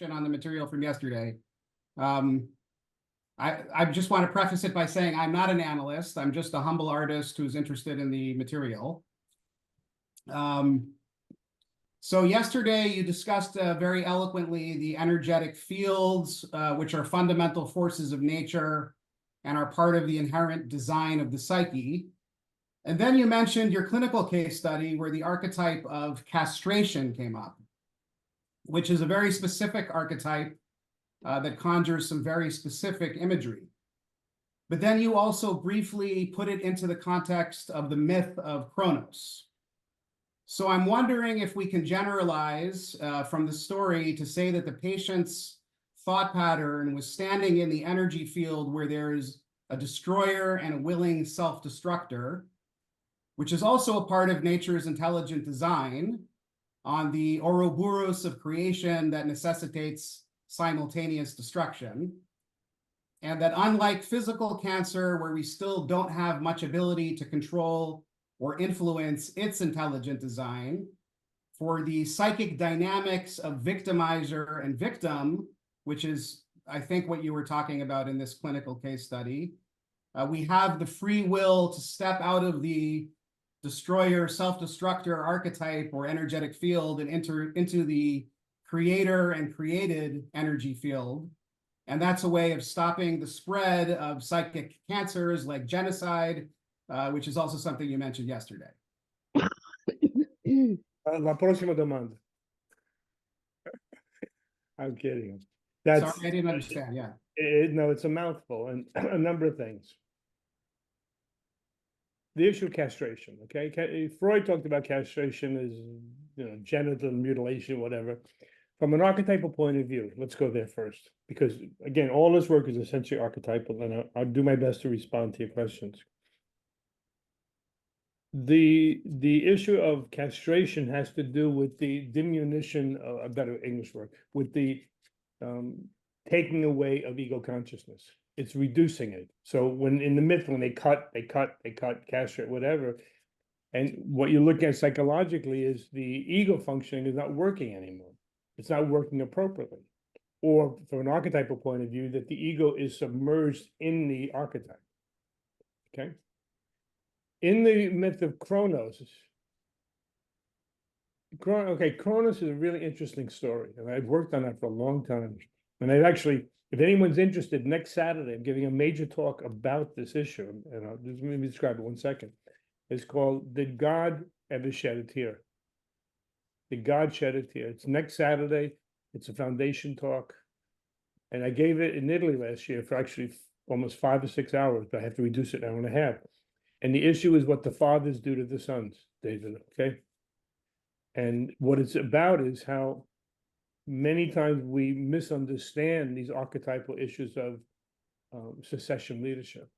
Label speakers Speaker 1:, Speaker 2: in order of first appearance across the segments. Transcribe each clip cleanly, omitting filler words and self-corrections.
Speaker 1: question on the material from yesterday. I just want to preface it by saying I'm not an analyst. I'm just a humble artist who's interested in the material. So yesterday you discussed very eloquently the energetic fields, which are fundamental forces of nature and are part of the inherent design of the psyche. And then you mentioned your clinical case study where the archetype of castration came up, which is a very specific archetype that conjures some very specific imagery. But then you also briefly put it into the context of the myth of Kronos. So I'm wondering if we can generalize from the story to say that the patient's thought pattern was standing in the energy field where there's a destroyer and a willing self-destructor, which is also a part of nature's intelligent design on the Ouroboros of creation that necessitates simultaneous destruction. And that unlike physical cancer, where we still don't have much ability to control or influence its intelligent design, for the psychic dynamics of victimizer and victim, which is, I think, what you were talking about in this clinical case study, we have the free will to step out of the destroyer, self-destructor archetype or energetic field and enter into the creator and created energy field. And that's a way of stopping the spread of psychic cancers like genocide, which is also something you mentioned yesterday.
Speaker 2: La próxima demanda. I'm kidding. That's,
Speaker 1: sorry, I didn't understand, yeah.
Speaker 2: No, it's a mouthful and a number of things. The issue of castration, okay? Freud talked about castration as, genital mutilation, whatever. From an archetypal point of view, let's go there first, because again, all this work is essentially archetypal, and I'll do my best to respond to your questions. The issue of castration has to do with the diminution, a better English word, with the taking away of ego consciousness. It's reducing it. So when in the myth, when they cut, castrate, whatever, and what you're looking at psychologically is the ego functioning is not working anymore. It's not working appropriately. Or from an archetypal point of view, that the ego is submerged in the archetype. Okay? In the myth of Kronos, Kronos is a really interesting story, and I've worked on that for a long time. And I've actually, if anyone's interested, next Saturday, I'm giving a major talk about this issue, and I'll just maybe describe it 1 second. It's called, Did God Ever Shed a Tear? Did God Shed a Tear? It's next Saturday. It's a foundation talk. And I gave it in Italy last year for actually almost 5 or 6 hours, but I have to reduce it to an hour and a half. And the issue is what the fathers do to the sons, David, okay? And what it's about is how many times we misunderstand these archetypal issues of succession leadership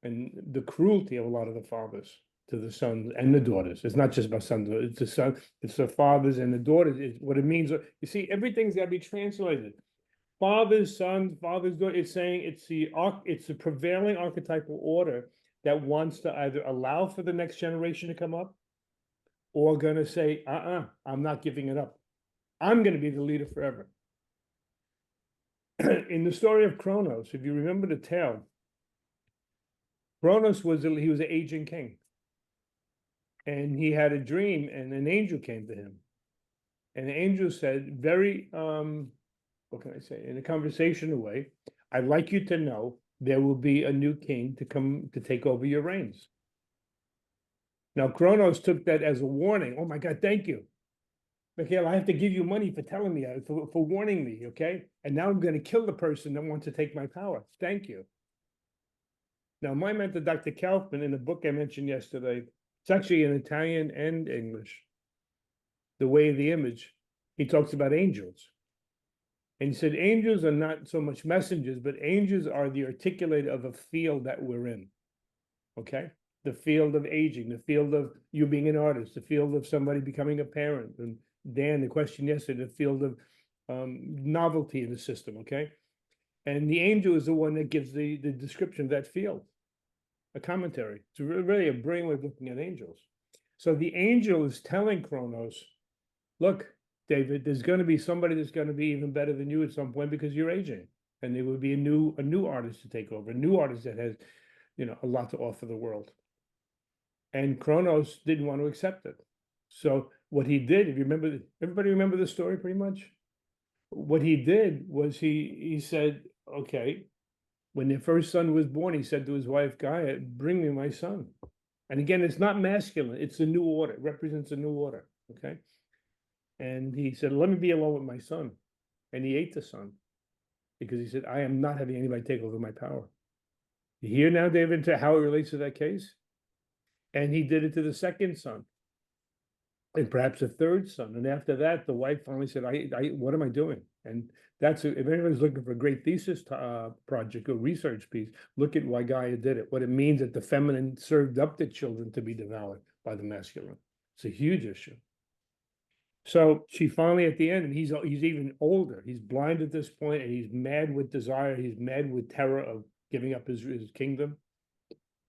Speaker 2: and the cruelty of a lot of the fathers to the sons and the daughters. It's not just about sons, it's the son, it's the fathers and the daughters. It's what it means. You see, everything's got to be translated. Fathers, sons, fathers, daughters. It's saying it's the prevailing archetypal order that wants to either allow for the next generation to come up or going to say, I'm not giving it up. I'm going to be the leader forever. In the story of Kronos, if you remember the tale, Kronos was an aging king. And he had a dream, and an angel came to him. And the angel said, very, what can I say, in a conversational way, I'd like you to know there will be a new king to come to take over your reigns. Now, Kronos took that as a warning. Oh my God, thank you. Mikhail, I have to give you money for telling me, for warning me, okay? And now I'm going to kill the person that wants to take my power. Thank you. Now, my mentor, Dr. Kaufman, in the book I mentioned yesterday, it's actually in Italian and English, The Way of the Image, he talks about angels. And he said, angels are not so much messengers, but angels are the articulator of a field that we're in, okay? The field of aging, the field of you being an artist, the field of somebody becoming a parent. And Dan, the question yesterday, the field of novelty in the system, okay? And the angel is the one that gives the description of that field, a commentary. It's really a brilliant way of looking at angels. So the angel is telling Kronos, look, David, there's going to be somebody that's going to be even better than you at some point because you're aging, and there would be a new artist to take over, a new artist that has, a lot to offer the world. And Kronos didn't want to accept it. So what he did, if you remember, everybody remember the story pretty much? What he did was he said, okay, when their first son was born, he said to his wife, Gaia, bring me my son. And again, it's not masculine, it's a new order, it represents a new order, okay? And he said, let me be alone with my son. And he ate the son because he said, I am not having anybody take over my power. You hear now, David, to how it relates to that case? And he did it to the second son and perhaps a third son. And after that, the wife finally said, what am I doing? And if anyone's looking for a great thesis project or research piece, look at why Gaia did it, what it means that the feminine served up the children to be devoured by the masculine. It's a huge issue. So she finally, at the end, and he's even older, he's blind at this point, and he's mad with desire, he's mad with terror of giving up his kingdom.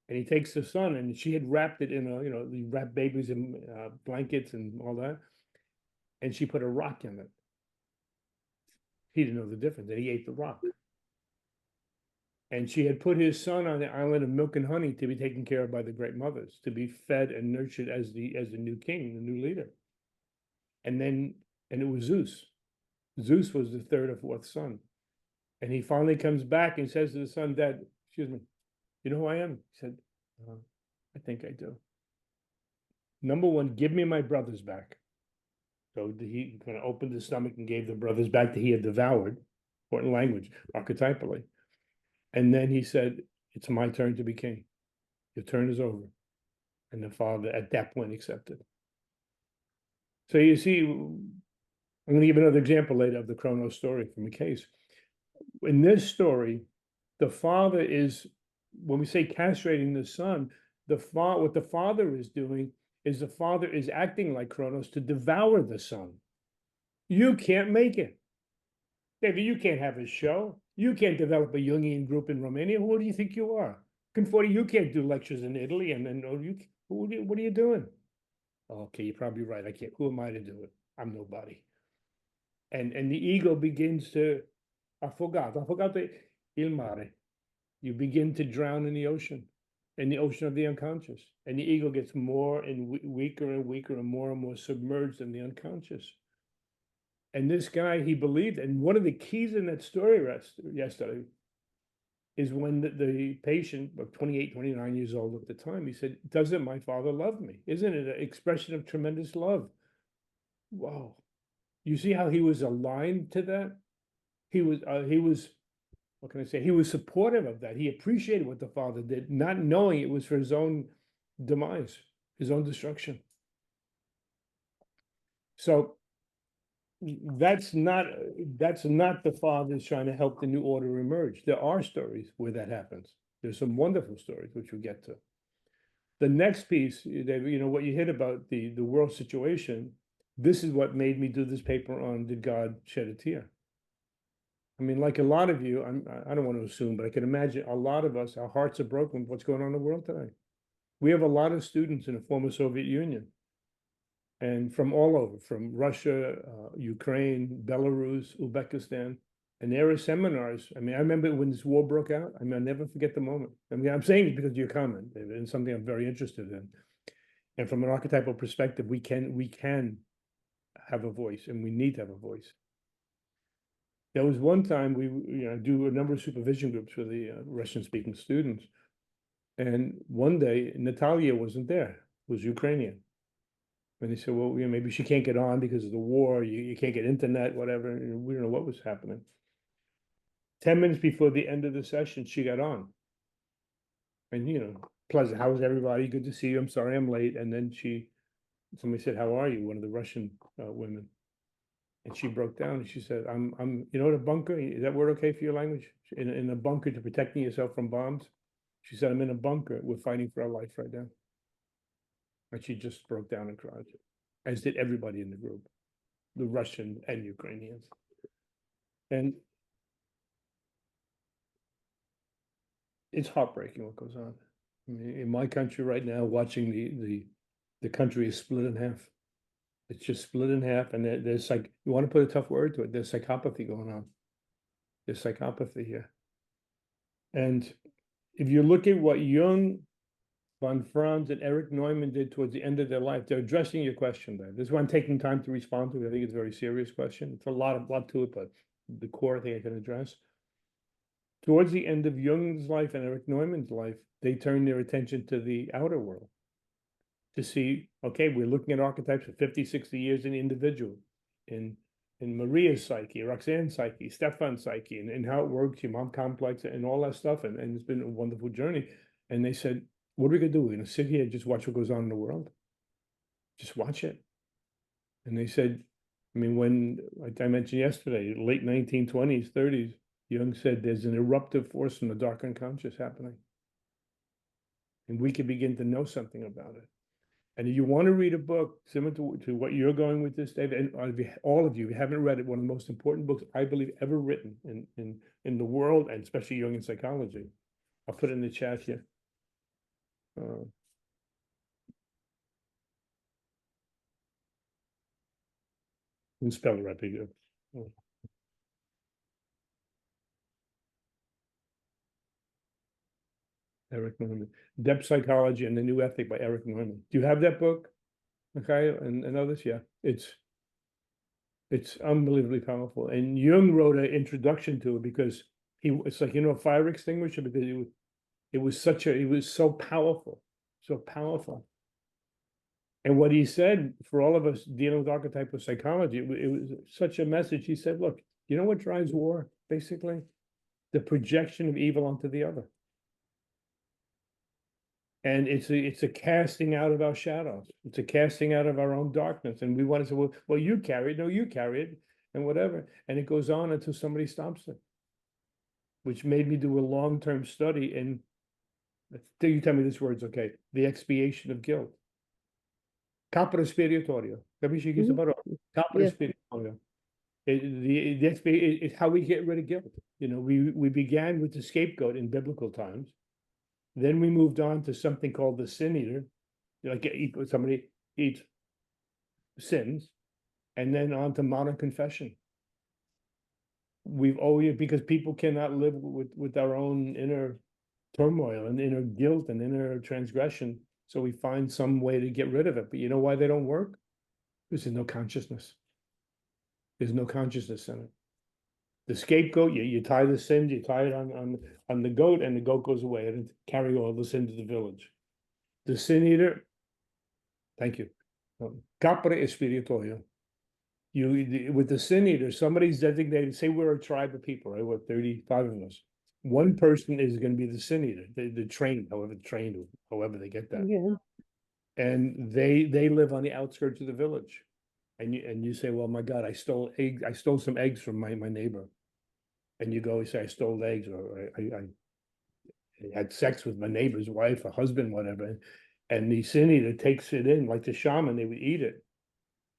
Speaker 2: And he takes the son, and she had wrapped it in he wrapped babies in blankets and all that. And she put a rock in it. He didn't know the difference, and he ate the rock. And she had put his son on the island of milk and honey to be taken care of by the great mothers, to be fed and nurtured as the new king, the new leader. And it was Zeus. Zeus was the third or fourth son. And he finally comes back and says to the son, Dad, excuse me, you know who I am? He said, I think I do. Number one, give me my brothers back. So he kind of opened his stomach and gave the brothers back that he had devoured, important language, archetypally. And then he said, it's my turn to be king. Your turn is over. And the father at that point accepted. So you see, I'm going to give another example later of the Kronos story from a case. In this story, the father is, when we say castrating the son, what the father is doing is the father is acting like Kronos to devour the son. You can't make it. David, you can't have a show. You can't develop a Jungian group in Romania. Who do you think you are? Conforti, you can't do lectures in Italy. And then, what are you doing? Okay, you're probably right. I can't. Who am I to do it? I'm nobody. And the ego begins to, affogate il mare. You begin to drown in the ocean of the unconscious. And the ego gets more and weaker and weaker and more submerged in the unconscious. And this guy, he believed, and one of the keys in that story yesterday is when the patient, 28, 29 years old at the time, he said, doesn't my father love me? Isn't it an expression of tremendous love? Wow. You see how he was aligned to that? He was, what can I say? He was supportive of that. He appreciated what the father did, not knowing it was for his own demise, his own destruction. So that's not the fathers trying to help the new order emerge. There are stories where that happens. There's some wonderful stories, which we'll get to. The next piece, what you hit about the world situation, this is what made me do this paper on Did God Shed a Tear? I mean, like a lot of you, I don't want to assume, but I can imagine a lot of us, our hearts are broken with what's going on in the world today. We have a lot of students in the former Soviet Union and from all over, from Russia, Ukraine, Belarus, Uzbekistan. And there are seminars. I mean, I remember when this war broke out, I mean, I'll never forget the moment. I mean, I'm saying it because of your comment, David, and something I'm very interested in. And from an archetypal perspective, we can have a voice, and we need to have a voice. There was one time we do a number of supervision groups for the Russian-speaking students. And one day, Natalia wasn't there, was Ukrainian. And they said, well, maybe she can't get on because of the war. You can't get internet, whatever. And we don't know what was happening. 10 minutes before the end of the session, she got on. And, pleasant. How was everybody? Good to see you. I'm sorry I'm late. And then somebody said, how are you? One of the Russian women. And she broke down and she said, I'm in a bunker. Is that word okay for your language? In a bunker to protecting yourself from bombs. She said, I'm in a bunker. We're fighting for our life right now. And she just broke down and cried, as did everybody in the group, the Russian and Ukrainians. And it's heartbreaking what goes on. I mean, in my country right now, watching the country is split in half. It's just split in half, and there's like, you want to put a tough word to it, there's psychopathy going on. There's psychopathy here. And if you look at what Jung, von Franz, and Eric Neumann did towards the end of their life, they're addressing your question there. This is why I'm taking time to respond to it. I think it's a very serious question. It's a lot to it, but the core thing I can address. Towards the end of Jung's life and Eric Neumann's life, they turned their attention to the outer world to see, okay, we're looking at archetypes for 50, 60 years in the individual, in Maria's psyche, Roxanne's psyche, Stefan's psyche, and how it works, your mom complex, and all that stuff. And it's been a wonderful journey. And they said, what are we going to do? We're going to sit here and just watch what goes on in the world? Just watch it. And they said, I mean, when, like I mentioned yesterday, late 1920s, 30s, Jung said there's an eruptive force from the dark unconscious happening. And we can begin to know something about it. And if you want to read a book similar to what you're going with this, David, and all of you, if you haven't read it, one of the most important books I believe ever written in the world, and especially Jungian psychology. I'll put it in the chat here. And spell it right here. Eric Neumann. Depth Psychology and the New Ethic by Eric Neumann. Do you have that book? Okay, and others? Yeah, it's unbelievably powerful. And Jung wrote an introduction to it because it's like, a fire extinguisher, because it was so powerful, so powerful. And what he said, for all of us dealing with archetypal psychology, it was such a message. He said, look, you know what drives war? Basically, the projection of evil onto the other. And it's a casting out of our shadows. It's a casting out of our own darkness. And we want to say, well, you carry it. No, you carry it, and whatever. And it goes on until somebody stops it, which made me do a long-term study in, you tell me this word's okay, the expiation of guilt. Capra spiritorio. Capisci questa parola? Capra spiritorio. It's how we get rid of guilt. We began with the scapegoat in biblical times. Then we moved on to something called the sin eater, like somebody eats sins, and then on to modern confession. We've always, because people cannot live with our own inner turmoil and inner guilt and inner transgression, so we find some way to get rid of it. But you know why they don't work? Because there's no consciousness. There's no consciousness in it. The scapegoat, you tie the sins, you tie it on the goat, and the goat goes away and carry all the sin to the village. The sin eater, thank you. Capre espiritorio. With the sin eater, somebody's designated, say we're a tribe of people, right? We're 35 of us. One person is going to be the sin eater, the trained, however they get that.
Speaker 3: Yeah.
Speaker 2: And they live on the outskirts of the village. And you say, well, my God, I stole some eggs from my neighbor. And you go and say, I stole eggs, or I had sex with my neighbor's wife, or husband, whatever. And the sin eater takes it in, like the shaman, they would eat it.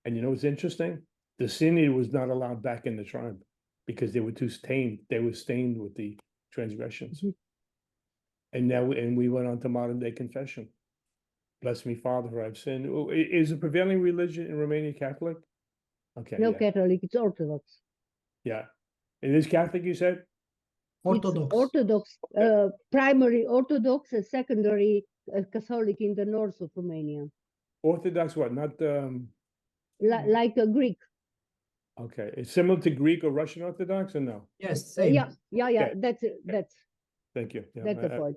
Speaker 2: And you know what's interesting? The sin eater was not allowed back in the tribe because they were too stained. They were stained with the transgressions. And we went on to modern day confession. Bless me, Father, for I've sinned. Is the prevailing religion in Romania Catholic? Okay.
Speaker 3: No,
Speaker 2: yeah.
Speaker 3: Catholic, it's Orthodox.
Speaker 2: Yeah. It is Catholic, you said?
Speaker 3: Orthodox. It's Orthodox, primary Orthodox and secondary Catholic in the north of Romania.
Speaker 2: Orthodox what? Not
Speaker 3: like a Greek.
Speaker 2: Okay. It's similar to Greek or Russian Orthodox, or no?
Speaker 3: Yes, same. Yeah.
Speaker 2: Okay.
Speaker 3: That's
Speaker 2: Thank you. Yeah,
Speaker 3: that's the point.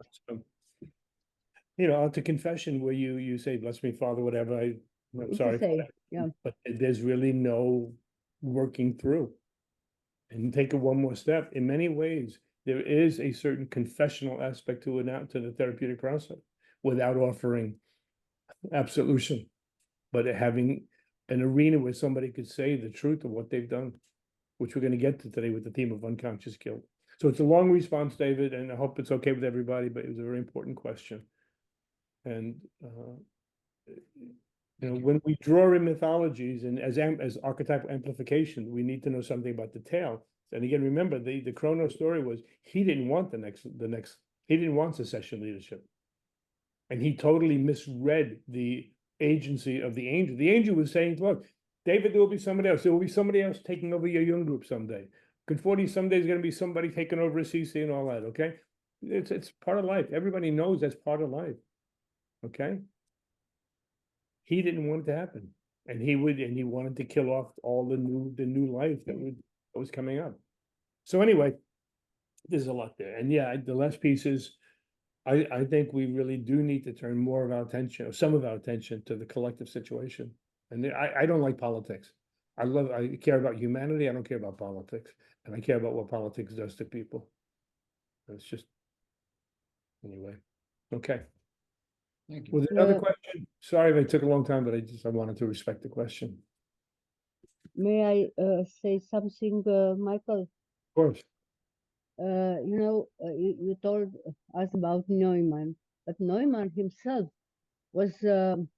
Speaker 2: To confession where you say, bless me, Father, whatever, I'm sorry for that.
Speaker 3: Yeah.
Speaker 2: But there's really no working through. And take it one more step. In many ways, there is a certain confessional aspect to the therapeutic process without offering absolution, but having an arena where somebody could say the truth of what they've done, which we're going to get to today with the theme of unconscious guilt. So it's a long response, David, and I hope it's okay with everybody, but it was a very important question. And when we draw in mythologies and as archetypal amplification, we need to know something about the tale. And again, remember the Chronos story was he didn't want he didn't want secession leadership, and he totally misread the agency of the angel. The angel was saying, look, David, there will be somebody else. There will be somebody else taking over your young group someday. Conforti someday is going to be somebody taking over a CC and all that. Okay, it's part of life. Everybody knows that's part of life. Okay. He didn't want it to happen, and he wanted to kill off all the new life that was coming up. So anyway, there's a lot there, and yeah, the last piece is, I think we really do need to turn more of our attention, or some of our attention, to the collective situation. And I don't like politics. I care about humanity. I don't care about politics, and I care about what politics does to people. It's just, anyway. Okay.
Speaker 1: Thank you.
Speaker 2: Was there another question? Sorry if I took a long time, but I wanted to respect the question.
Speaker 3: May I say something, Michael?
Speaker 2: Of course.
Speaker 3: You told us about Neumann, but Neumann himself was an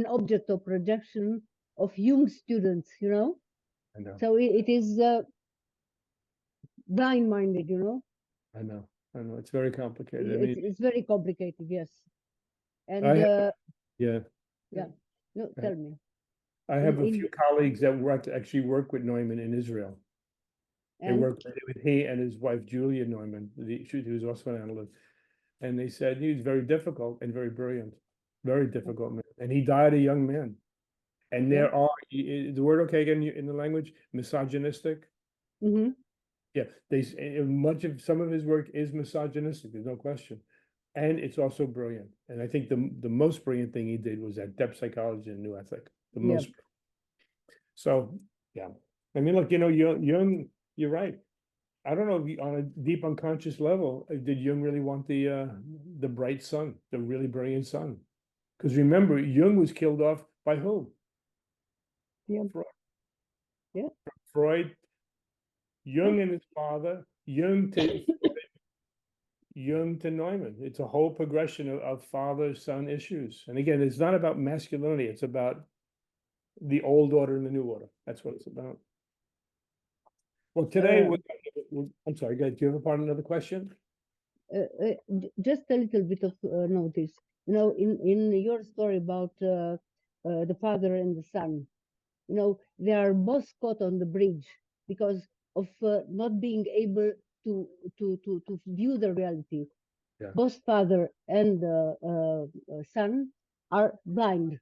Speaker 3: object of projection of Jung students,
Speaker 2: I know.
Speaker 3: So it is blind-minded,
Speaker 2: I know. It's very complicated. I
Speaker 3: It's,
Speaker 2: mean,
Speaker 3: it's very complicated, yes. And
Speaker 2: yeah.
Speaker 3: yeah, no, tell me.
Speaker 2: I have a
Speaker 3: in-
Speaker 2: few colleagues that actually work with Neumann in Israel. They
Speaker 3: And
Speaker 2: worked with he and his wife Julia Neumann, who was also an analyst, and they said he was very difficult and very brilliant, very difficult man, and he died a young man. And
Speaker 3: Yeah.
Speaker 2: there are the word okay again in the language, misogynistic.
Speaker 3: mhm,
Speaker 2: Yeah, much of some of his work is misogynistic. There's no question, and it's also brilliant. And I think the most brilliant thing he did was that depth psychology and new ethic. The
Speaker 3: Yeah.
Speaker 2: most. So yeah, I mean, look, Jung, you're right. I don't know if on a deep unconscious level, did Jung really want the bright son, the really brilliant son? Because remember, Jung was killed off by who?
Speaker 3: Yeah.
Speaker 2: Freud.
Speaker 3: Yeah.
Speaker 2: Freud, Jung and his father, Jung to Neumann. It's a whole progression of father-son issues. And again, it's not about masculinity. It's about the old order and the new order. That's what it's about. Well, today, I'm sorry, guys, do you have another question?
Speaker 3: Just a little bit of notice. In your story about the father and the son, they are both caught on the bridge because of not being able to view the reality.
Speaker 2: Yeah.
Speaker 3: Both father and son are blind,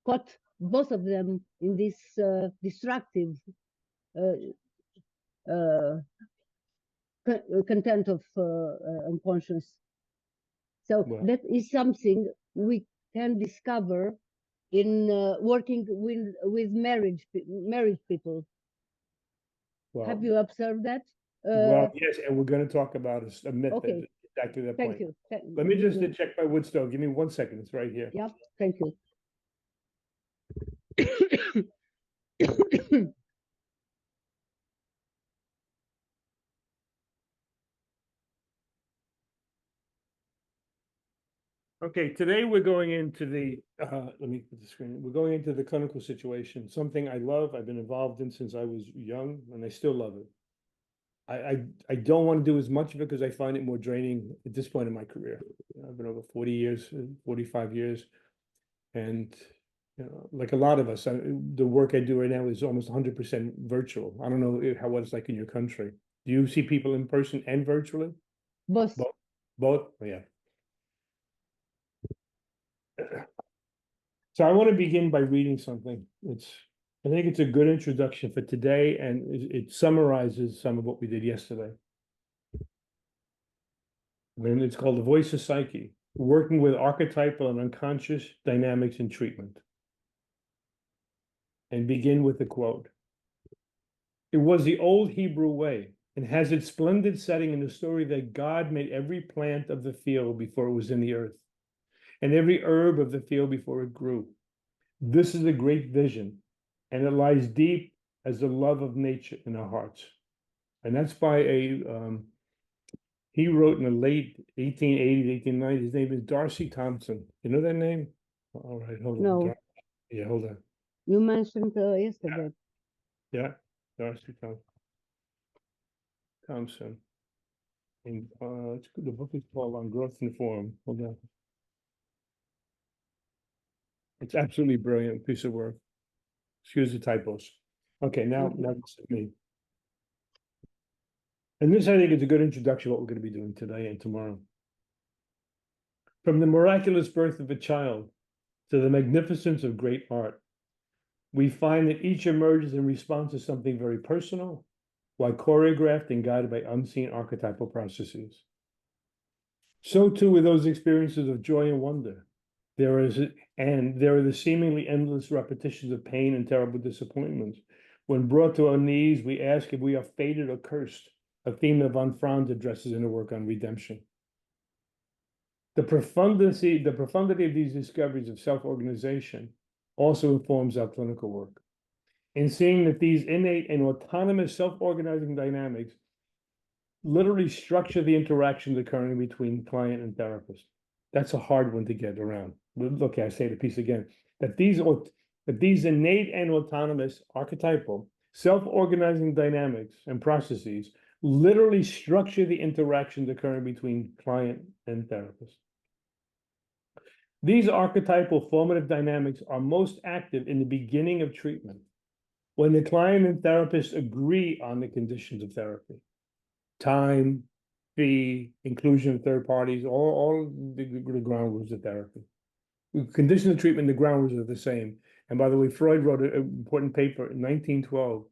Speaker 3: caught both of them in this destructive content of unconscious. So
Speaker 2: Well,
Speaker 3: that is something we can discover in working with marriage people.
Speaker 2: well,
Speaker 3: Have you observed that?
Speaker 2: well, yes, and we're going to talk about a myth
Speaker 3: Okay.
Speaker 2: at exactly that
Speaker 3: Thank
Speaker 2: point.
Speaker 3: you.
Speaker 2: Let me just check my wood stove. Give me 1 second. It's right here.
Speaker 3: Yeah, thank you.
Speaker 2: Okay, today we're going into let me put the screen. We're going into the clinical situation, something I love. I've been involved in since I was young, and I still love it. I don't want to do as much of it because I find it more draining at this point in my career. I've been over 40 years, 45 years, and like a lot of us, the work I do right now is almost 100% virtual. I don't know what it's like in your country. Do you see people in person and virtually?
Speaker 3: Both.
Speaker 2: Both? Oh, yeah. So I want to begin by reading something. I think it's a good introduction for today, and it summarizes some of what we did yesterday. And it's called The Voice of Psyche, Working with Archetypal and Unconscious Dynamics in Treatment. And begin with a quote. It was the old Hebrew way, and has its splendid setting in the story that God made every plant of the field before it was in the earth, and every herb of the field before it grew. This is a great vision, and it lies deep as the love of nature in our hearts. And that's by he wrote in the late 1880s, 1890s. His name is Darcy Thompson. You know that name? All right, hold on.
Speaker 3: No.
Speaker 2: Yeah, hold on.
Speaker 3: You mentioned yesterday.
Speaker 2: Yeah, Darcy Thompson. And the book is called On Growth and Form. Hold on. It's absolutely brilliant piece of work. Excuse the typos. Okay, now
Speaker 3: Mhm.
Speaker 2: that's me. And this, I think, is a good introduction to what we're going to be doing today and tomorrow. From the miraculous birth of a child to the magnificence of great art, we find that each emerges in response to something very personal, while choreographed and guided by unseen archetypal processes. So too with those experiences of joy and wonder. There are the seemingly endless repetitions of pain and terrible disappointments. When brought to our knees, we ask if we are fated or cursed, a theme that Von Franz addresses in her work on redemption. The profundity of these discoveries of self-organization also informs our clinical work. In seeing that these innate and autonomous self-organizing dynamics literally structure the interactions occurring between client and therapist. That's a hard one to get around. Look, I say the piece again, that these innate and autonomous archetypal self-organizing dynamics and processes literally structure the interactions occurring between client and therapist. These archetypal formative dynamics are most active in the beginning of treatment, when the client and therapist agree on the conditions of therapy. Time, fee, inclusion of third parties, all the ground rules of therapy. Conditions of treatment, the ground rules are the same. And by the way, Freud wrote an important paper in 1912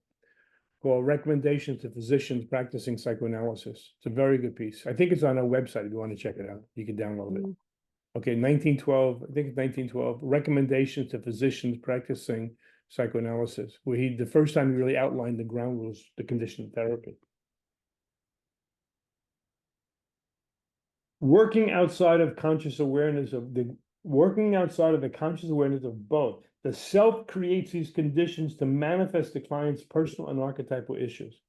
Speaker 2: called Recommendations to Physicians Practicing Psychoanalysis. It's a very good piece. I think it's on our website if you want to check it out. You can download it. Okay, 1912, I think it's 1912, Recommendations to Physicians Practicing Psychoanalysis, where the first time he really outlined the ground rules, the condition of therapy. Working outside of the conscious awareness of both, the self creates these conditions to manifest the client's personal and archetypal issues.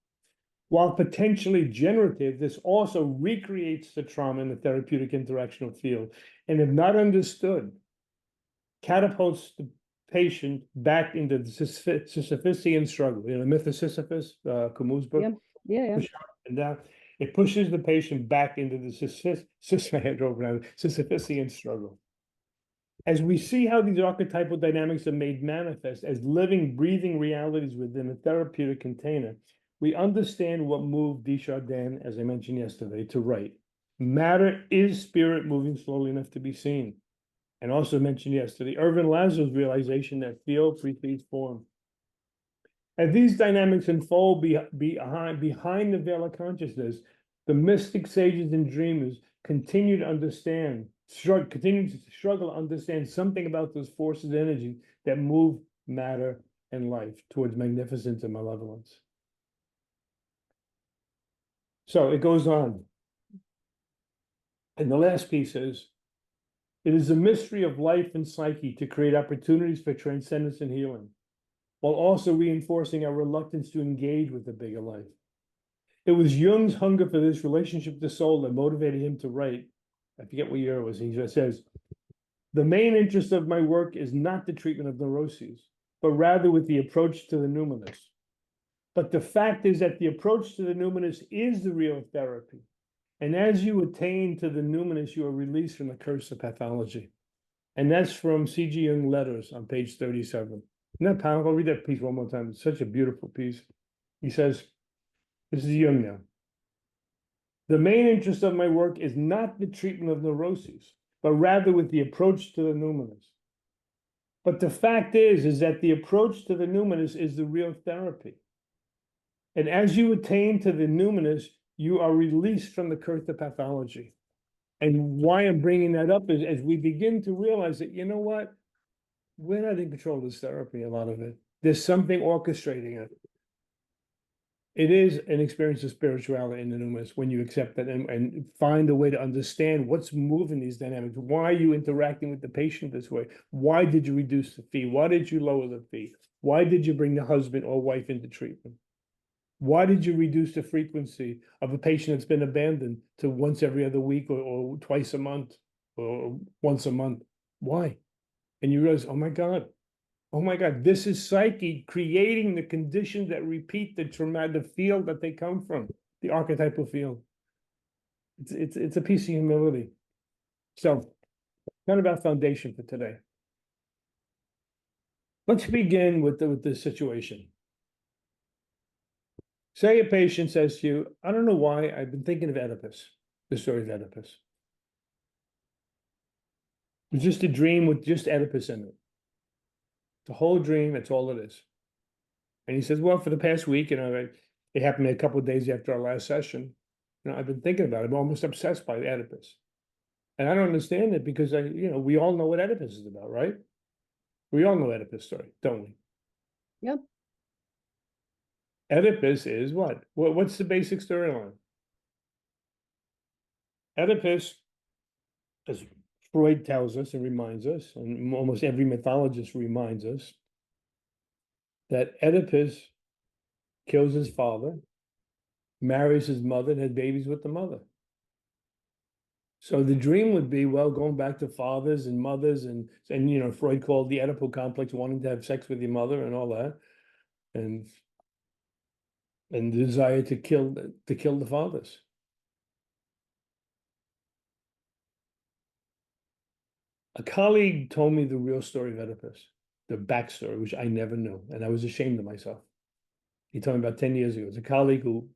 Speaker 2: While potentially generative, this also recreates the trauma in the therapeutic interactional field, and if not understood, catapults the patient back into the Sisyphean struggle. You know, the myth of Sisyphus, Camus' book.
Speaker 3: Yeah.
Speaker 2: And now it pushes the patient back into the Sisyphean struggle. As we see how these archetypal dynamics are made manifest as living, breathing realities within a therapeutic container, we understand what moved Desjardins, as I mentioned yesterday, to write. Matter is spirit moving slowly enough to be seen. And also mentioned yesterday, Ervin Laszlo's realization that field precedes form. As these dynamics unfold behind the veil of consciousness, the mystic sages and dreamers continue to struggle to understand something about those forces and energies that move matter and life towards magnificence and malevolence. So it goes on. And the last piece is, it is a mystery of life and psyche to create opportunities for transcendence and healing, while also reinforcing our reluctance to engage with the bigger life. It was Jung's hunger for this relationship to soul that motivated him to write. I forget what year it was. He just says, the main interest of my work is not the treatment of neuroses, but rather with the approach to the numinous. But the fact is that the approach to the numinous is the real therapy. And as you attain to the numinous, you are released from the curse of pathology. And that's from C.G. Jung Letters on page 37. Isn't that powerful? I'll read that piece one more time. It's such a beautiful piece. He says, this is Jung now. The main interest of my work is not the treatment of neuroses, but rather with the approach to the numinous. But the fact is that the approach to the numinous is the real therapy. And as you attain to the numinous, you are released from the curse of pathology. And why I'm bringing that up is as we begin to realize that, you know what? We're not in control of this therapy, a lot of it. There's something orchestrating it. It is an experience of spirituality in the numinous when you accept that and find a way to understand what's moving these dynamics. Why are you interacting with the patient this way? Why did you reduce the fee? Why did you lower the fee? Why did you bring the husband or wife into treatment? Why did you reduce the frequency of a patient that's been abandoned to once every other week or twice a month or once a month? Why? And you realize, oh my God, this is psyche creating the conditions that repeat the trauma, the field that they come from, the archetypal field. It's a piece of humility. So, kind of our foundation for today. Let's begin with the situation. Say a patient says to you, I don't know why, I've been thinking of Oedipus, the story of Oedipus. It's just a dream with just Oedipus in it. The whole dream, that's all it is. And he says, well, for the past week, it happened a couple of days after our last session. I've been thinking about it. I'm almost obsessed by Oedipus. And I don't understand it because we all know what Oedipus is about, right? We all know Oedipus' story, don't we?
Speaker 3: Yep.
Speaker 2: Oedipus is what? What's the basic storyline? Oedipus, as Freud tells us and reminds us, and almost every mythologist reminds us, that Oedipus kills his father, marries his mother, and has babies with the mother. So the dream would be, well, going back to fathers and mothers, and Freud called the Oedipal complex, wanting to have sex with your mother and all that, and the desire to kill the fathers. A colleague told me the real story of Oedipus, the backstory, which I never knew, and I was ashamed of myself. He told me about 10 years ago. It's a colleague who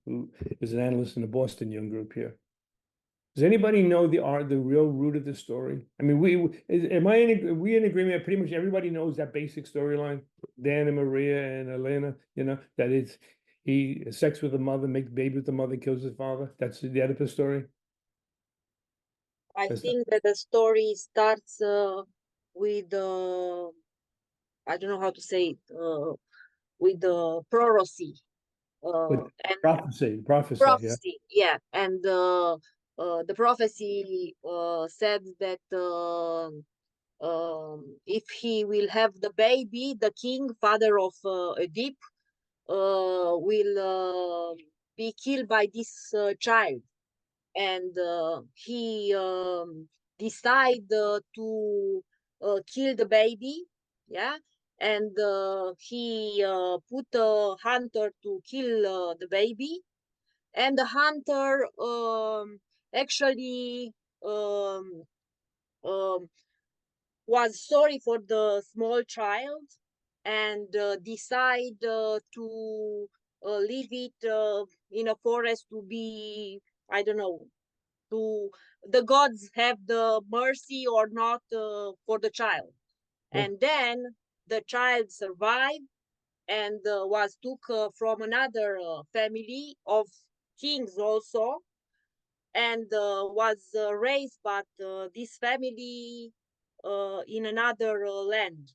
Speaker 2: is an analyst in the Boston Young Group here. Does anybody know the real root of the story? I mean, are we in agreement that pretty much everybody knows that basic storyline? Dan and Maria and Elena, that he has sex with the mother, makes baby with the mother, kills his father. That's the Oedipus story.
Speaker 4: I think that the story starts with I don't know how to say it, with the prophecy.
Speaker 2: With
Speaker 4: And
Speaker 2: prophecy,
Speaker 4: yeah. And the prophecy said that if he will have the baby, the king, father of Oedip, will be killed by this child. And he decide to kill the baby, yeah. And he put a hunter to kill the baby, and the hunter actually um, um, was sorry for the small child, and decide to leave it in a forest to be, I don't know, to the gods have the mercy or not for the child.
Speaker 2: Yeah.
Speaker 4: And then the child survived and was took from another family of kings also, and was raised but this family in another land.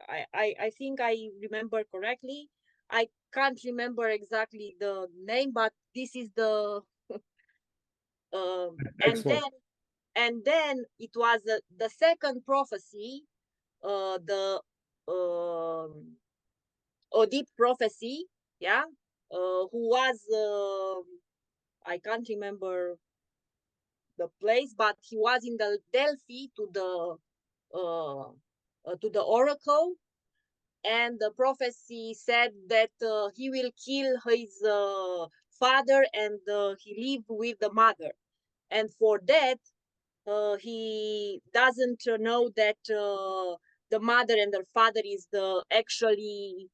Speaker 4: I think I remember correctly. I can't remember exactly the name, but this is the
Speaker 2: Excellent.
Speaker 4: and then it was the second prophecy, the Oedip prophecy, yeah, who was I can't remember the place, but he was in the Delphi to the oracle, and the prophecy said that he will kill his father and he live with the mother, and for that he doesn't know that the mother and their father is the actually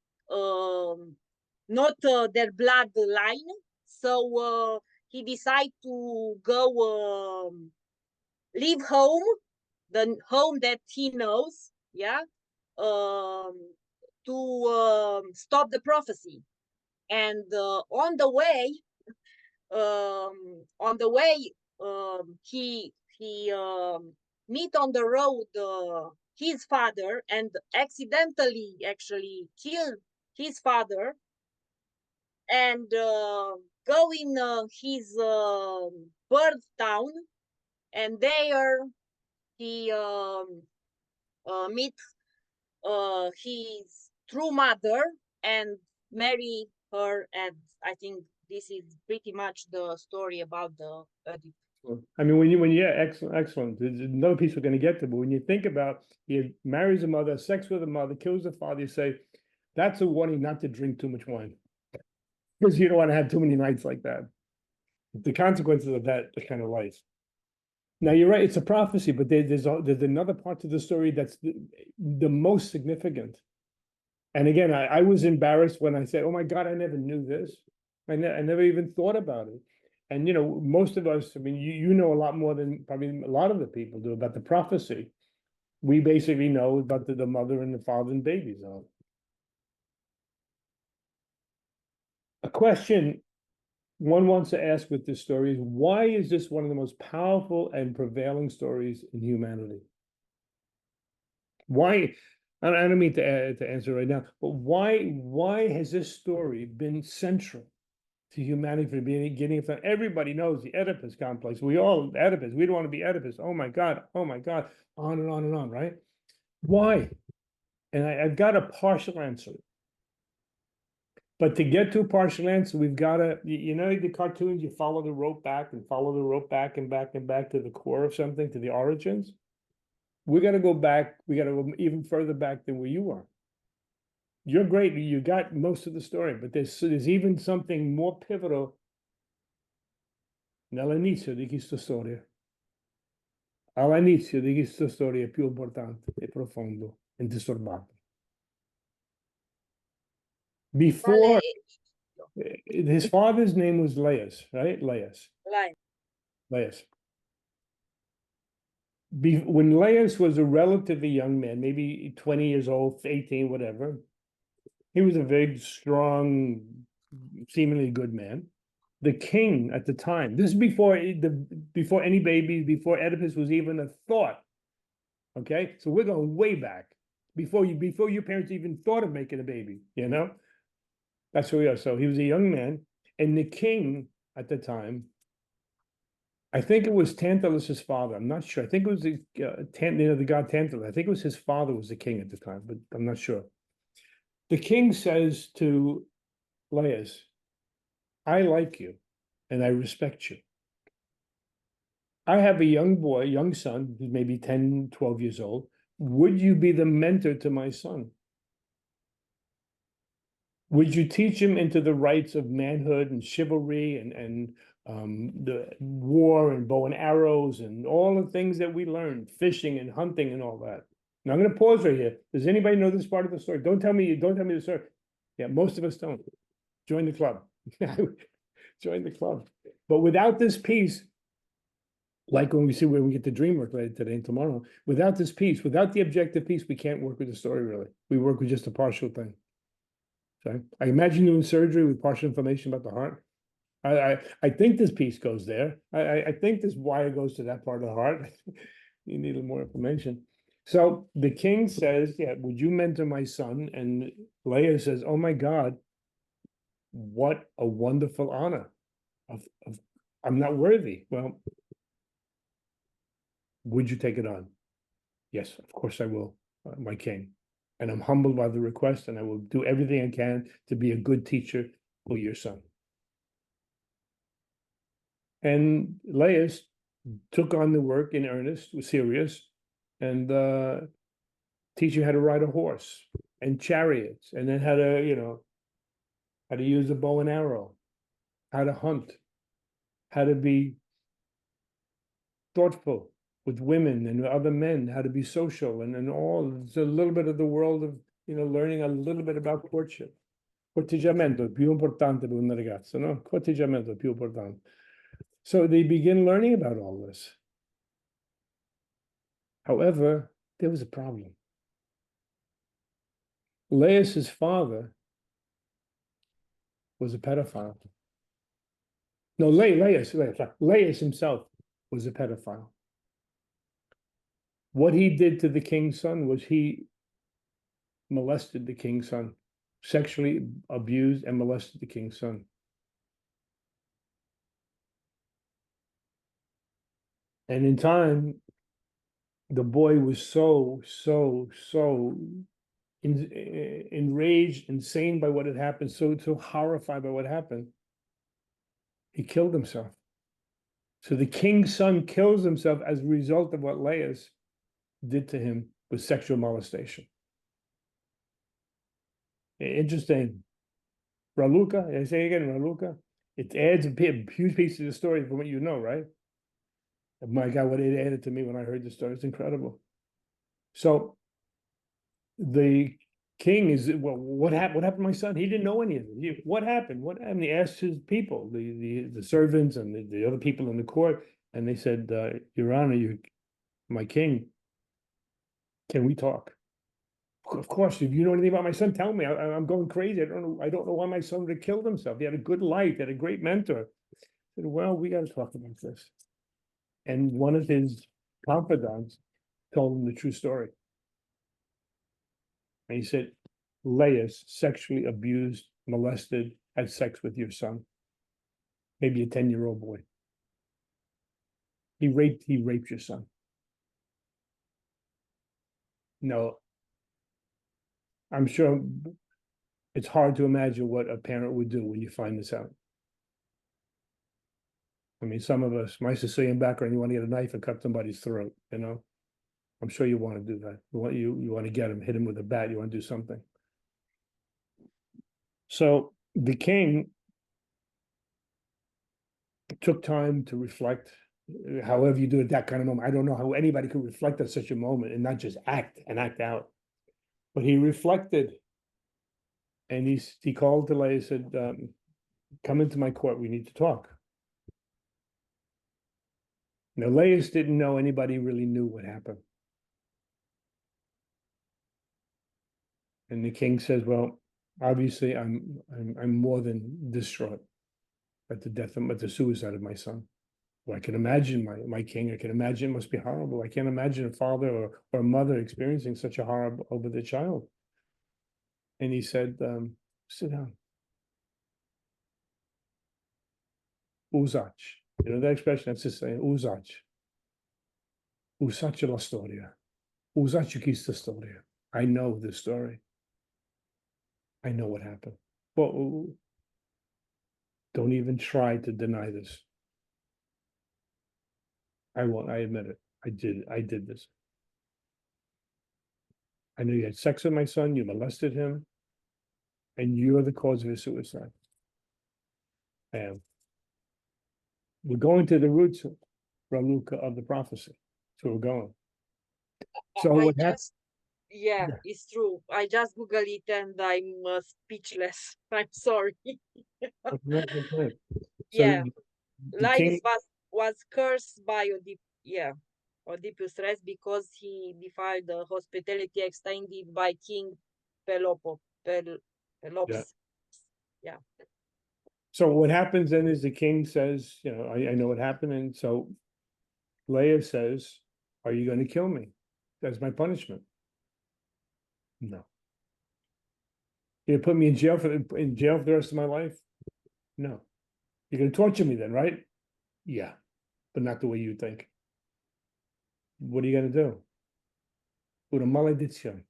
Speaker 4: not their bloodline. So he decided to go leave home, the home that he knows, yeah, um, to stop the prophecy. And on the way, he meet on the road his father, and accidentally actually killed his father, and go in his birth town, and there he meet his true mother and marry her. And I think this is pretty much the story about the
Speaker 2: I mean, yeah, excellent. There's another piece we're going to get to, but when you think about he marries a mother, sex with a mother, kills the father, you say that's a warning not to drink too much wine because you don't want to have too many nights like that. The consequences of that kind of life. Now you're right; it's a prophecy, but there's another part to the story that's the most significant, And again, I was embarrassed when I said, oh my God, I never knew this. I never even thought about it. And, you know, most of us, I mean, you know a lot more than probably a lot of the people do about the prophecy. We basically know about the mother and the father and babies. A question one wants to ask with this story is, why is this one of the most powerful and prevailing stories in humanity? Why? I don't mean to answer right now, but why has this story been central to humanity from the beginning of time? Everybody knows the Oedipus complex. Oedipus. We don't want to be Oedipus. Oh my God. Oh my God. On and on and on, right? Why? And I've got a partial answer. But to get to a partial answer, we've got to, you know, the cartoons, you follow the rope back and follow the rope back and back and back to the core of something, to the origins. We got to go back. We got to go even further back than where you are. You're great. You got most of the story, but there's even something more pivotal nell'inizio di questa storia. All'inizio di questa storia più importante e profondo e disturbato. Before, his father's name was Laius, right? Laius. When Laius was a relatively young man, maybe 20 years old, 18, whatever, he was a very strong, seemingly good man. The king at the time, this is before any babies, before Oedipus was even a thought. Okay, so we're going way back before your parents even thought of making a baby. You know, that's who we are. So he was a young man, and the king at the time, I think it was Tantalus' father. I'm not sure. I think it was the god Tantalus. I think it was his father was the king at the time, but I'm not sure. The king says to Laius, I like you and I respect you. I have a young son, who's maybe 10, 12 years old. Would you be the mentor to my son? Would you teach him into the rights of manhood and chivalry and the war and bow and arrows and all the things that we learned, fishing and hunting and all that? Now I'm going to pause right here. Does anybody know this part of the story? Don't tell me the story. Yeah, most of us don't. Join the club. Join the club. But without this piece, like when we get the dream work later today and tomorrow, without this piece, without the objective piece, we can't work with the story really. We work with just a partial thing. So I imagine doing surgery with partial information about the heart. I think this piece goes there. I think this wire goes to that part of the heart. You need a little more information. So the king says, yeah, would you mentor my son? And Leia says, oh my God, what a wonderful honor. I'm not worthy. Well, would you take it on? Yes, of course I will, my king. And I'm humbled by the request, and I will do everything I can to be a good teacher for your son. And Laius took on the work in earnest, was serious, and teach you how to ride a horse and chariots, and then how to use a bow and arrow, how to hunt, how to be thoughtful with women and other men, how to be social, and all. It's a little bit of the world of, learning a little bit about courtship. Corteggiamento è più importante per una ragazza, no? Corteggiamento è più importante. So they begin learning about all this. However, there was a problem. Laius's father was a pedophile. No, Laius himself was a pedophile. What he did to the king's son was he molested the king's son, sexually abused and molested the king's son. And in time, the boy was so enraged, insane by what had happened, so horrified by what happened, he killed himself. So the king's son kills himself as a result of what Laius did to him with sexual molestation. Interesting. Raluca, I say again, Raluca, it adds a huge piece of the story from what you know, right? My God, what it added to me when I heard the story, it's incredible. So the king is, well, what happened? What happened to my son? He didn't know any of it. What happened? What happened? He asked his people, the servants and the other people in the court, and they said, Your Honor, my king, can we talk? Of course, if you know anything about my son, tell me. I'm going crazy. I don't know why my son would have killed himself. He had a good life, he had a great mentor. I said, well, we got to talk about this. And one of his confidants told him the true story. And he said, Leah's sexually abused, molested, had sex with your son, maybe a 10-year-old boy. He raped your son. No, I'm sure it's hard to imagine what a parent would do when you find this out. I mean, some of us, my Sicilian background, you want to get a knife and cut somebody's throat, you know? I'm sure you want to do that. You want to get him, hit him with a bat, you want to do something. So the king took time to reflect, however you do it, that kind of moment. I don't know how anybody could reflect at such a moment and not just act out. But he reflected, and he called to Leah and said, come into my court, we need to talk. Now, Laius didn't know anybody really knew what happened. And the king says, well, obviously I'm more than distraught at the suicide of my son. Well, I can imagine my king, I can imagine it must be horrible. I can't imagine a father or a mother experiencing such a horror over their child. And he said, sit down. Usach. You know that expression? That's just saying, Usach. Usach la storia. Usach questa storia. I know the story. I know what happened. But don't even try to deny this. I won't, I admit it. I did this. I know you had sex with my son, you molested him, and you're the cause of his suicide. And we're going to the roots, Raluca, of the prophecy. So we're going. So
Speaker 4: I
Speaker 2: what happened?
Speaker 4: just, yeah, it's true. I just Google it and I'm speechless. I'm sorry.
Speaker 2: So
Speaker 4: Yeah,
Speaker 2: the king,
Speaker 4: Laius was cursed by Oedipus Rex because he defied the hospitality extended by King Pelops.
Speaker 2: Yeah.
Speaker 4: Yeah.
Speaker 2: So what happens then is the king says, you know, I know what happened. And so Leah says, are you going to kill me? That's my punishment. No. You're gonna put me in jail for the rest of my life? No. You're gonna torture me then, right? Yeah, but not the way you think. What are you gonna do? Una maledizione.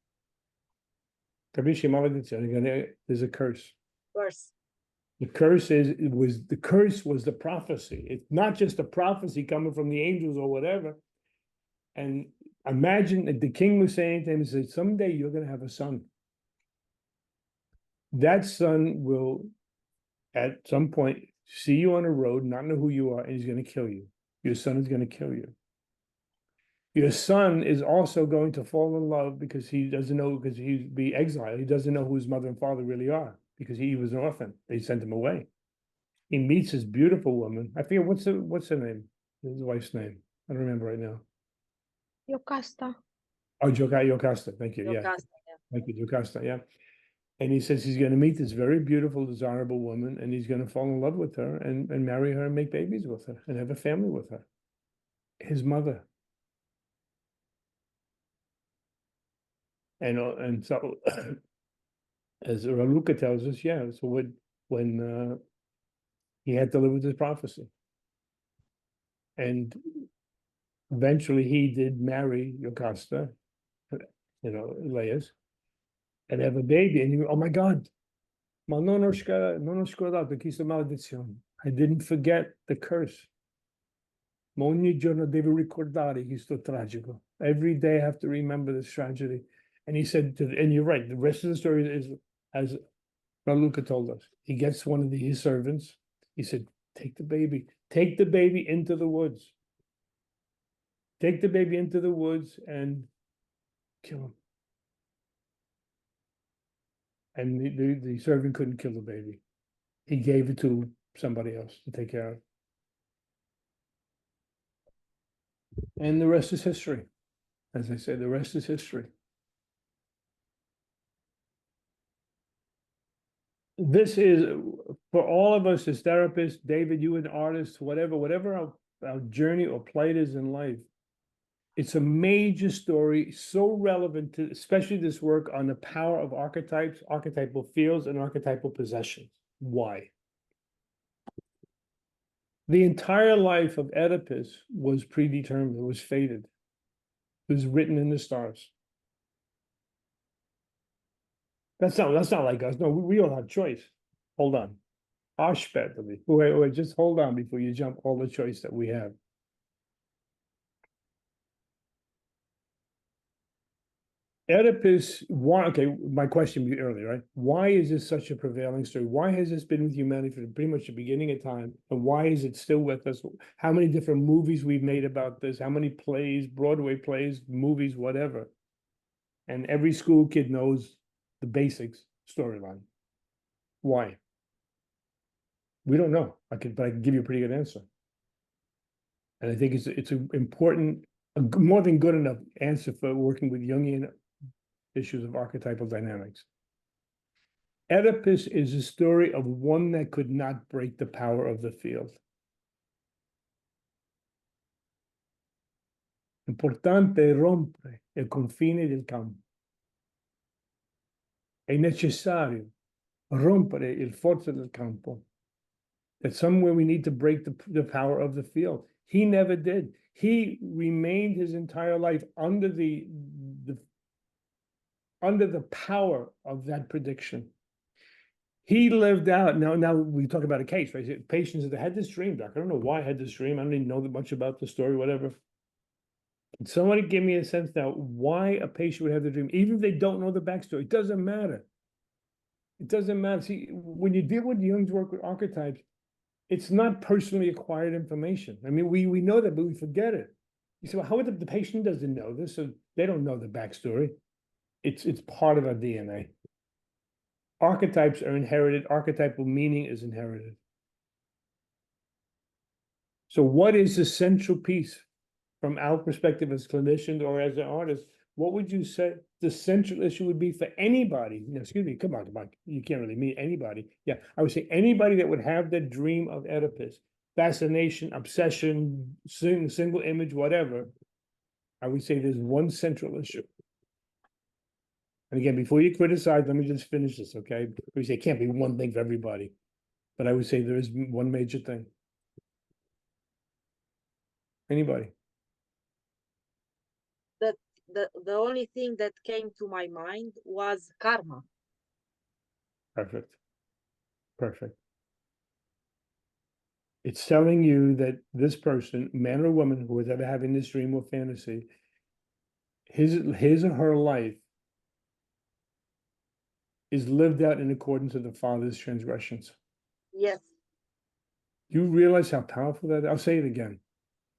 Speaker 2: Capisci? Maledizione. There's a curse.
Speaker 4: Curse.
Speaker 2: The curse was the prophecy. It's not just a prophecy coming from the angels or whatever. And imagine that the king was saying to him, he said, someday you're gonna have a son. That son will, at some point, see you on a road, not know who you are, and he's going to kill you. Your son is going to kill you. Your son is also going to fall in love because he doesn't know, because he'd be exiled. He doesn't know who his mother and father really are because he was an orphan. They sent him away. He meets this beautiful woman. I forget what's her name, his wife's name. I don't remember right now.
Speaker 5: Yocasta.
Speaker 2: Oh, Jocasta. Thank you. Yeah.
Speaker 4: Jocasta, yeah.
Speaker 2: Thank you, Jocasta. Yeah. And he says he's going to meet this very beautiful, desirable woman, and he's going to fall in love with her and marry her and make babies with her and have a family with her. His mother. And so, as Raluca tells us, yeah, so when he had to live with this prophecy. And eventually he did marry Jocasta, you know, Laius, and have a baby. And oh my God, ma non ho scordato questa maledizione. I didn't forget the curse. Ma ogni giorno devo ricordare questo tragico. Every day I have to remember this tragedy. And he said, and you're right, the rest of the story is as Raluca told us. He gets one of his servants. He said, take the baby into the woods. Take the baby into the woods and kill him. And the servant couldn't kill the baby. He gave it to somebody else to take care of. And the rest is history. As I said, the rest is history. This is, for all of us as therapists, David, you an artist, whatever our journey or plight is in life, it's a major story, so relevant to especially this work on the power of archetypes, archetypal fields, and archetypal possessions. Why? The entire life of Oedipus was predetermined, it was fated. It was written in the stars. That's not like us. No, we don't have choice. Hold on. Wait, just hold on before you jump all the choice that we have. Oedipus, why? Okay, my question earlier, right? Why is this such a prevailing story? Why has this been with humanity from pretty much the beginning of time? And why is it still with us? How many different movies we've made about this? How many plays, Broadway plays, movies, whatever? And every school kid knows the basics storyline. Why? We don't know. But I can give you a pretty good answer. And I think it's an important, more than good enough answer for working with Jungian issues of archetypal dynamics. Oedipus is a story of one that could not break the power of the field. Importante rompere il confine del campo. È necessario rompere il forza del campo. That somewhere we need to break the power of the field. He never did. He remained his entire life under the power of that prediction. He lived out. Now we talk about a case, right? Patients that had this dream, doc. I don't know why I had this dream. I don't even know that much about the story, whatever. Can somebody give me a sense now why a patient would have the dream, even if they don't know the backstory? It doesn't matter. It doesn't matter. See, when you deal with Jung's work with archetypes, it's not personally acquired information. I mean, we know that, but we forget it. You say, well, how would the patient doesn't know this? So they don't know the backstory. It's part of our DNA. Archetypes are inherited. Archetypal meaning is inherited. So what is the central piece from our perspective as clinicians or as an artist? What would you say the central issue would be for anybody? No, excuse me, come on. You can't really mean anybody. Yeah, I would say anybody that would have the dream of Oedipus, fascination, obsession, single image, whatever. I would say there's one central issue. And again, before you criticize, let me just finish this, okay? We say it can't be one thing for everybody. But I would say there is one major thing. Anybody?
Speaker 4: The only thing that came to my mind was karma.
Speaker 2: Perfect. Perfect. It's telling you that this person, man or woman, who is ever having this dream or fantasy, his or her life is lived out in accordance with the father's transgressions.
Speaker 4: Yes.
Speaker 2: You realize how powerful that is? I'll say it again.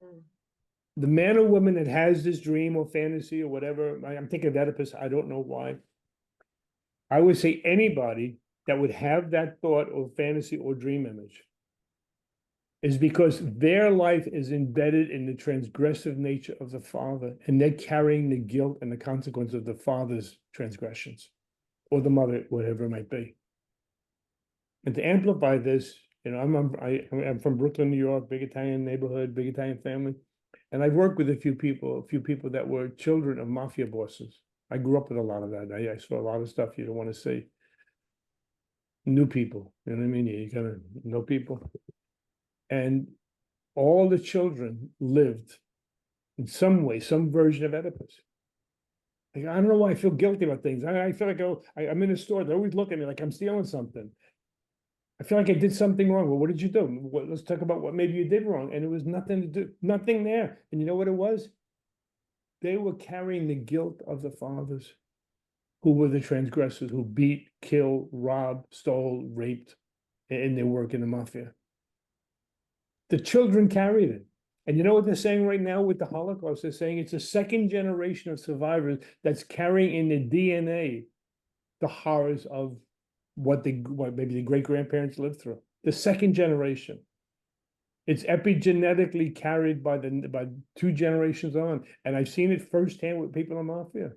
Speaker 4: Mm.
Speaker 2: The man or woman that has this dream or fantasy or whatever, I'm thinking of Oedipus, I don't know why. I would say anybody that would have that thought or fantasy or dream image is because their life is embedded in the transgressive nature of the father, and they're carrying the guilt and the consequence of the father's transgressions, or the mother, whatever it might be. And to amplify this, I'm from Brooklyn, New York, big Italian neighborhood, big Italian family. And I've worked with a few people that were children of mafia bosses. I grew up with a lot of that. I saw a lot of stuff you don't want to see. New people, you know what I mean? You kind of know people. And all the children lived in some way, some version of Oedipus. Like, I don't know why I feel guilty about things. I feel like I'm in a store, they always look at me like I'm stealing something. I feel like I did something wrong. Well, what did you do? Let's talk about what maybe you did wrong. And it was nothing to do, nothing there. And you know what it was? They were carrying the guilt of the fathers, who were the transgressors, who beat, killed, robbed, stole, raped in their work in the mafia. The children carried it. And you know what they're saying right now with the Holocaust? They're saying it's a second generation of survivors that's carrying in the DNA the horrors of what maybe the great-grandparents lived through. The second generation. It's epigenetically carried by two generations on. And I've seen it firsthand with people in mafia.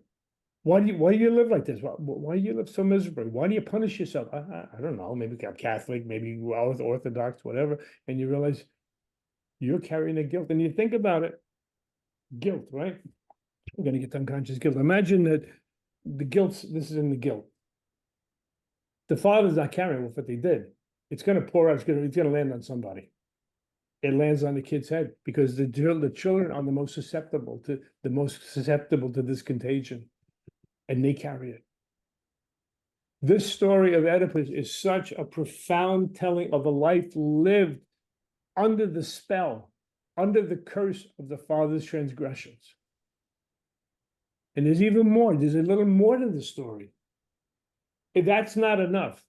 Speaker 2: Why do you live like this? Why do you live so miserably? Why do you punish yourself? I don't know. Maybe I'm Catholic, maybe Orthodox, whatever. And you realize you're carrying the guilt. And you think about it, guilt, right? We're going to get to unconscious guilt. Imagine that the guilt, this is in the guilt. The father's not carrying what they did. It's going to pour out, it's going to land on somebody. It lands on the kid's head because the children are the most susceptible to this contagion, and they carry it. This story of Oedipus is such a profound telling of a life lived under the spell, under the curse of the father's transgressions. And there's even more. There's a little more to the story. If that's not enough,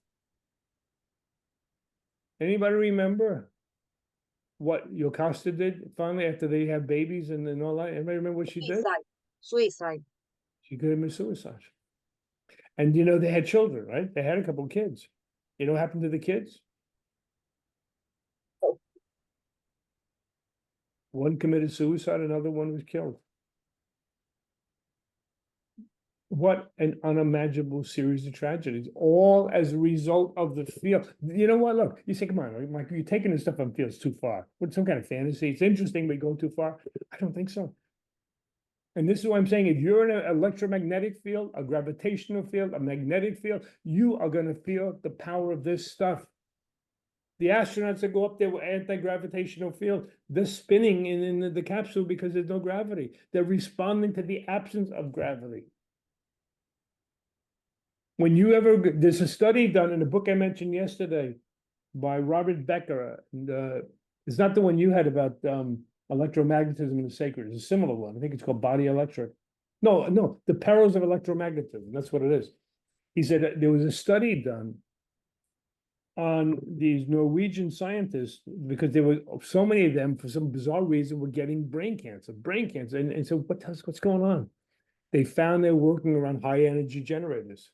Speaker 2: anybody remember what Yocasta did finally after they had babies and all that? Anybody remember what she did?
Speaker 4: Suicide.
Speaker 2: She committed suicide. And they had children, right? They had a couple of kids. You know what happened to the kids?
Speaker 4: Oh.
Speaker 2: One committed suicide, another one was killed. What an unimaginable series of tragedies, all as a result of the field. You know what? Look, you say, come on, Michael, you're taking this stuff on fields too far. With some kind of fantasy. It's interesting, but go too far. I don't think so. And this is what I'm saying. If you're in an electromagnetic field, a gravitational field, a magnetic field, you are going to feel the power of this stuff. The astronauts that go up there with anti-gravitational field, they're spinning in the capsule because there's no gravity. They're responding to the absence of gravity. There's a study done in the book I mentioned yesterday by Robert Becker. It's not the one you had about electromagnetism and the sacred. It's a similar one. I think it's called Body Electric. No, The Perils of Electromagnetism. That's what it is. He said that there was a study done on these Norwegian scientists because there were so many of them, for some bizarre reason, were getting brain cancer. And so what's going on? They found they're working around high energy generators.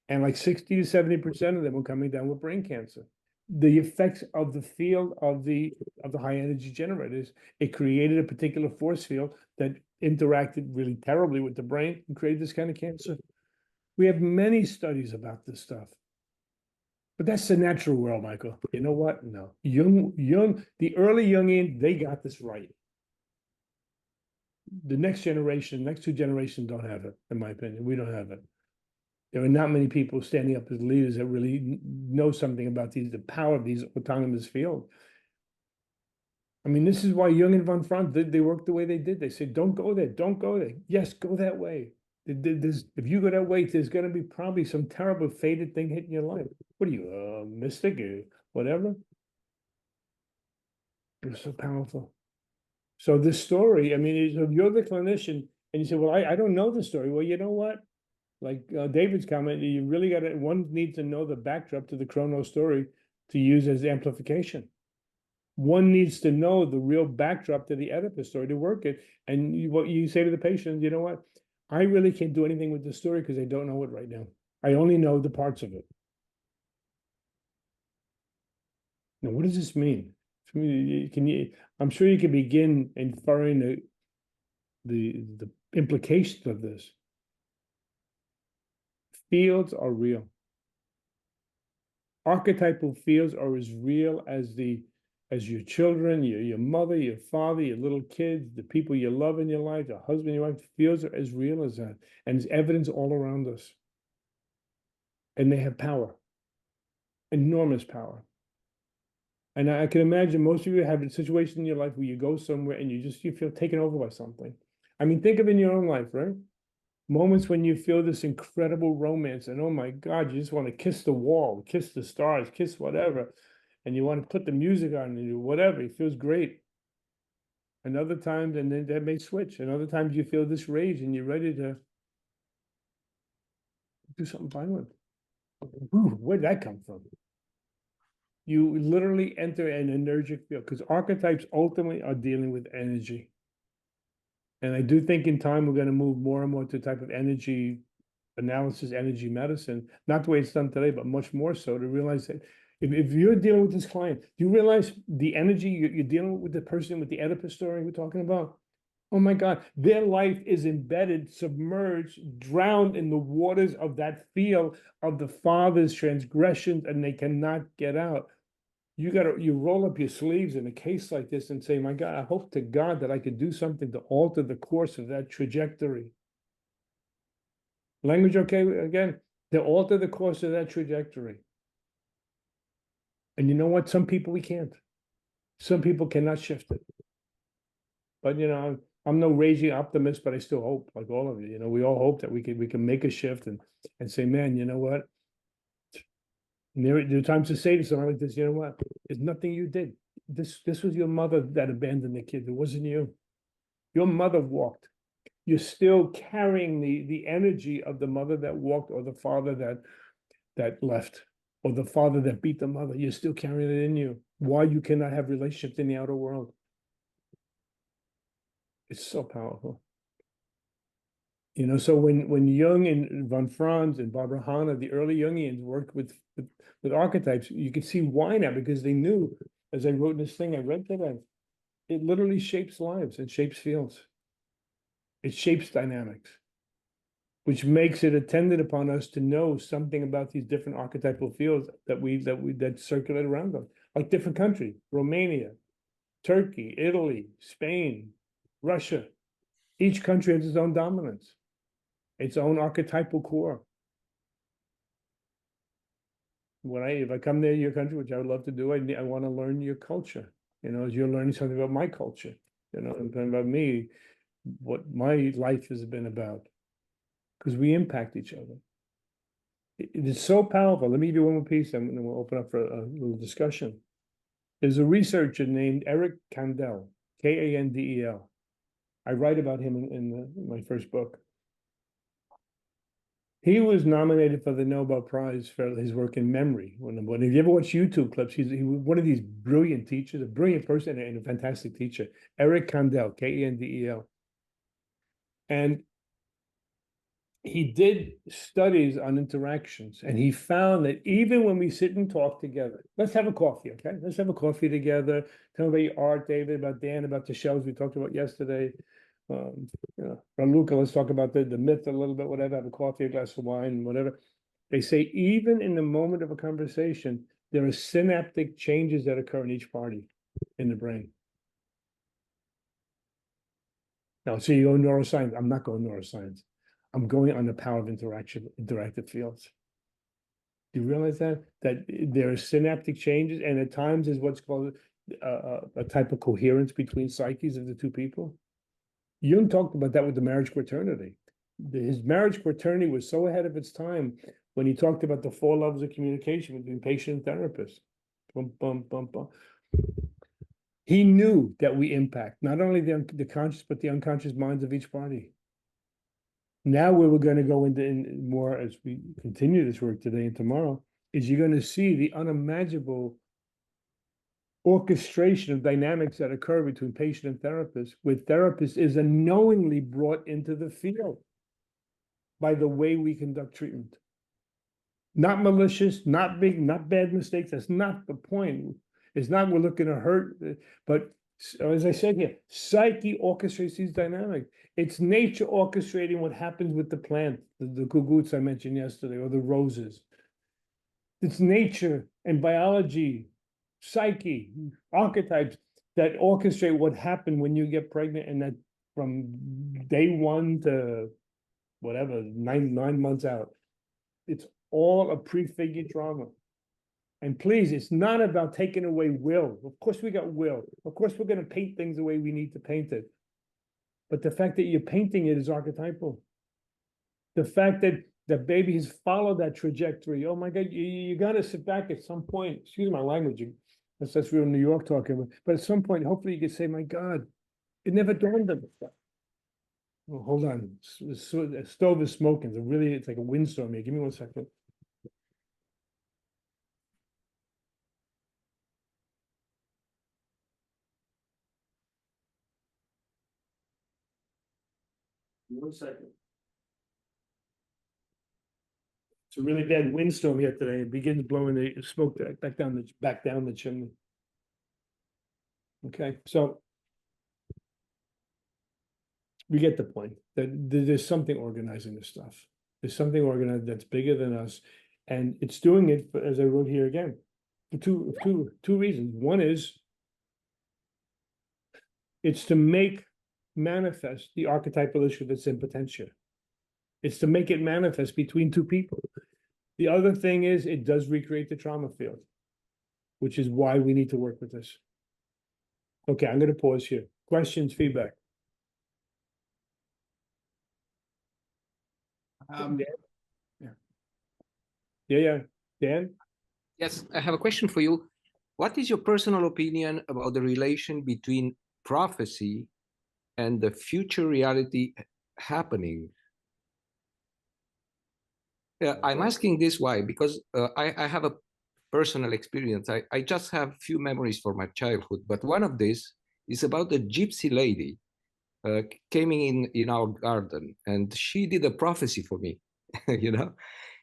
Speaker 2: And like 60 to 70% of them were coming down with brain cancer. The effects of the field of the high energy generators, it created a particular force field that interacted really terribly with the brain and created this kind of cancer. We have many studies about this stuff. But that's the natural world, Michael. You know what? No. The early Jungian, they got this right. The next generation, next two generations don't have it, in my opinion. We don't have it. There are not many people standing up as leaders that really know something about the power of these autonomous fields. I mean, this is why Jung and von Franz, they worked the way they did. They said, don't go there, don't go there. Yes, go that way. If you go that way, there's going to be probably some terrible fated thing hitting your life. What are you, a mystic or whatever? It's so powerful. So this story, I mean, if you're the clinician and you say, well, I don't know the story. Well, you know what? Like David's comment, you really one needs to know the backdrop to the Chronos story to use as amplification. One needs to know the real backdrop to the Oedipus story to work it. And what you say to the patient, you know what? I really can't do anything with the story because I don't know it right now. I only know the parts of it. Now, what does this mean? I'm sure you can begin inferring the implications of this. Fields are real. Archetypal fields are as real as your children, your mother, your father, your little kids, the people you love in your life, your husband, your wife. Fields are as real as that. And it's evidence all around us. And they have power. Enormous power. And I can imagine most of you have a situation in your life where you go somewhere and you feel taken over by something. I mean, think of it in your own life, right? Moments when you feel this incredible romance and oh my God, you just want to kiss the wall, kiss the stars, kiss whatever. And you want to put the music on and do whatever. It feels great. And other times, and then that may switch. And other times you feel this rage and you're ready to do something violent. Ooh, where'd that come from? You literally enter an energetic field because archetypes ultimately are dealing with energy. And I do think in time we're going to move more and more to a type of energy analysis, energy medicine, not the way it's done today, but much more so, to realize that if you're dealing with this client, do you realize the energy you're dealing with, the person with the Oedipus story we're talking about? Oh my God, their life is embedded, submerged, drowned in the waters of that field of the father's transgressions, and they cannot get out. You roll up your sleeves in a case like this and say, my God, I hope to God that I could do something to alter the course of that trajectory. Language okay again? To alter the course of that trajectory. And you know what? Some people we can't. Some people cannot shift it. But I'm no raging optimist, but I still hope, like all of you. We all hope that we can make a shift and say, man, you know what? And there are times to say to someone like this, you know what? There's nothing you did. This was your mother that abandoned the kid. It wasn't you. Your mother walked. You're still carrying the energy of the mother that walked, or the father that left, or the father that beat the mother. You're still carrying it in you. Why you cannot have relationships in the outer world? It's so powerful. So when Jung and von Franz and Barbara Hanna, the early Jungians, worked with archetypes, you could see why now, because they knew, as I wrote in this thing I read today, it literally shapes lives, it shapes fields, it shapes dynamics, which makes it attendant upon us to know something about these different archetypal fields that circulate around them, like different countries: Romania, Turkey, Italy, Spain, Russia. Each country has its own dominance, its own archetypal core. If I come to your country, which I would love to do, I want to learn your culture. As you're learning something about my culture, and about me, what my life has been about, because we impact each other. It is so powerful. Let me give you one more piece, and then we'll open up for a little discussion. There's a researcher named Eric Kandel, Kandel. I write about him in my first book. He was nominated for the Nobel Prize for his work in memory. If you ever watch YouTube clips, he was one of these brilliant teachers, a brilliant person and a fantastic teacher. Eric Kandel, Kandel. And he did studies on interactions, and he found that even when we sit and talk together, let's have a coffee, okay? Let's have a coffee together. Tell me about your art, David, about Dan, about the shows we talked about yesterday. Luca, let's talk about the myth a little bit, whatever, have a coffee, a glass of wine, whatever. They say even in the moment of a conversation, there are synaptic changes that occur in each party in the brain. Now, so you go neuroscience. I'm not going neuroscience. I'm going on the power of interactive fields. Do you realize that there are synaptic changes, and at times is what's called a type of coherence between psyches of the two people? Jung talked about that with the marriage quaternity. His marriage quaternity was so ahead of its time when he talked about the 4 levels of communication between patient and therapist. Bum, bum, bum, bum. He knew that we impact not only the conscious, but the unconscious minds of each party. Now, where we're going to go into more as we continue this work today and tomorrow, is you're going to see the unimaginable orchestration of dynamics that occur between patient and therapist, where therapist is unknowingly brought into the field by the way we conduct treatment. Not malicious, not bad mistakes. That's not the point. It's not we're looking to hurt, but as I said here, psyche orchestrates these dynamics. It's nature orchestrating what happens with the plant, the cucuts I mentioned yesterday, or the roses. It's nature and biology, psyche, archetypes that orchestrate what happened when you get pregnant, and that from day 1 to whatever, nine months out. It's all a prefigured drama. And please, it's not about taking away will. Of course we got will. Of course we're going to paint things the way we need to paint it. But the fact that you're painting it is archetypal. The fact that the baby has followed that trajectory. Oh my God, you got to sit back at some point. Excuse my language. That's real New York talking. But at some point, hopefully you can say, my God, it never dawned on me. Well, hold on. The stove is smoking. It's like a windstorm here. Give me 1 second. One second. It's a really bad windstorm here today. It begins blowing the smoke back down the chimney. Okay, so we get the point that there's something organizing this stuff. There's something organized that's bigger than us, and it's doing it, as I wrote here again, for two reasons. One is it's to make manifest the archetypal issue that's in potential. It's to make it manifest between two people. The other thing is it does recreate the trauma field, which is why we need to work with this. Okay, I'm going to pause here. Questions, feedback? Yeah. Dan?
Speaker 6: Yes, I have a question for you. What is your personal opinion about the relation between prophecy and the future reality happening? I'm asking this why, because I have a personal experience. I just have few memories from my childhood, but one of these is about a gypsy lady came in our garden, and she did a prophecy for me, you know.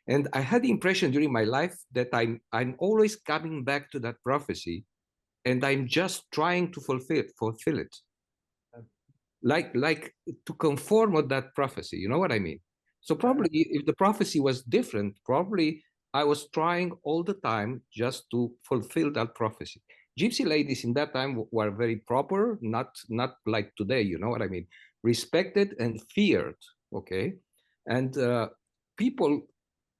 Speaker 6: And I had the impression during my life that I'm always coming back to that prophecy, and I'm just trying to fulfill it, like to conform with that prophecy. You know what I mean? So probably if the prophecy was different, probably I was trying all the time just to fulfill that prophecy. Gypsy ladies in that time were very proper, not like today. You know what I mean? Respected and feared. Okay, and people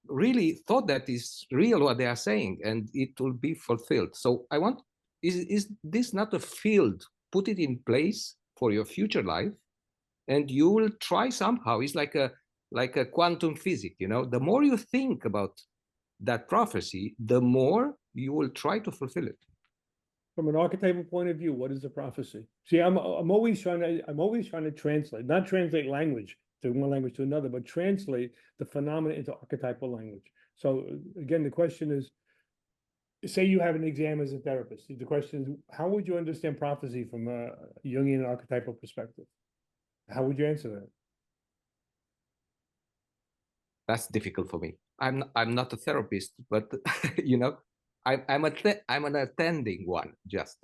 Speaker 6: really thought that is real what they are saying, and it will be fulfilled. So I want, is this not a field? Put it in place for your future life, and you will try somehow. It's like a quantum physics, you know. The more you think about that prophecy, the more you will try to fulfill it.
Speaker 2: From an archetypal point of view, what is a prophecy? See, I'm always trying to translate, not translate language to one language to another, but translate the phenomena into archetypal language. So again, the question is, say you have an exam as a therapist. The question is, how would you understand prophecy from a Jungian archetypal perspective? How would you answer that?
Speaker 6: That's difficult for me. I'm not a therapist, but you know, I'm an attending one. Just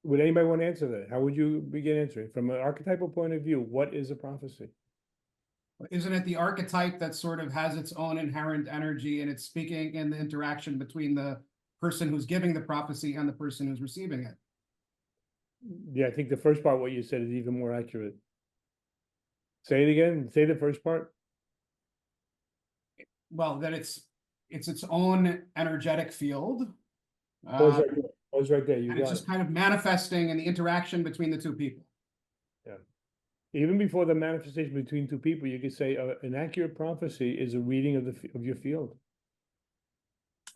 Speaker 2: Would anybody want to answer that? How would you begin answering from an archetypal point of view? What is a prophecy?
Speaker 1: Isn't it the archetype that sort of has its own inherent energy, and it's speaking in the interaction between the person who's giving the prophecy and the person who's receiving it?
Speaker 2: Yeah, I think the first part, what you said, is even more accurate. Say it again. Say the first part.
Speaker 1: Well, that it's its own energetic field.
Speaker 2: Pause right there. You
Speaker 1: And it's
Speaker 2: got
Speaker 1: just
Speaker 2: it.
Speaker 1: kind of manifesting in the interaction between the two people.
Speaker 2: Even before the manifestation between two people, you could say an accurate prophecy is a reading of your field.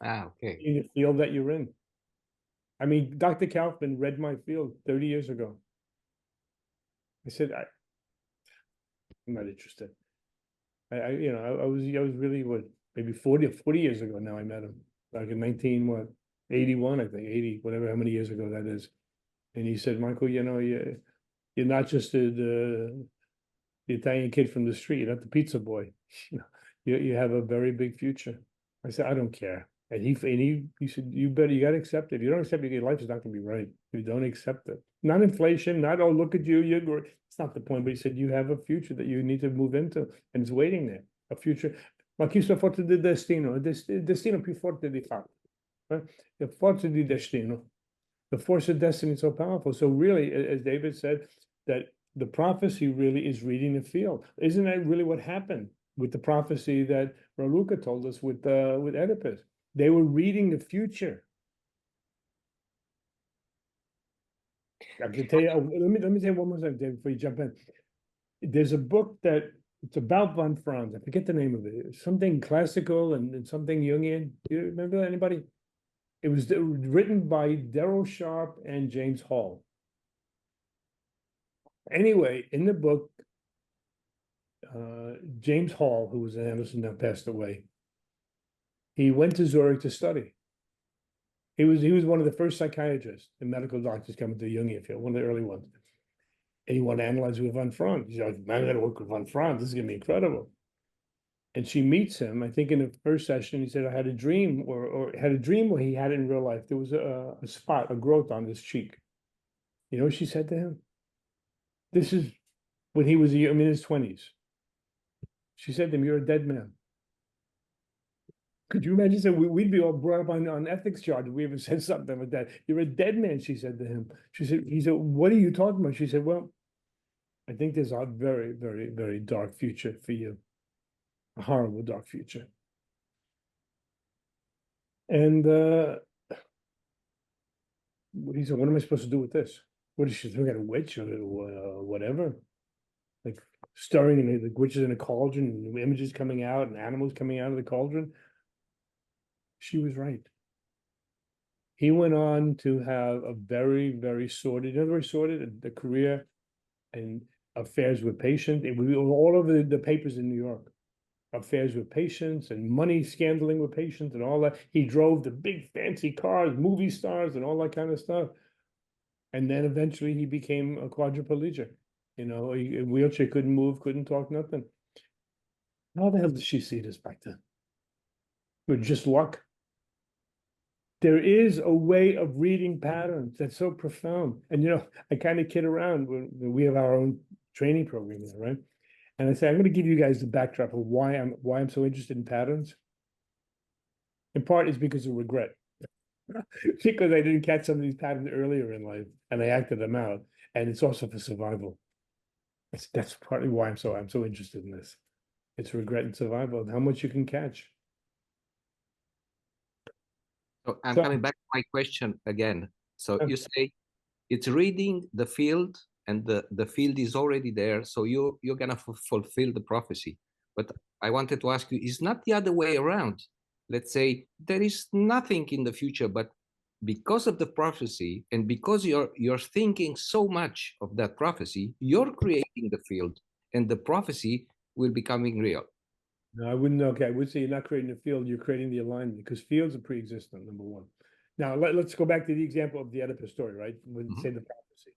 Speaker 6: okay.
Speaker 2: In the field that you're in. I mean, Dr. Kaufman read my field 30 years ago. I said, I'm not interested. I was really, what, maybe 40 years ago now I met him. Like in 81, I think, 80, whatever, how many years ago that is. And he said, Michael, you know, you're not just the Italian kid from the street, you're not the pizza boy. You have a very big future. I said, I don't care. And he said, you gotta accept it. If you don't accept it, your life is not gonna be right. You don't accept it. Not inflation, not, oh, look at you, it's not the point, but he said, you have a future that you need to move into, and it's waiting there. A future. Ma questo forte del destino, il destino più forte di fatto. The forza di destino. The force of destiny is so powerful. So really, as David said, that the prophecy really is reading the field. Isn't that really what happened with the prophecy that Raluca told us with Oedipus? They were reading the future. I can tell you, let me say one more thing, David, before you jump in. There's a book that it's about von Franz. I forget the name of it. It's something classical and something Jungian. Do you remember that, anybody? It was written by Darrell Sharp and James Hall. Anyway, in the book, James Hall, who was an analyst and now passed away, he went to Zurich to study. He was one of the first psychiatrists and medical doctors coming to the Jungian field, one of the early ones. And he wanted to analyze with von Franz. He's like, man, I gotta work with von Franz. This is gonna be incredible. And she meets him, I think in the first session, he said, I had a dream, or had a dream where he had it in real life. There was a spot, a growth on his cheek. You know what she said to him? This is when he was, in his 20s. She said to him, you're a dead man. Could you imagine? So we'd be all brought up on ethics charges. We ever said something like that. You're a dead man, she said to him. He said, what are you talking about? She said, well, I think there's a very, very, very dark future for you. A horrible dark future. And he said, what am I supposed to do with this? What is she looking at, a witch or whatever? Like stirring and the witches in a cauldron and images coming out and animals coming out of the cauldron. She was right. He went on to have a very, very sordid, very sordid, the career and affairs with patients. It was all over the papers in New York. Affairs with patients and money scandaling with patients and all that. He drove the big fancy cars, movie stars and all that kind of stuff. And then eventually he became a quadriplegic. You know, a wheelchair, couldn't move, couldn't talk, nothing. How the hell did she see this back then? With just luck. There is a way of reading patterns that's so profound. And you know, I kind of kid around when we have our own training program there, right? And I say, I'm going to give you guys the backdrop of why I'm so interested in patterns. In part is because of regret. Because I didn't catch some of these patterns earlier in life and I acted them out. And it's also for survival. That's partly why I'm so interested in this. It's regret and survival, and how much you can catch.
Speaker 6: So I'm
Speaker 2: So-
Speaker 6: coming back to my question again. So
Speaker 2: Okay.
Speaker 6: you say it's reading the field, and the field is already there. So you're gonna fulfill the prophecy. But I wanted to ask you, is not the other way around? Let's say there is nothing in the future, but because of the prophecy and because you're thinking so much of that prophecy, you're creating the field, and the prophecy will becoming real.
Speaker 2: No, I wouldn't. Okay, I would say you're not creating a field, you're creating the alignment because fields are pre-existent, number one. Now, let's go back to the example of the Oedipus story, right? When say the prophecy.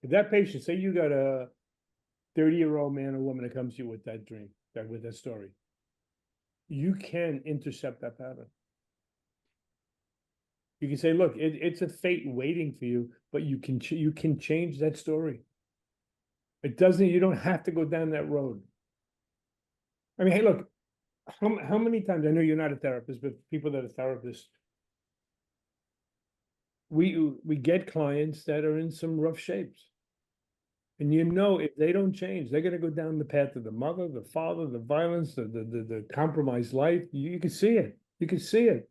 Speaker 2: If that patient, say you got a 30-year-old man or woman that comes to you with that dream, with that story, you can intercept that pattern. You can say, look, it's a fate waiting for you, but you can change that story. It doesn't, you don't have to go down that road. I mean, hey, look, how many times, I know you're not a therapist, but people that are therapists, we get clients that are in some rough shapes. And you know, if they don't change, they're gonna go down the path of the mother, the father, the violence, the compromised life. You can see it. You can see it.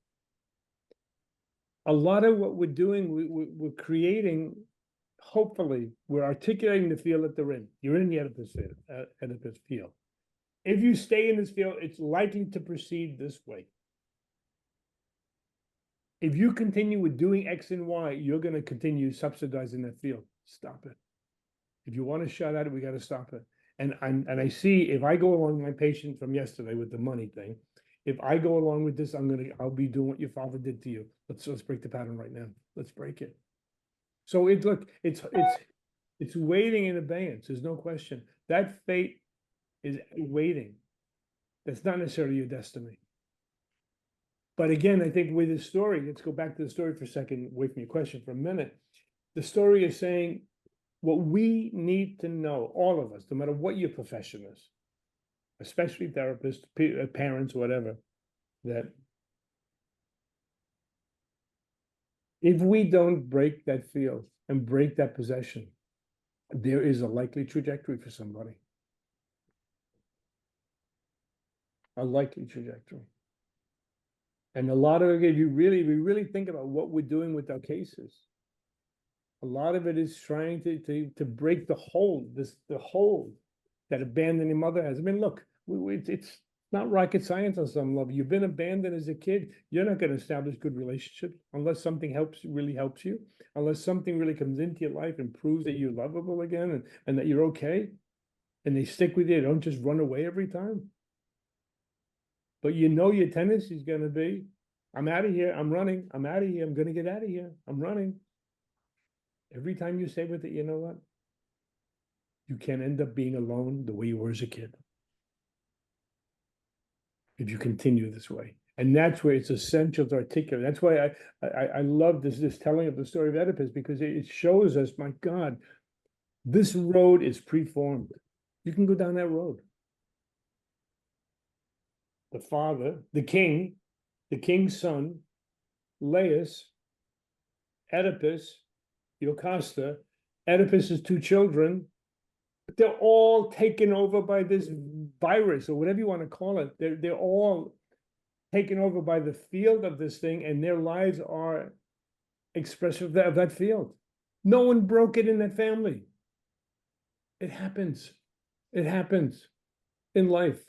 Speaker 2: A lot of what we're doing, we're creating, hopefully, we're articulating the field that they're in. You're in the Oedipus field. If you stay in this field, it's likely to proceed this way. If you continue with doing X and Y, you're going to continue subsidizing that field. Stop it. If you want to shut at it, we got to stop it. And I see, if I go along with my patient from yesterday with the money thing, if I go along with this, I'll be doing what your father did to you. Let's break the pattern right now. Let's break it. So it's waiting in abeyance. There's no question. That fate is waiting. That's not necessarily your destiny. But again, I think with this story, let's go back to the story for a second, away from your question for a minute. The story is saying what we need to know, all of us, no matter what your profession is, especially therapists, parents, whatever, that if we don't break that field and break that possession, there is a likely trajectory for somebody. A likely trajectory. And a lot of it, if we really think about what we're doing with our cases, a lot of it is trying to break the hold, the hold that abandoning mother has. I mean, look, it's not rocket science on some level. You've been abandoned as a kid. You're not going to establish good relationships unless something really helps you, unless something really comes into your life and proves that you're lovable again and that you're okay, and they stick with you. They don't just run away every time. But you know your tendency is going to be, I'm out of here, I'm running, I'm out of here, I'm going to get out of here, I'm running. Every time you say with it, you know what? You can end up being alone the way you were as a kid. if you continue this way. And that's where it's essential to articulate. That's why I love this telling of the story of Oedipus, because it shows us, my God, this road is preformed. You can go down that road. The father, the king's son, Laius, Oedipus, Jocasta, Oedipus's two children, they're all taken over by this virus or whatever you want to call it. They're all taken over by the field of this thing, and their lives are expressive of that field. No one broke it in that family. It happens. It happens in life.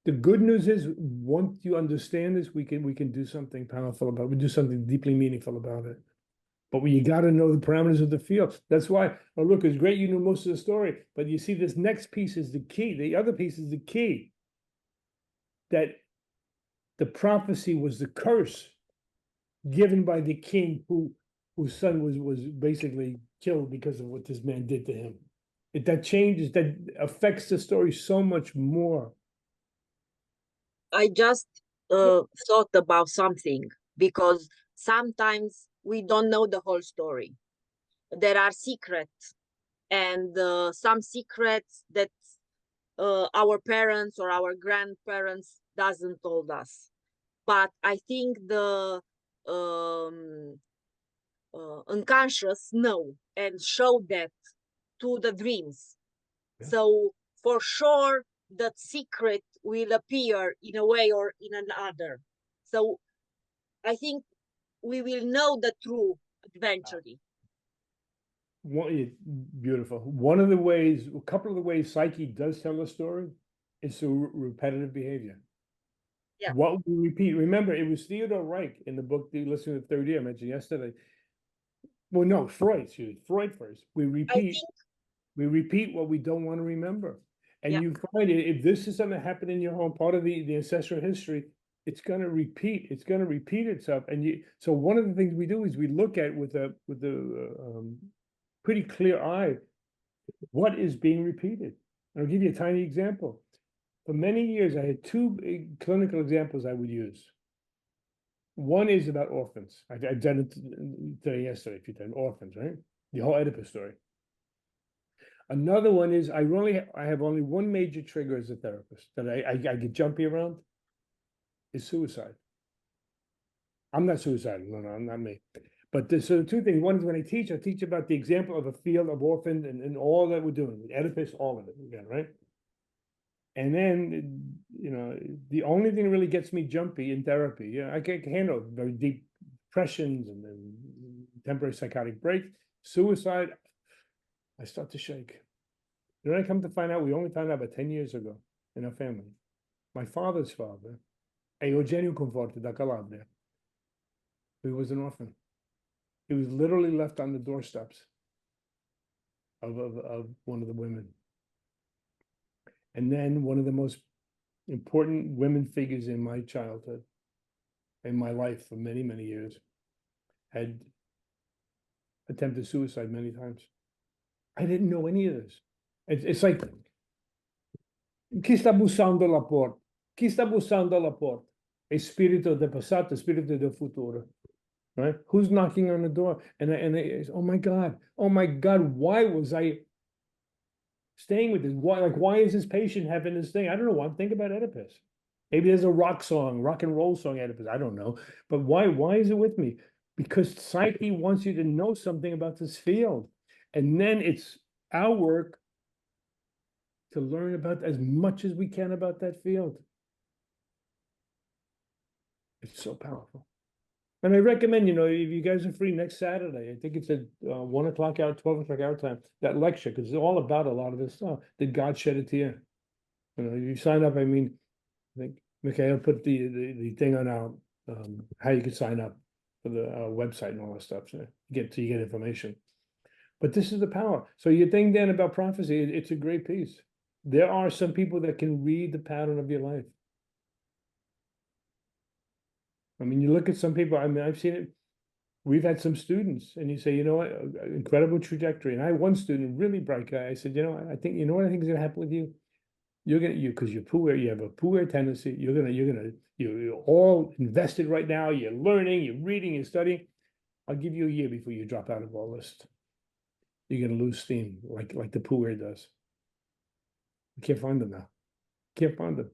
Speaker 2: The good news is, once you understand this, we can do something powerful about it. We do something deeply meaningful about it. But you got to know the parameters of the field. That's why, oh, look, it's great you knew most of the story, but you see this next piece is the key. The other piece is the key. That the prophecy was the curse given by the king whose son was basically killed because of what this man did to him. That changes, that affects the story so much more.
Speaker 4: I just thought about something, because sometimes we don't know the whole story. There are secrets, and some secrets that our parents or our grandparents doesn't told us. But I think the unconscious know and show that to the dreams.
Speaker 2: Yeah.
Speaker 4: So for sure, that secret will appear in a way or in another. So I think we will know the truth eventually.
Speaker 2: Beautiful. One of the ways, a couple of the ways psyche does tell a story is through repetitive behavior.
Speaker 4: Yeah.
Speaker 2: What we repeat. Remember, it was Theodore Reich in the book, the Listening to the Third Year I mentioned yesterday. Well, no, Freud, excuse me, Freud first. We repeat what we don't want to remember. And you find it, if this is something that happened in your home, part of the ancestral history, it's going to repeat. It's going to repeat itself. And so one of the things we do is we look at with a pretty clear eye what is being repeated. I'll give you a tiny example. For many years, I had two clinical examples I would use. One is about orphans. I've done it today, yesterday, if you done orphans, right? The whole Oedipus story. Another one is I have only one major trigger as a therapist that I get jumpy around, is suicide. I'm not suicidal, no, I'm not me. But so the two things. One is when I teach about the example of a field of orphans and all that we're doing, Oedipus, all of it again, right? And then, the only thing that really gets me jumpy in therapy, I can handle very deep depressions and then temporary psychotic breaks, suicide, I start to shake. Then I come to find out, we only found out about 10 years ago in our family. My father's father, Eugenio Conforti da Calabria, he was an orphan. He was literally left on the doorsteps of one of the women. And then one of the most important women figures in my childhood, in my life for many, many years, had attempted suicide many times. I didn't know any of this. It's like, chi sta bussando alla porta? Chi sta bussando alla porta? Espirito del passato, spirito del futuro. Right? Who's knocking on the door? And oh my God, why was I staying with this? Why is this patient having this thing? I don't know why. Think about Oedipus. Maybe there's a rock and roll song, Oedipus. I don't know. But why is it with me? Because psyche wants you to know something about this field. And then it's our work to learn about as much as we can about that field. It's so powerful. And I recommend, if you guys are free next Saturday, I think it's at 1 o'clock out, 12 o'clock our time, that lecture, because it's all about a lot of this stuff. Did God shed a tear? You sign up, I think Mikhail put the thing on our, how you can sign up for the website and all that stuff, so you get information. But this is the power. So your thing, Dan, about prophecy, it's a great piece. There are some people that can read the pattern of your life. You look at some people, I've seen it. We've had some students, and you say, incredible trajectory. And I had one student, really bright guy. I said, I think, what I think is going to happen with you? because you're poor, you have a poor tendency, you're all invested right now, you're learning, you're reading, you're studying. I'll give you a year before you drop out of our list. You're gonna lose steam like the poor does. You can't find them now. Can't find them.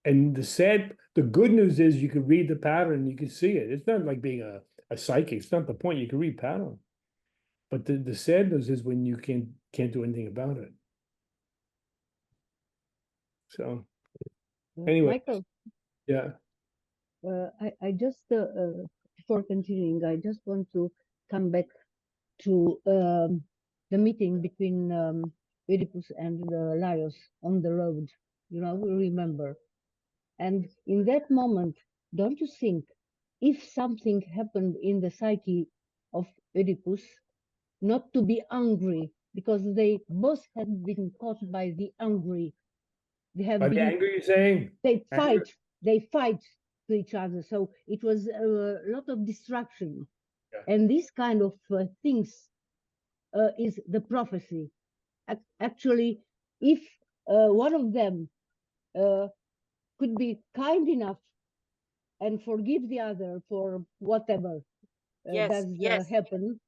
Speaker 2: And the good news is you can read the pattern, you can see it. It's not like being a psychic, it's not the point, you can read pattern. But the sad news is when you can't do anything about it. So, anyway,
Speaker 3: Michael,
Speaker 2: yeah,
Speaker 3: I just, before continuing, I just want to come back to the meeting between Oedipus and Laios on the road. You know, we remember. And in that moment, don't you think if something happened in the psyche of Oedipus, not to be angry, because they both had been caught by the angry. They have
Speaker 2: by the
Speaker 3: been,
Speaker 2: anger you're saying,
Speaker 3: they
Speaker 2: anger.
Speaker 3: fight to each other. So it was a lot of distraction.
Speaker 2: Yeah.
Speaker 3: And this kind of things is the prophecy. Actually, if one of them could be kind enough and forgive the other for whatever
Speaker 4: Yes,
Speaker 3: does
Speaker 4: yes,
Speaker 3: happen,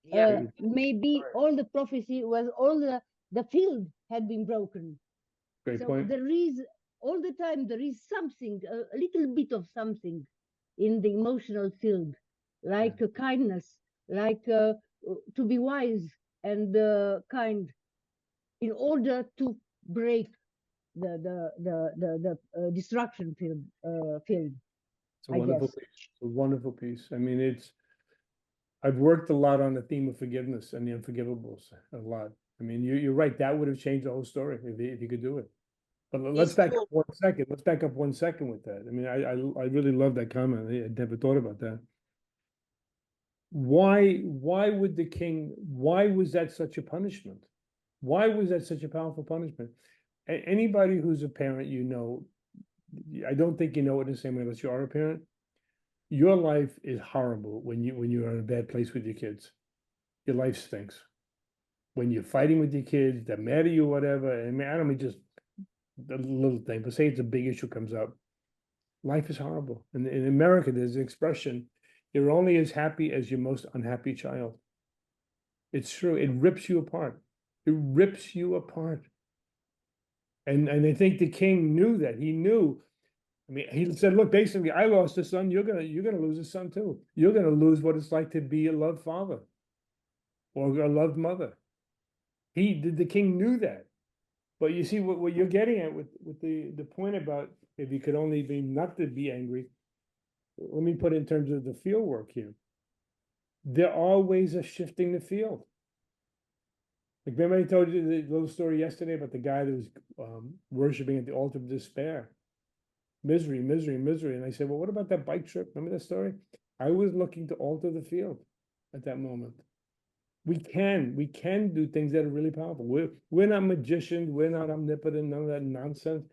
Speaker 4: yeah,
Speaker 3: maybe all the prophecy was all the field had been broken.
Speaker 2: Great
Speaker 3: So
Speaker 2: point.
Speaker 3: there is all the time there is something, a little bit of something in the emotional field, like kindness, like to be wise and kind, in order to break the destruction field.
Speaker 2: It's a
Speaker 3: I
Speaker 2: wonderful
Speaker 3: guess.
Speaker 2: piece. It's a wonderful piece. I mean, I've worked a lot on the theme of forgiveness and the unforgivables a lot. I mean, you're right. That would have changed the whole story if you could do it. But let's
Speaker 4: it's
Speaker 2: back
Speaker 4: true.
Speaker 2: up 1 second. Let's back up 1 second with that. I mean, I really love that comment. I never thought about that. Why would the king? Why was that such a punishment? Why was that such a powerful punishment? Anybody who's a parent, you know, I don't think you know it the same way unless you are a parent. Your life is horrible when you're in a bad place with your kids. Your life stinks. When you're fighting with your kids, they're mad at you, whatever. I mean, I don't mean just a little thing, but say it's a big issue comes up. Life is horrible. And in America, there's an expression, you're only as happy as your most unhappy child. It's true. It rips you apart. It rips you apart. And I think the king knew that. He knew. I mean, he said, look, basically, I lost a son, you're gonna lose a son too. You're gonna lose what it's like to be a loved father or a loved mother. The king knew that. But you see what you're getting at with the point about if you could only be not to be angry. Let me put it in terms of the field work here. There are ways of shifting the field. Like, remember I told you the little story yesterday about the guy that was worshiping at the altar of despair. Misery, misery, misery. And I said, well, what about that bike trip? Remember that story? I was looking to alter the field at that moment. We can do things that are really powerful. We're not magicians, we're not omnipotent, none of that nonsense,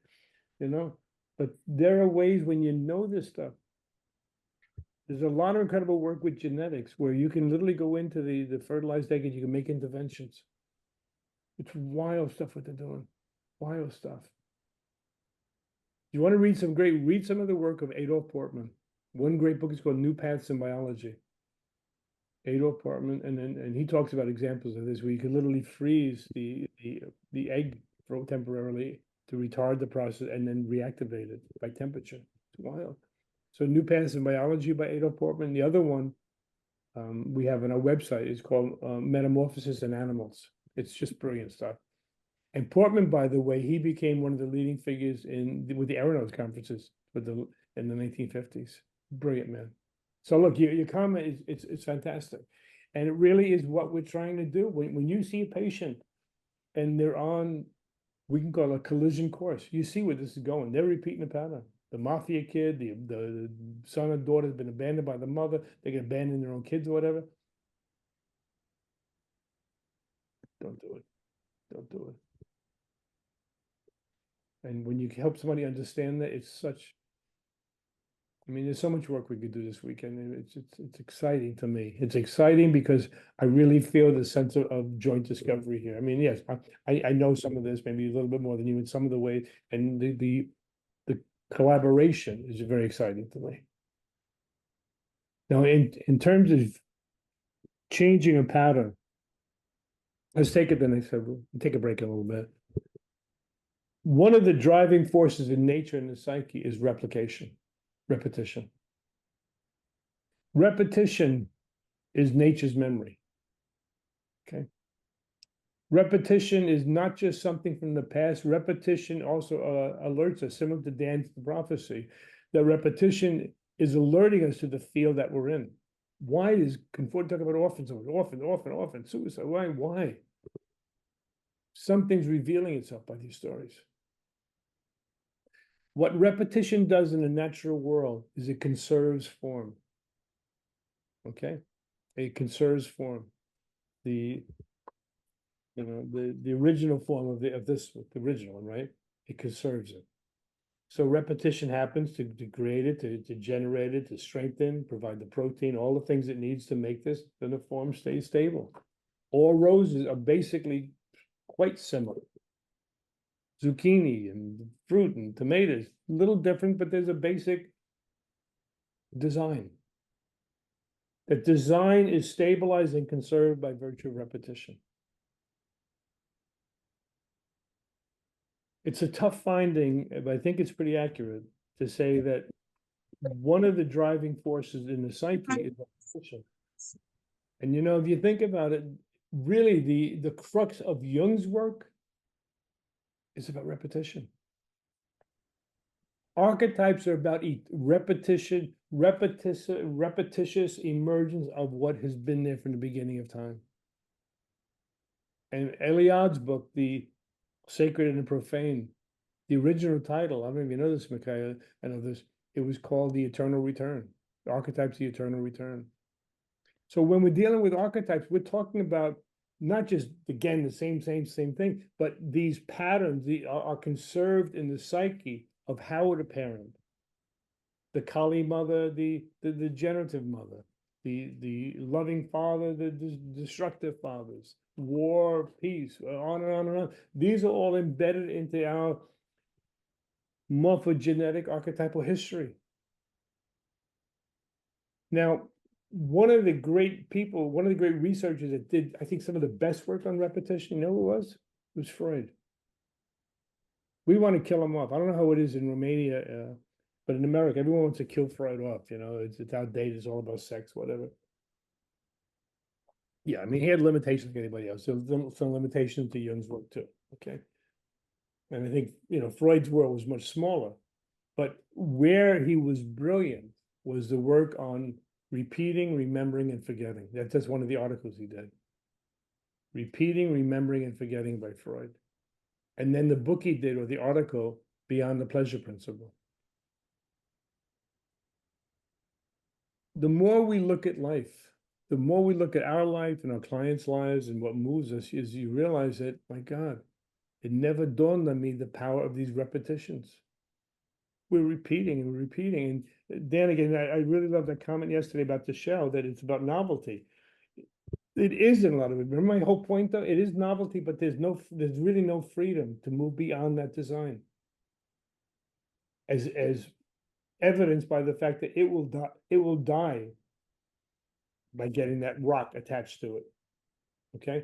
Speaker 2: you know. But there are ways when you know this stuff. There's a lot of incredible work with genetics where you can literally go into the fertilized egg and you can make interventions. It's wild stuff what they're doing. Wild stuff. You want to read some of the work of Adolf Portman. One great book is called New Paths in Biology. Adolf Portman, and he talks about examples of this where you can literally freeze the egg temporarily to retard the process and then reactivate it by temperature. It's wild. So New Paths in Biology by Adolf Portman. The other one we have on our website is called Metamorphosis in Animals. It's just brilliant stuff. And Portman, by the way, he became one of the leading figures with the Aeronauts conferences in the 1950s. Brilliant man. So look, your comment is it's fantastic, and it really is what we're trying to do. When you see a patient and they're on, we can call it a collision course. You see where this is going. They're repeating the pattern. The mafia kid, the son or daughter has been abandoned by the mother. They get abandoned their own kids or whatever. Don't do it. Don't do it. And when you help somebody understand that, it's such, I mean, there's so much work we could do this weekend, and it's exciting to me. It's exciting because I really feel the sense of joint discovery here. I mean, yes, I know some of this, maybe a little bit more than you in some of the ways, and the collaboration is very exciting to me. Now, in terms of changing a pattern, let's take it the next step. We'll take a break a little bit. One of the driving forces in nature and the psyche is replication, repetition. Repetition is nature's memory. Okay. Repetition is not just something from the past. Repetition also alerts us, similar to Dan's prophecy, that repetition is alerting us to the field that we're in. Why is Conforti talking about often, suicide? Why? Something's revealing itself by these stories. What repetition does in the natural world is it conserves form. Okay? It conserves form. The original form of this, the original one, right? It conserves it. So repetition happens to create it, to generate it, to strengthen, provide the protein, all the things it needs to make this, then the form stays stable. All roses are basically quite similar. Zucchini and fruit and tomatoes, a little different, but there's a basic design. That design is stabilized and conserved by virtue of repetition. It's a tough finding, but I think it's pretty accurate to say that one of the driving forces in the psyche is repetition. And you know, if you think about it, really the crux of Jung's work is about repetition. Archetypes are about repetition, repetitious emergence of what has been there from the beginning of time. And Eliad's book, The Sacred and the Profane, the original title, I don't know if you know this, Mikhail, I know this, it was called The Eternal Return. The Archetypes, The Eternal Return. So when we're dealing with archetypes, we're talking about not just, again, the same thing, but these patterns are conserved in the psyche of Howard a parent, the Kali mother, the generative mother, the loving father, the destructive fathers, war, peace, on and on and on. These are all embedded into our morphogenetic archetypal history. Now, one of the great researchers that did, I think, some of the best work on repetition, you know who it was? It was Freud. We want to kill him off. I don't know how it is in Romania, but in America, everyone wants to kill Freud off. You know, it's outdated. It's all about sex, whatever. Yeah, I mean, he had limitations like anybody else. So some limitations to Jung's work too. Okay, and I think, you know, Freud's world was much smaller, but where he was brilliant was the work on repeating, remembering, and forgetting. That's just one of the articles he did. Repeating, remembering, and forgetting by Freud. And then the book he did, or the article, Beyond the Pleasure Principle. The more we look at life, the more we look at our life and our clients' lives and what moves us, is you realize that, my God, it never dawned on me the power of these repetitions. We're repeating and repeating. And Dan, again, I really love that comment yesterday about the show, that it's about novelty. It is in a lot of it. Remember my whole point, though? It is novelty, but there's really no freedom to move beyond that design. As evidenced by the fact that it will die by getting that rock attached to it. Okay?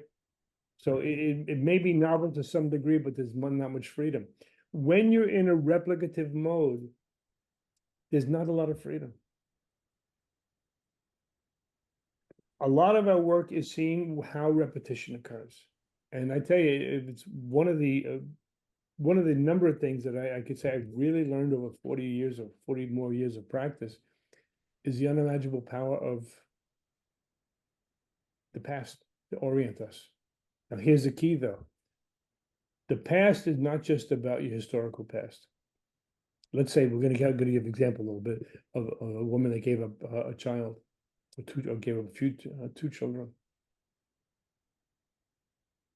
Speaker 2: So it may be novel to some degree, but there's not much freedom. When you're in a replicative mode, there's not a lot of freedom. A lot of our work is seeing how repetition occurs. And I tell you, it's one of the number of things that I could say I've really learned over 40 years or 40 more years of practice is the unimaginable power of the past to orient us. Now, here's the key, though. The past is not just about your historical past. Let's say we're going to give an example a little bit of a woman that gave up a child, or gave up two children.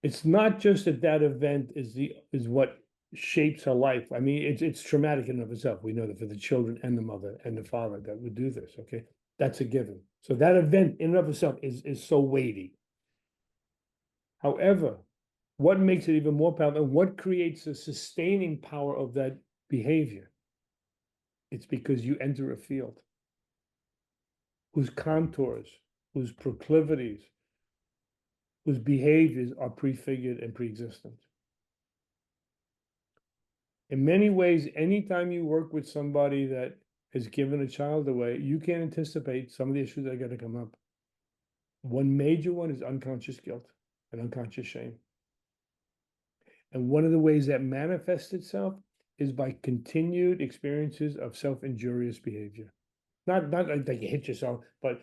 Speaker 2: It's not just that event is what shapes her life. I mean, it's traumatic in and of itself. We know that for the children and the mother and the father that would do this, okay? That's a given. So that event in and of itself is so weighty. However, what makes it even more powerful and what creates the sustaining power of that behavior? It's because you enter a field whose contours, whose proclivities, whose behaviors are prefigured and pre-existent. In many ways, anytime you work with somebody that has given a child away, you can anticipate some of the issues that are going to come up. One major one is unconscious guilt and unconscious shame. And one of the ways that manifests itself is by continued experiences of self-injurious behavior. Not like that you hit yourself, but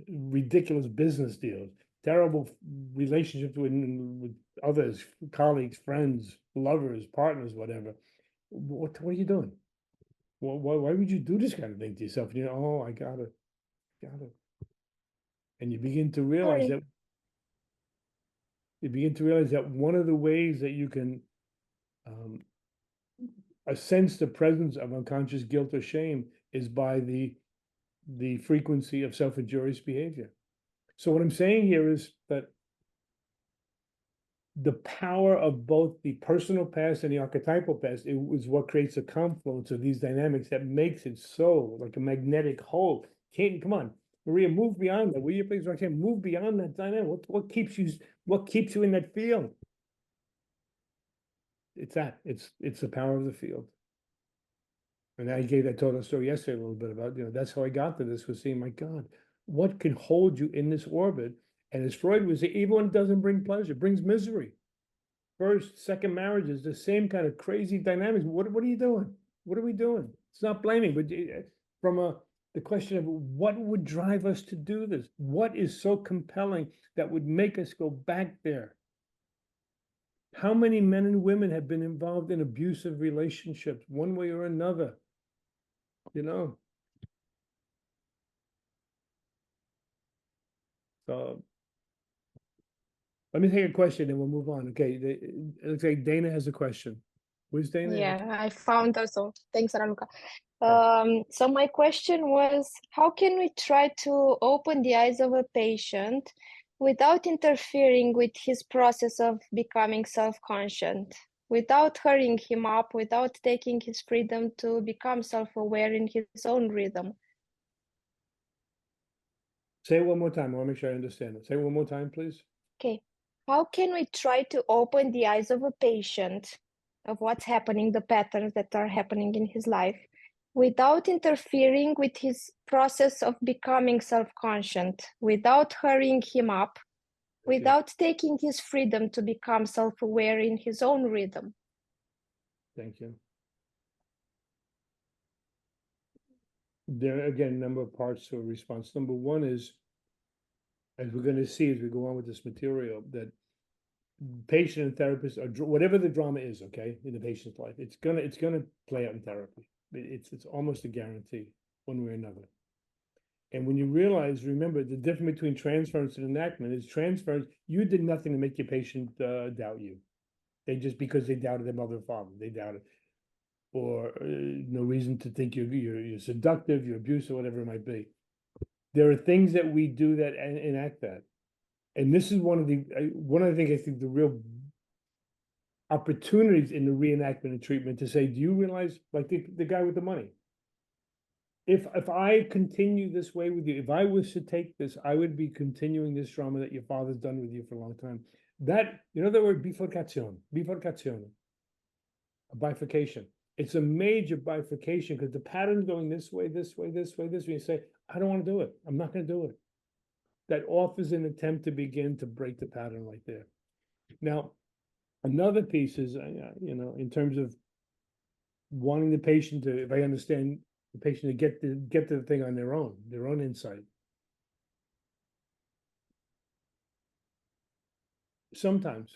Speaker 2: ridiculous business deals, terrible relationships with others, colleagues, friends, lovers, partners, whatever. What are you doing? Why would you do this kind of thing to yourself? You know, oh, I got it. And you begin to realize
Speaker 5: Sorry.
Speaker 2: that one of the ways that you can sense the presence of unconscious guilt or shame is by the frequency of self-injurious behavior. So what I'm saying here is that the power of both the personal past and the archetypal past is what creates a confluence of these dynamics that makes it so like a magnetic whole. Come on, Maria, move beyond that. Will you please, Roxanne, move beyond that dynamic? What keeps you in that field? It's the power of the field. And I told a story yesterday a little bit about, that's how I got to this, was saying, my God, what can hold you in this orbit? And as Freud would say, even when it doesn't bring pleasure, it brings misery. First, second marriages, the same kind of crazy dynamics. What are you doing? What are we doing? It's not blaming, but from the question of what would drive us to do this? What is so compelling that would make us go back there? How many men and women have been involved in abusive relationships, one way or another? So let me take a question and we'll move on. Okay, it looks like Dana has a question. Where's Dana?
Speaker 5: Yeah, I found also. Thanks, Raluca.
Speaker 2: Okay.
Speaker 5: So my question was, how can we try to open the eyes of a patient without interfering with his process of becoming self-conscious, without hurrying him up, without taking his freedom to become self-aware in his own rhythm?
Speaker 2: Say it one more time. I want to make sure I understand it. Say it one more time, please.
Speaker 5: Okay. How can we try to open the eyes of a patient of what's happening, the patterns that are happening in his life, without interfering with his process of becoming self-conscious, without hurrying him up, without taking his freedom to become self-aware in his own rhythm?
Speaker 2: Thank you. There are, again, a number of parts to a response. Number one is, as we're going to see as we go on with this material, that patient and therapist are whatever the drama is, okay, in the patient's life, it's gonna play out in therapy. It's almost a guarantee, one way or another. And when you realize, remember, the difference between transference and enactment is transference. You did nothing to make your patient doubt you. Because they doubted their mother or father, they doubted, or no reason to think you're seductive, you're abusive, whatever it might be. There are things that we do that enact that. And this is one of the things I think the real opportunities in the reenactment and treatment to say, do you realize, like the guy with the money? If I continue this way with you, if I was to take this, I would be continuing this drama that your father's done with you for a long time. That, the word bifurcazione, a bifurcation. It's a major bifurcation because the pattern's going this way, this way, this way, this way. You say, I don't want to do it. I'm not going to do it. That offers an attempt to begin to break the pattern right there. Now, another piece is, in terms of wanting the patient to, if I understand the patient to get to the thing on their own insight. Sometimes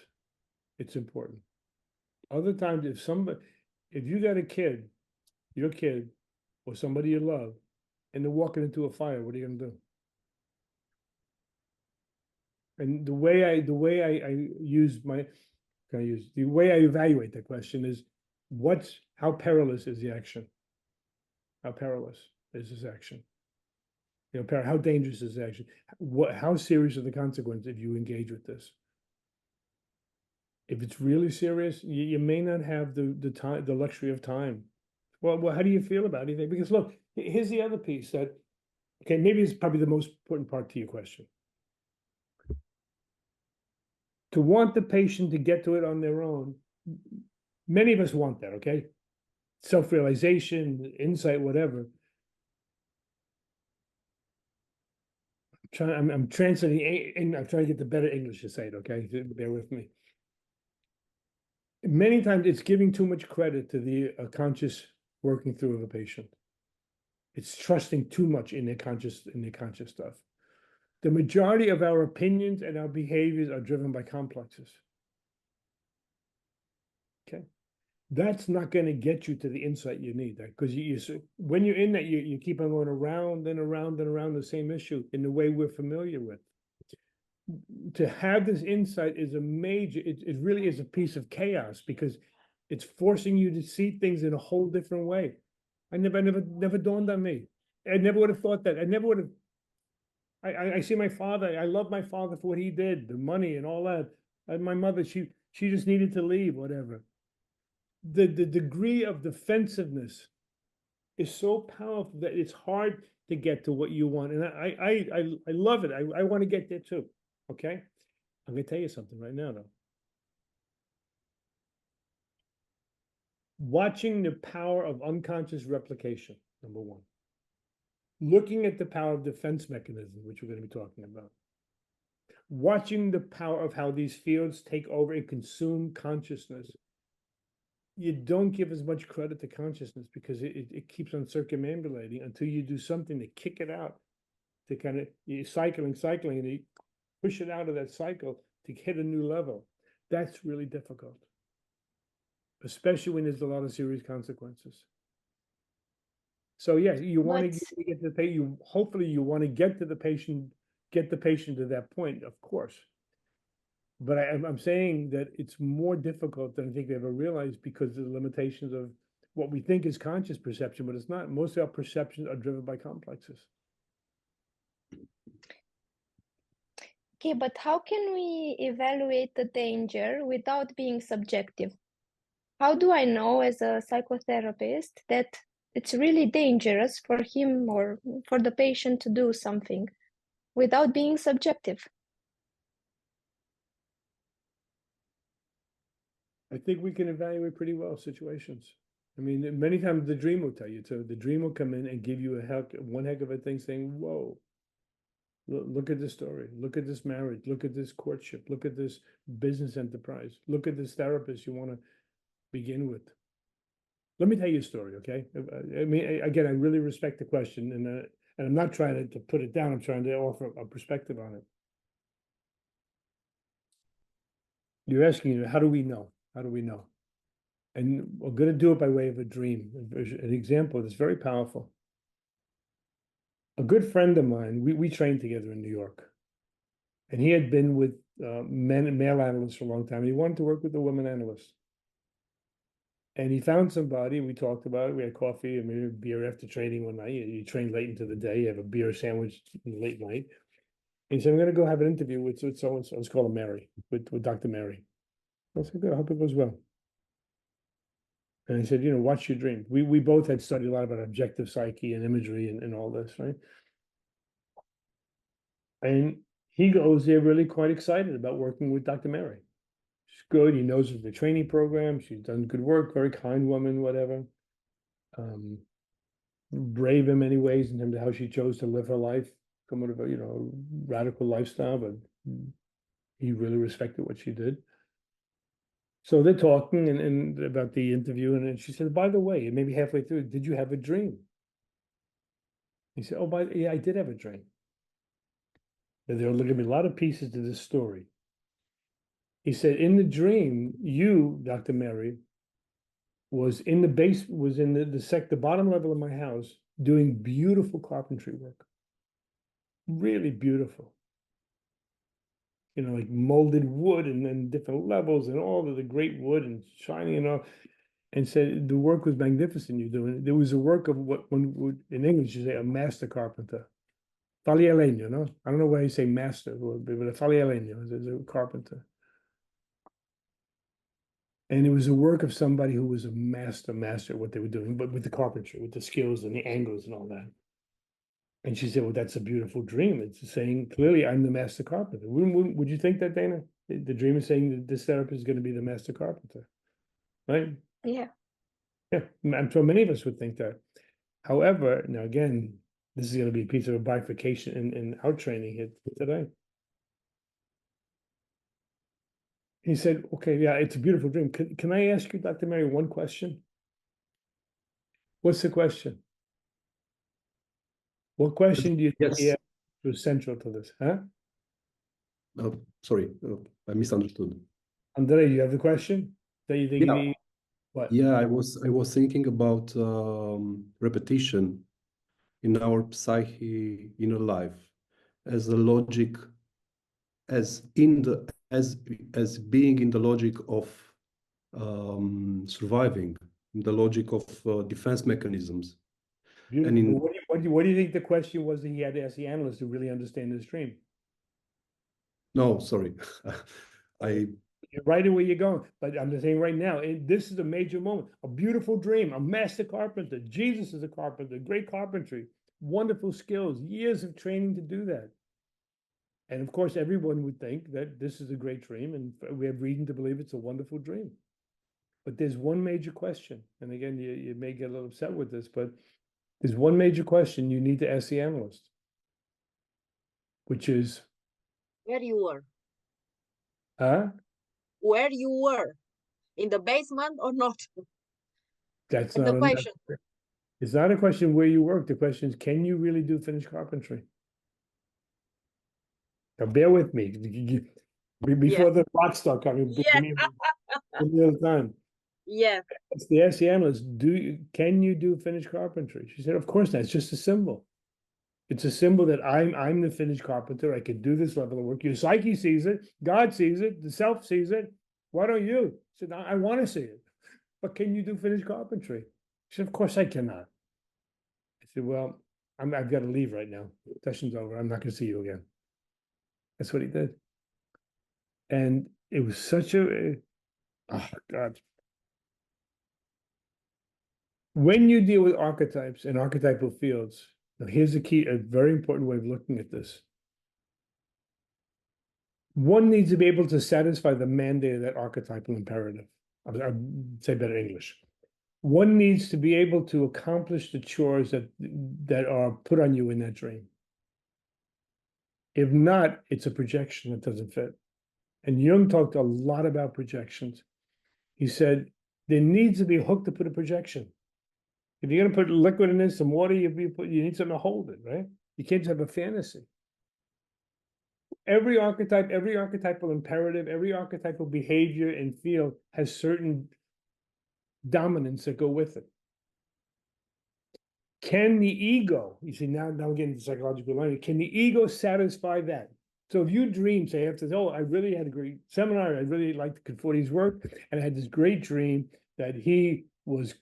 Speaker 2: it's important. Other times, if you got a kid, your kid, or somebody you love, and they're walking into a fire, what are you going to do? And the way I use can I use? The way I evaluate the question is, how perilous is the action? How perilous is this action? You know, how dangerous is the action? How serious are the consequences if you engage with this? If it's really serious, you may not have the time, the luxury of time. Well, how do you feel about anything? Because look, here's the other piece that, okay, maybe it's probably the most important part to your question. To want the patient to get to it on their own, many of us want that, okay? Self-realization, insight, whatever. I'm translating, and I'm trying to get the better English to say it, okay? Bear with me. Many times it's giving too much credit to the conscious working through of a patient. It's trusting too much in their conscious stuff. The majority of our opinions and our behaviors are driven by complexes. Okay, that's not going to get you to the insight you need. Because when you're in that, you keep on going around and around and around the same issue in the way we're familiar with. To have this insight is a major. It really is a piece of chaos because it's forcing you to see things in a whole different way. Never dawned on me. I never would have thought that. I never would have. I see my father. I love my father for what he did, the money and all that. And my mother, she just needed to leave, whatever. The degree of defensiveness is so powerful that it's hard to get to what you want. And I love it. I want to get there too. Okay? I'm gonna tell you something right now, though. Watching the power of unconscious replication, number one. Looking at the power of defense mechanism, which we're going to be talking about. Watching the power of how these fields take over and consume consciousness. You don't give as much credit to consciousness because it keeps on circumambulating until you do something to kick it out, to kind of, you're cycling, and you push it out of that cycle to hit a new level. That's really difficult, especially when there's a lot of serious consequences. So yes, you want to get to the patient. Hopefully, you want to get to the patient, get the patient to that point, of course. But I'm saying that it's more difficult than I think they ever realized because of the limitations of what we think is conscious perception, but it's not. Most of our perceptions are driven by complexes.
Speaker 5: Okay, but how can we evaluate the danger without being subjective? How do I know as a psychotherapist that it's really dangerous for him or for the patient to do something without being subjective?
Speaker 2: I think we can evaluate pretty well situations. I mean, many times the dream will tell you. So the dream will come in and give you one heck of a thing saying, whoa, look at this story. Look at this marriage. Look at this courtship. Look at this business enterprise. Look at this therapist you want to begin with. Let me tell you a story, okay? I mean, again, I really respect the question, and I'm not trying to put it down. I'm trying to offer a perspective on it. You're asking, how do we know? How do we know? And we're going to do it by way of a dream, an example that's very powerful. A good friend of mine, we trained together in New York, and he had been with male analysts for a long time. He wanted to work with the women analysts. And he found somebody, we talked about it, we had coffee and maybe a beer after training one night. You train late into the day, you have a beer sandwich late night. And he said, I'm going to go have an interview with so-and-so. Let's call her Mary, with Dr. Mary. I said, good, I hope it goes well. And he said, what's your dream? We both had studied a lot about objective psyche and imagery and all this, right? And he goes there really quite excited about working with Dr. Mary. She's good. He knows the training program. She's done good work, very kind woman, whatever. Brave in many ways in terms of how she chose to live her life, somewhat of a, radical lifestyle, but he really respected what she did. So they're talking and about the interview, and then she said, by the way, maybe halfway through, did you have a dream? He said, yeah, I did have a dream. And there are going to be a lot of pieces to this story. He said, in the dream, you, Dr. Mary, was in the the bottom level of my house doing beautiful carpentry work. Really beautiful. like molded wood and then different levels and all of the great wood and shiny and all, and said the work was magnificent you're doing. There was a work of what in English you say a master carpenter. Falealeño, no? I don't know why you say master, but a falealeño is a carpenter. And it was a work of somebody who was a master at what they were doing, but with the carpentry, with the skills and the angles and all that. And she said, well, that's a beautiful dream. It's saying, clearly, I'm the master carpenter. Would you think that, Dana? The dream is saying that this therapist is going to be the master carpenter, right?
Speaker 5: Yeah.
Speaker 2: Yeah, I'm sure many of us would think that. However, now again, this is going to be a piece of a bifurcation in our training here today. He said, okay, yeah, it's a beautiful dream. Can I ask you, Dr. Mary, one question? What's the question? What question do you think
Speaker 7: Yes.
Speaker 2: was central to this? Huh?
Speaker 7: Sorry, I misunderstood.
Speaker 2: Andre, you have the question that you think you
Speaker 7: Yeah.
Speaker 2: need? What?
Speaker 7: Yeah, I was thinking about repetition in our psyche inner life as a logic, as being in the logic of surviving, in the logic of defense mechanisms.
Speaker 2: Beautiful.
Speaker 7: And
Speaker 2: What do you think the question was that he had to ask the analyst to really understand this dream?
Speaker 7: no, sorry, I
Speaker 2: You're right in where you're going, but I'm just saying right now, this is a major moment, a beautiful dream, a master carpenter. Jesus is a carpenter, great carpentry, wonderful skills, years of training to do that. And of course, everyone would think that this is a great dream, and we have reason to believe it's a wonderful dream. But there's one major question, and again, you may get a little upset with this, but there's one major question you need to ask the analyst, which is,
Speaker 4: Where you were?
Speaker 2: huh?
Speaker 4: Where you were? In the basement or not?
Speaker 2: That's
Speaker 4: That's
Speaker 2: not
Speaker 4: the
Speaker 2: a,
Speaker 4: question.
Speaker 2: it's not a question where you work. The question is, can you really do finished carpentry? Now, bear with me. Before the clocks start coming,
Speaker 4: Yeah.
Speaker 2: give me a little time.
Speaker 4: Yeah.
Speaker 2: It's the ask the analyst, can you do finished carpentry? She said, of course not. It's just a symbol. It's a symbol that I'm the finished carpenter. I can do this level of work. Your psyche sees it. God sees it. The self sees it. Why don't you? She said, I want to see it. But can you do finished carpentry? She said, of course I cannot. I said, well, I've got to leave right now. Session's over. I'm not going to see you again. That's what he did. And it was such a, oh God. When you deal with archetypes and archetypal fields, now here's the key, a very important way of looking at this. One needs to be able to satisfy the mandate of that archetypal imperative. I'll say better English. One needs to be able to accomplish the chores that are put on you in that dream. If not, it's a projection that doesn't fit. And Jung talked a lot about projections. He said, there needs to be a hook to put a projection. If you're going to put liquid in this, some water, you need something to hold it, right? You can't just have a fantasy. Every archetype, every archetypal imperative, every archetypal behavior and field has certain dominants that go with it. Can the ego, you see, now we're getting into psychological learning, can the ego satisfy that? So if you dream, say, after, oh, I really had a great seminar, I really liked Conforti's work, and I had this great dream that he was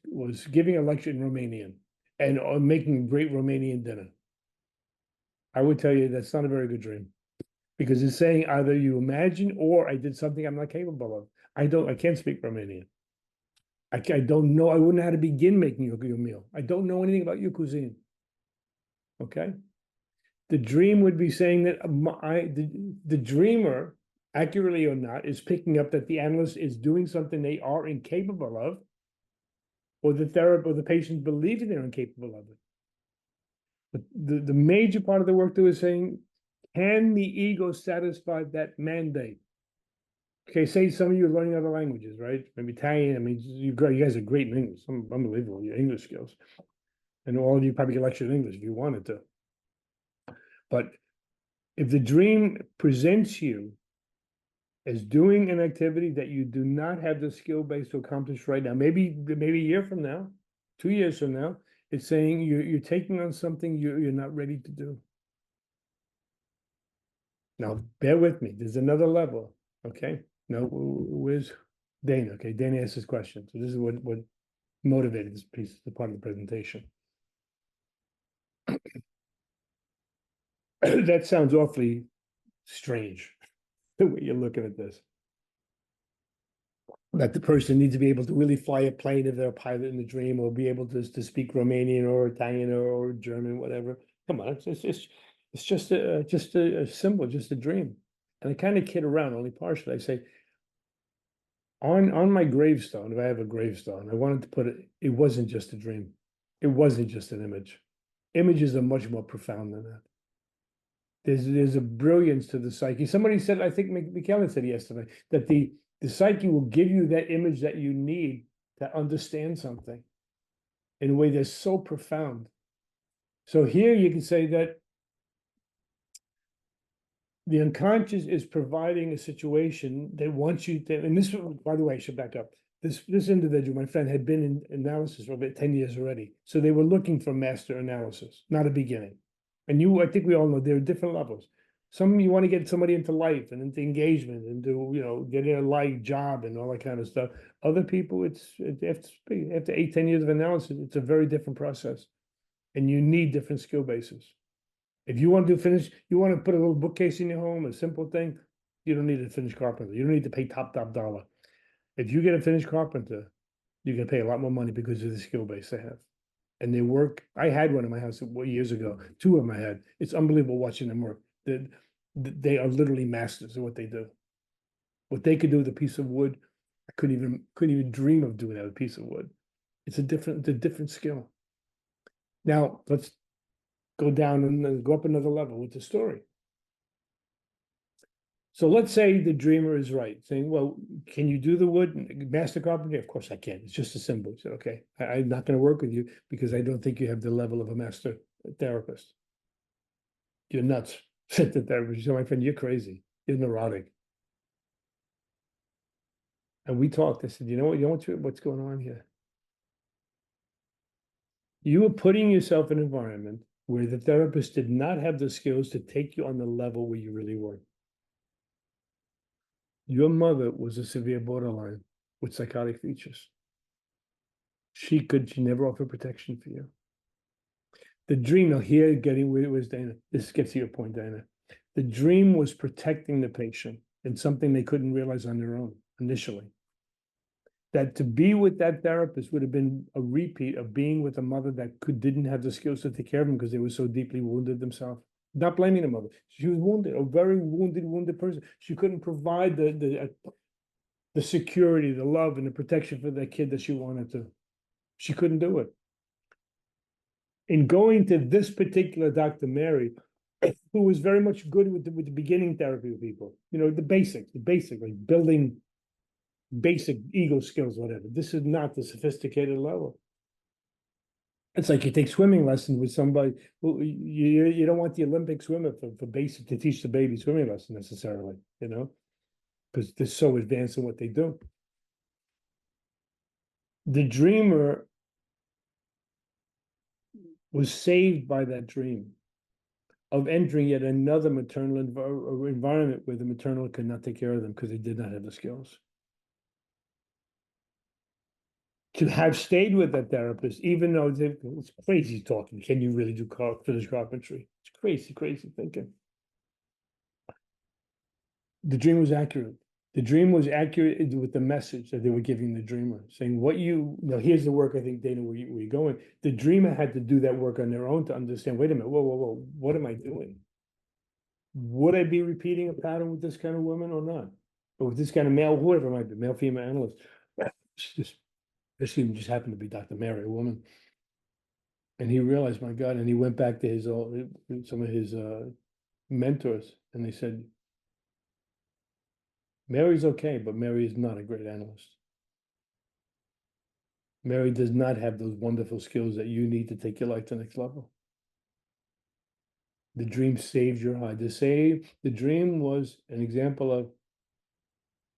Speaker 2: giving a lecture in Romanian and making great Romanian dinner. I would tell you that's not a very good dream, because it's saying either you imagine or I did something I'm not capable of. I can't speak Romanian. I don't know. I wouldn't know how to begin making your meal. I don't know anything about your cuisine. Okay. The dream would be saying that the dreamer, accurately or not, is picking up that the analyst is doing something they are incapable of, or the therapist or the patient believing they're incapable of it. But the major part of the work that was saying, can the ego satisfy that mandate? Okay, say some of you are learning other languages, right? Maybe Italian. I mean, you guys are great in English. Unbelievable, your English skills. And all of you probably get lectured in English if you wanted to. But if the dream presents you as doing an activity that you do not have the skill base to accomplish right now, maybe a year from now, 2 years from now, it's saying you're taking on something you're not ready to do. Now, bear with me. There's another level. Okay. Now, where's Dana? Okay, Dana asked this question. So this is what motivated this piece, the part of the presentation. That sounds awfully strange, the way you're looking at this. That the person needs to be able to really fly a plane if they're a pilot in the dream, or be able to speak Romanian or Italian or German, whatever. Come on, it's just a symbol, just a dream. And I kind of kid around, only partially. I say, on my gravestone, if I have a gravestone, I wanted to put it wasn't just a dream. It wasn't just an image. Images are much more profound than that. There's a brilliance to the psyche. Somebody said, I think Michele said yesterday, that the psyche will give you that image that you need to understand something in a way that's so profound. So here you can say that the unconscious is providing a situation that wants you to, and this, by the way, I should back up. This individual, my friend, had been in analysis for about 10 years already. So they were looking for master analysis, not a beginning. And I think we all know there are different levels. Some you want to get somebody into life and into engagement and to, get in a life job and all that kind of stuff. Other people, after 8-10 years of analysis, it's a very different process. And you need different skill bases. If you want to you want to put a little bookcase in your home, a simple thing, you don't need a finished carpenter. You don't need to pay top dollar. If you get a finished carpenter, you're gonna pay a lot more money because of the skill base they have. And they work. I had one in my house years ago. 2 of them I had. It's unbelievable watching them work. They are literally masters of what they do. What they could do with a piece of wood, I couldn't even dream of doing that with a piece of wood. It's a different skill. Now let's go down and go up another level with the story. So let's say the dreamer is right, saying, well, can you do the wood, master carpentry? Of course I can. It's just a symbol. He said, okay, I'm not going to work with you because I don't think you have the level of a master therapist. You're nuts, said the therapist. So my friend, you're crazy. You're neurotic. And we talked. I said, you know what's going on here? You are putting yourself in an environment where the therapist did not have the skills to take you on the level where you really were. Your mother was a severe borderline with psychotic features. She never offered protection for you. The dream, now here, where's Dana? This gets to your point, Dana. The dream was protecting the patient in something they couldn't realize on their own initially. That to be with that therapist would have been a repeat of being with a mother that didn't have the skills to take care of them because they were so deeply wounded themselves. Not blaming the mother. She was wounded, a very wounded person. She couldn't provide the security, the love, and the protection for that kid that she wanted to. She couldn't do it. In going to this particular Dr. Mary, who was very much good with the beginning therapy with people, the basics, like building basic ego skills, whatever. This is not the sophisticated level. It's like you take swimming lessons with somebody. Well, you don't want the Olympic swimmer for basic to teach the baby swimming lesson necessarily, because they're so advanced in what they do. The dreamer was saved by that dream of entering yet another maternal environment where the maternal could not take care of them because they did not have the skills. To have stayed with that therapist, even though it's crazy talking. Can you really do finished carpentry? It's crazy thinking. The dream was accurate. The dream was accurate with the message that they were giving the dreamer, saying, here's the work, I think, Dana, where you're going. The dreamer had to do that work on their own to understand, wait a minute, whoa, what am I doing? Would I be repeating a pattern with this kind of woman or not? Or with this kind of male, whoever it might be, male, female analyst? This even just happened to be Dr. Mary, a woman. And he realized, my God, and he went back to some of his mentors, and they said, Mary's okay, but Mary is not a great analyst. Mary does not have those wonderful skills that you need to take your life to the next level. The dream saved your heart. The dream was an example of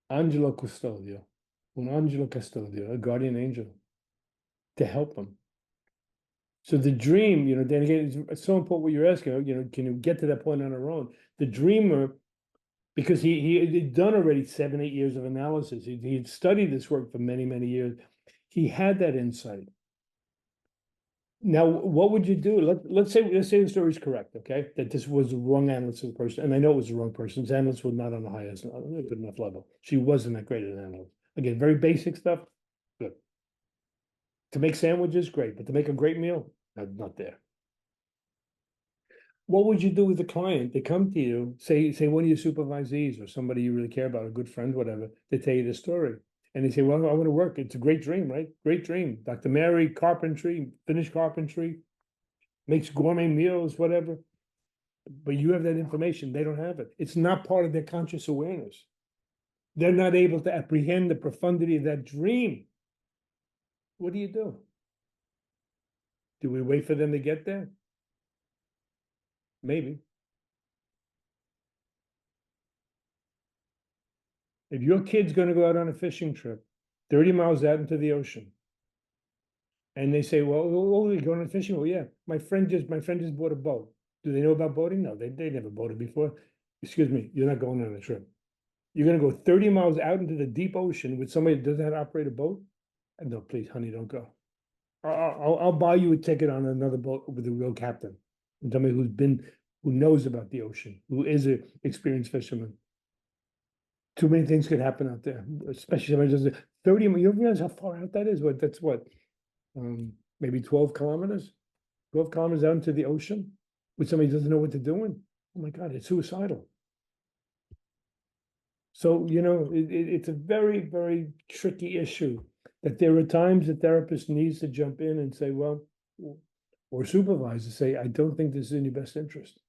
Speaker 2: Angelo Custodio, un angelo custodio, a guardian angel, to help them. So the dream, then again, it's so important what you're asking, can you get to that point on our own? The dreamer Because he'd done already 7, 8 years of analysis. He'd studied this work for many, many years. He had that insight. Now, what would you do? Let's say the story is correct, okay? That this was the wrong analyst of the person, and I know it was the wrong person's analyst was not on the highest, not on a good enough level. She wasn't that great an analyst. Again, very basic stuff, good. To make sandwiches, great, but to make a great meal, not there. What would you do with the client? They come to you, say one of your supervisees or somebody you really care about, a good friend, whatever, they tell you the story. And they say, well, I want to work. It's a great dream, right? Great dream. Dr. Mary, carpentry, finished carpentry, makes gourmet meals, whatever. But you have that information. They don't have it. It's not part of their conscious awareness. They're not able to apprehend the profundity of that dream. What do? Do we wait for them to get there? Maybe. If your kid's going to go out on a fishing trip, 30 miles out into the ocean, and they say, well, we're going on fishing. Well, yeah, my friend just bought a boat. Do they know about boating? No, they never boated before. Excuse me, you're not going on a trip. You're going to go 30 miles out into the deep ocean with somebody that doesn't know how to operate a boat? And no, please, honey, don't go. I'll buy you a ticket on another boat with a real captain. Somebody who knows about the ocean, who is an experienced fisherman. Too many things could happen out there, especially somebody does 30. You don't realize how far out that is. That's what, maybe 12 kilometers, 12 kilometers out into the ocean with somebody who doesn't know what they're doing. Oh my God, it's suicidal. So, it's a very, very tricky issue that there are times the therapist needs to jump in and say, well, or supervisor say, I don't think this is in your best interest.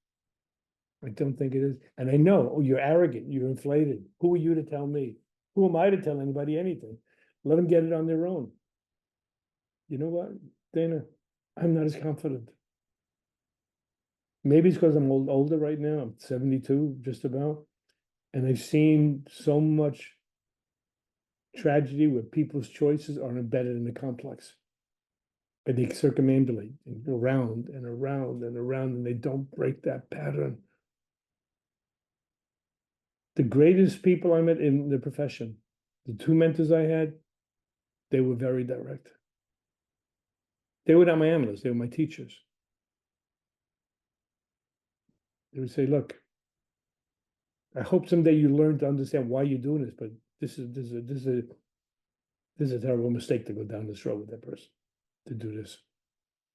Speaker 2: I don't think it is. And I know, oh, you're arrogant, you're inflated. Who are you to tell me? Who am I to tell anybody anything? Let them get it on their own. You know what, Dana? I'm not as confident. Maybe it's because I'm older right now. I'm 72, just about. And I've seen so much tragedy where people's choices are embedded in the complex. And they circumambulate and go around and around and around, and they don't break that pattern. The greatest people I met in the profession, the two mentors I had, they were very direct. They were not my analysts, they were my teachers. They would say, look, I hope someday you learn to understand why you're doing this, but this is a terrible mistake to go down this road with that person, to do this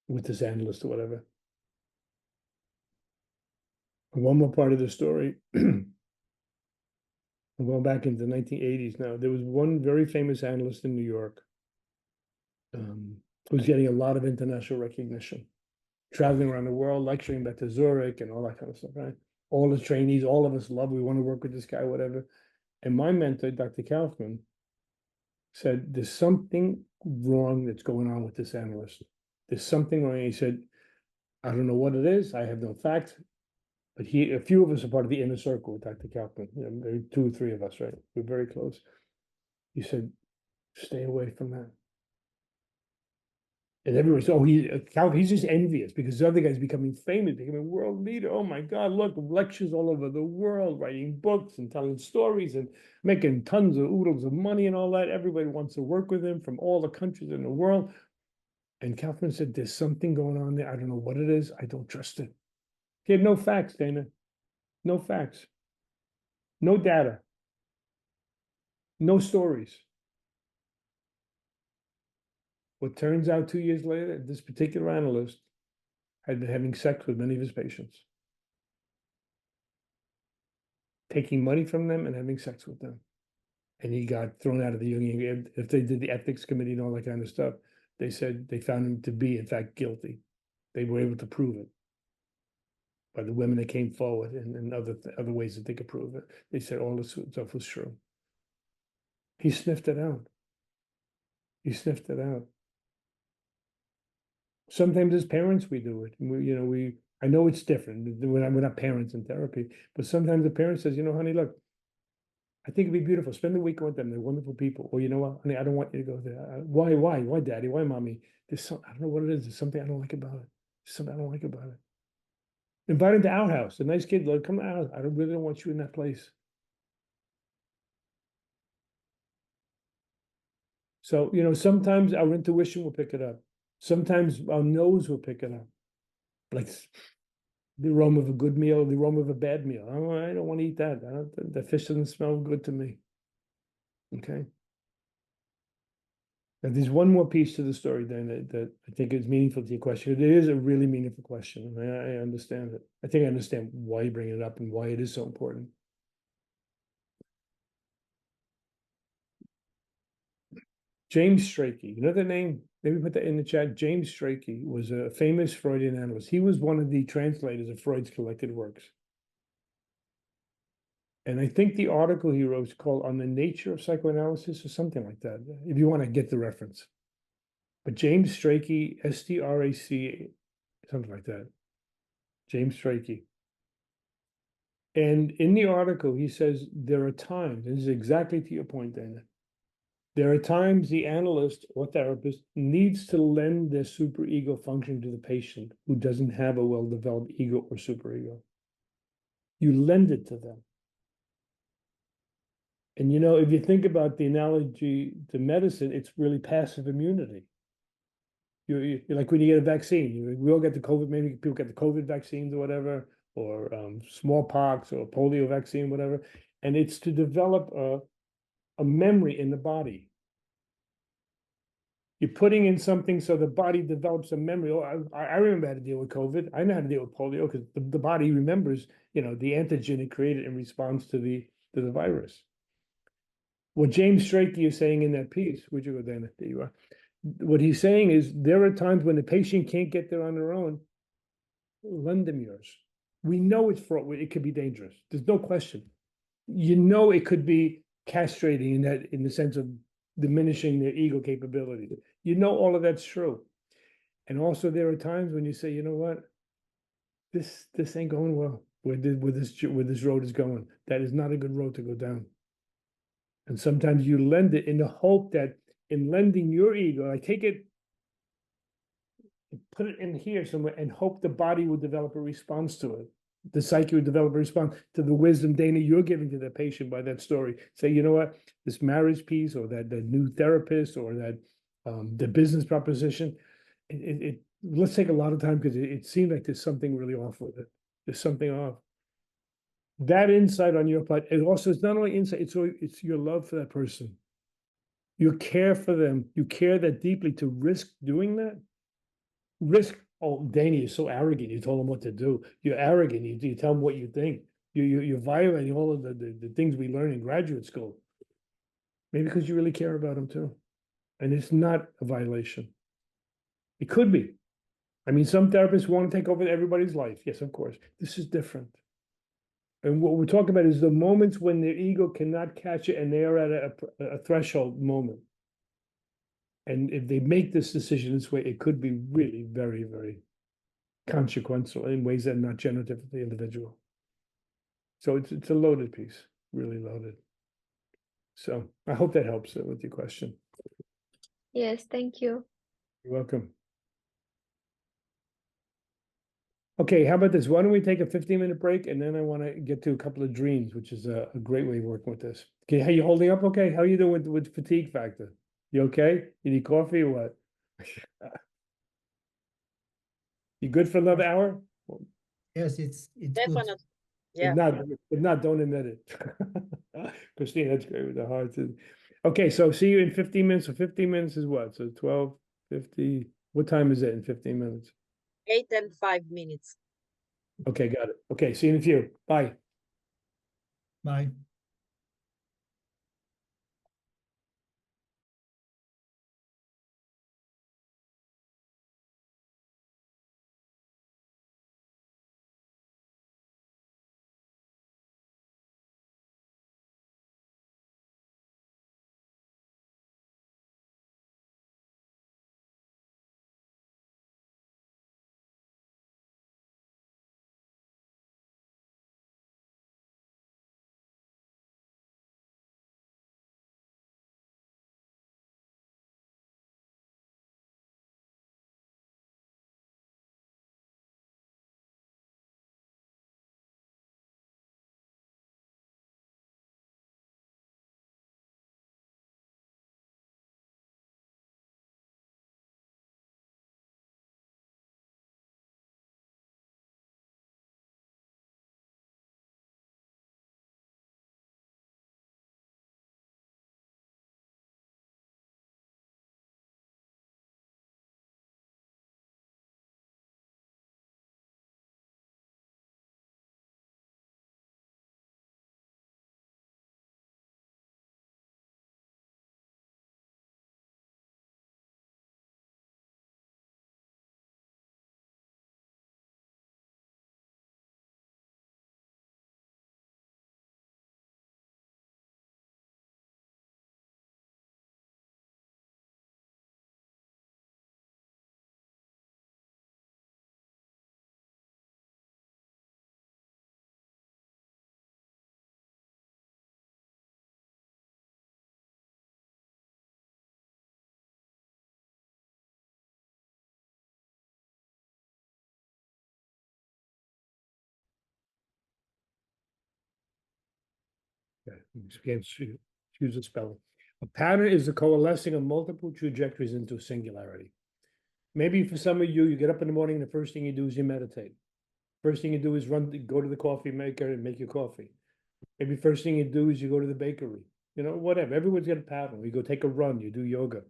Speaker 2: with this analyst or whatever. And one more part of the story. I'm going back into the 1980s now. There was one very famous analyst in New York who's getting a lot of international recognition, traveling around the world, lecturing back to Zurich and all that kind of stuff, right? All the trainees, all of us love, we want to work with this guy, whatever. And my mentor, Dr. Kaufman, said, there's something wrong that's going on with this analyst. There's something wrong. He said, I don't know what it is. I have no facts. But a few of us are part of the inner circle with Dr. Kaufman. Maybe 2 or 3 of us, right? We're very close. He said, stay away from that. And everyone said, oh, he's just envious because the other guy's becoming famous, becoming a world leader. Oh my God, look, lectures all over the world, writing books and telling stories and making tons of oodles of money and all that. Everybody wants to work with him from all the countries in the world. And Kaufman said, there's something going on there. I don't know what it is. I don't trust it. He had no facts, Dana. No facts. No data. No stories. What turns out 2 years later, this particular analyst had been having sex with many of his patients, taking money from them and having sex with them. And he got thrown out of the Jungian. If they did the ethics committee and all that kind of stuff, they said they found him to be, in fact, guilty. They were able to prove it by the women that came forward and other ways that they could prove it. They said all this stuff was true. He sniffed it out. He sniffed it out. Sometimes as parents we do it. I know it's different. We're not parents in therapy, but sometimes the parent says, honey, look, I think it'd be beautiful. Spend the weekend with them. They're wonderful people. Or you know what, honey, I don't want you to go there. Why, daddy? Why, mommy? I don't know what it is. There's something I don't like about it. There's something I don't like about it. Invite him to our house. A nice kid, like, come to our house. I don't really want you in that place. So, sometimes our intuition will pick it up. Sometimes our nose will pick it up. Like the aroma of a good meal, the aroma of a bad meal. Oh, I don't want to eat that. The fish doesn't smell good to me. Okay. Now, there's one more piece to the story then that I think is meaningful to your question. It is a really meaningful question. I understand it. I think I understand why you bring it up and why it is so important. James Strachey, you know the name? Maybe put that in the chat. James Strachey was a famous Freudian analyst. He was one of the translators of Freud's collected works. And I think the article he wrote is called On the Nature of Psychoanalysis or something like that, if you want to get the reference. But James Strachey, S-T-R-A-C, something like that. James Strachey. And in the article, he says there are times, and this is exactly to your point, Dana. There are times the analyst or therapist needs to lend their superego function to the patient who doesn't have a well-developed ego or superego. You lend it to them. And if you think about the analogy to medicine, it's really passive immunity. You're like when you get a vaccine, we all get the COVID, maybe people get the COVID vaccines or whatever, or smallpox or polio vaccine, whatever. And it's to develop a memory in the body. You're putting in something so the body develops a memory. Oh, I remember how to deal with COVID. I know how to deal with polio because the body remembers, the antigen it created in response to the virus. What James Strachey is saying in that piece, would you go, Dana? There you are. What he's saying is there are times when the patient can't get there on their own. Lend them yours. We know it's fraught. It could be dangerous. There's no question. It could be castrating in the sense of diminishing their ego capability. All of that's true. And also there are times when you say, you know what, this ain't going well. Where this road is going. That is not a good road to go down. And sometimes you lend it in the hope that in lending your ego, I take it, put it in here somewhere and hope the body will develop a response to it. The psyche will develop a response to the wisdom, Dana, you're giving to the patient by that story. Say, you know what, this marriage piece or that new therapist or that the business proposition, let's take a lot of time because it seems like there's something really off with it. There's something off. That insight on your part, it also is not only insight, it's your love for that person. You care for them. You care that deeply to risk doing that. Oh, Danny, you're so arrogant. You told him what to do. You're arrogant. You tell him what you think. You're violating all of the things we learn in graduate school. Maybe because you really care about him too. And it's not a violation. It could be. I mean, some therapists want to take over everybody's life. Yes, of course. This is different. And what we're talking about is the moments when their ego cannot catch it and they are at a threshold moment. And if they make this decision this way, it could be really very, very consequential in ways that are not generative for the individual. So it's a loaded piece, really loaded. So I hope that helps with your question.
Speaker 5: Yes, thank you.
Speaker 2: You're welcome. Okay, how about this? Why don't we take a 15-minute break and then I want to get to a couple of dreams, which is a great way of working with this. Okay, how you holding up? Okay, how you doing with fatigue factor? You okay? You need coffee or what? You good for another hour?
Speaker 8: Yes, it's good.
Speaker 4: Definitely. Yeah.
Speaker 2: If not, don't admit it. Christine, that's great with the heart. Okay, so see you in 15 minutes. So 15 minutes is what? So 12:50. What time is it in 15 minutes?
Speaker 4: 8 and 5 minutes.
Speaker 2: Okay, got it. Okay, see you in a few. Bye.
Speaker 8: Bye.
Speaker 2: Excuse the spelling. A pattern is the coalescing of multiple trajectories into a singularity. Maybe for some of you, you get up in the morning, the first thing you do is you meditate. First thing you do is go to the coffee maker and make your coffee. Maybe first thing you do is you go to the bakery, whatever. Everyone's got a pattern. You go take a run, you do yoga.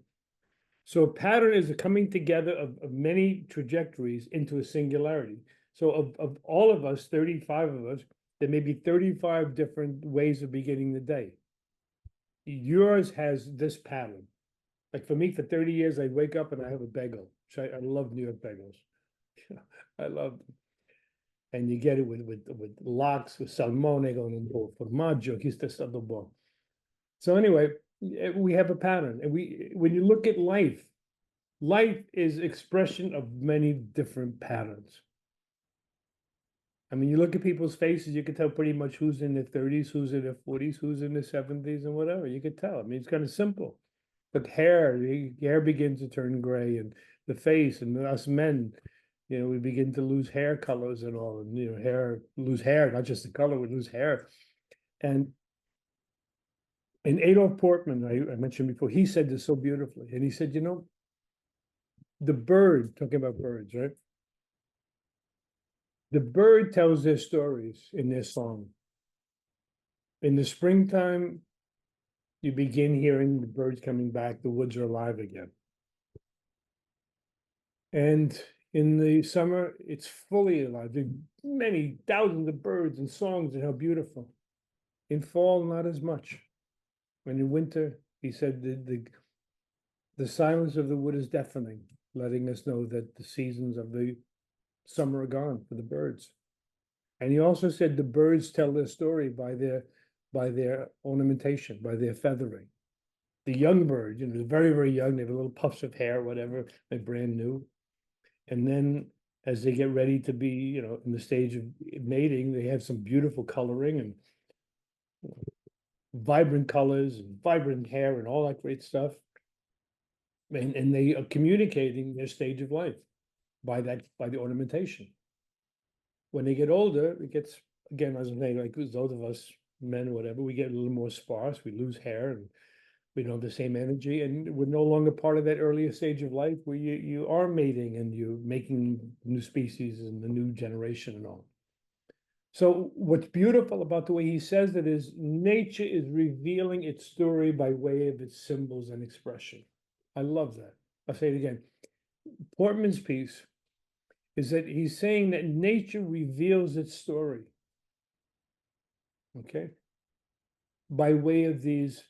Speaker 2: So a pattern is a coming together of many trajectories into a singularity. So of all of us, 35 of us, there may be 35 different ways of beginning the day. Yours has this pattern. Like for me, for 30 years, I wake up and I have a bagel. I love New York bagels. I love them. And you get it with lox, with salmone, con un po' formaggio, chi sta stato buono. So anyway, we have a pattern. And when you look at life is expression of many different patterns. I mean, you look at people's faces, you can tell pretty much who's in their 30s, who's in their 40s, who's in their 70s, and whatever. You could tell. I mean, it's kind of simple. But hair begins to turn gray, and the face, and us men, we begin to lose hair colors and all, and lose hair, not just the color, we lose hair. And Adolf Portman, I mentioned before, he said this so beautifully, and he said, the bird, talking about birds, right? The bird tells their stories in their song. In the springtime, you begin hearing the birds coming back, the woods are alive again. And in the summer, it's fully alive. There are many thousands of birds and songs and how beautiful. In fall, not as much. And in winter, he said the silence of the wood is deafening, letting us know that the seasons of the summer are gone for the birds. And he also said the birds tell their story by their ornamentation, by their feathering. The young birds, they're very, very young, they have little puffs of hair, whatever, they're brand new. And then as they get ready to be, in the stage of mating, they have some beautiful coloring and vibrant colors and vibrant hair and all that great stuff. And they are communicating their stage of life by the ornamentation. When they get older, it gets, again, as I'm saying, like those of us men or whatever, we get a little more sparse, we lose hair, and we don't have the same energy, and we're no longer part of that earlier stage of life where you are mating and you're making new species and the new generation and all. So what's beautiful about the way he says it is nature is revealing its story by way of its symbols and expression. I love that. I'll say it again. Portman's piece is that he's saying that nature reveals its story, okay, by way of these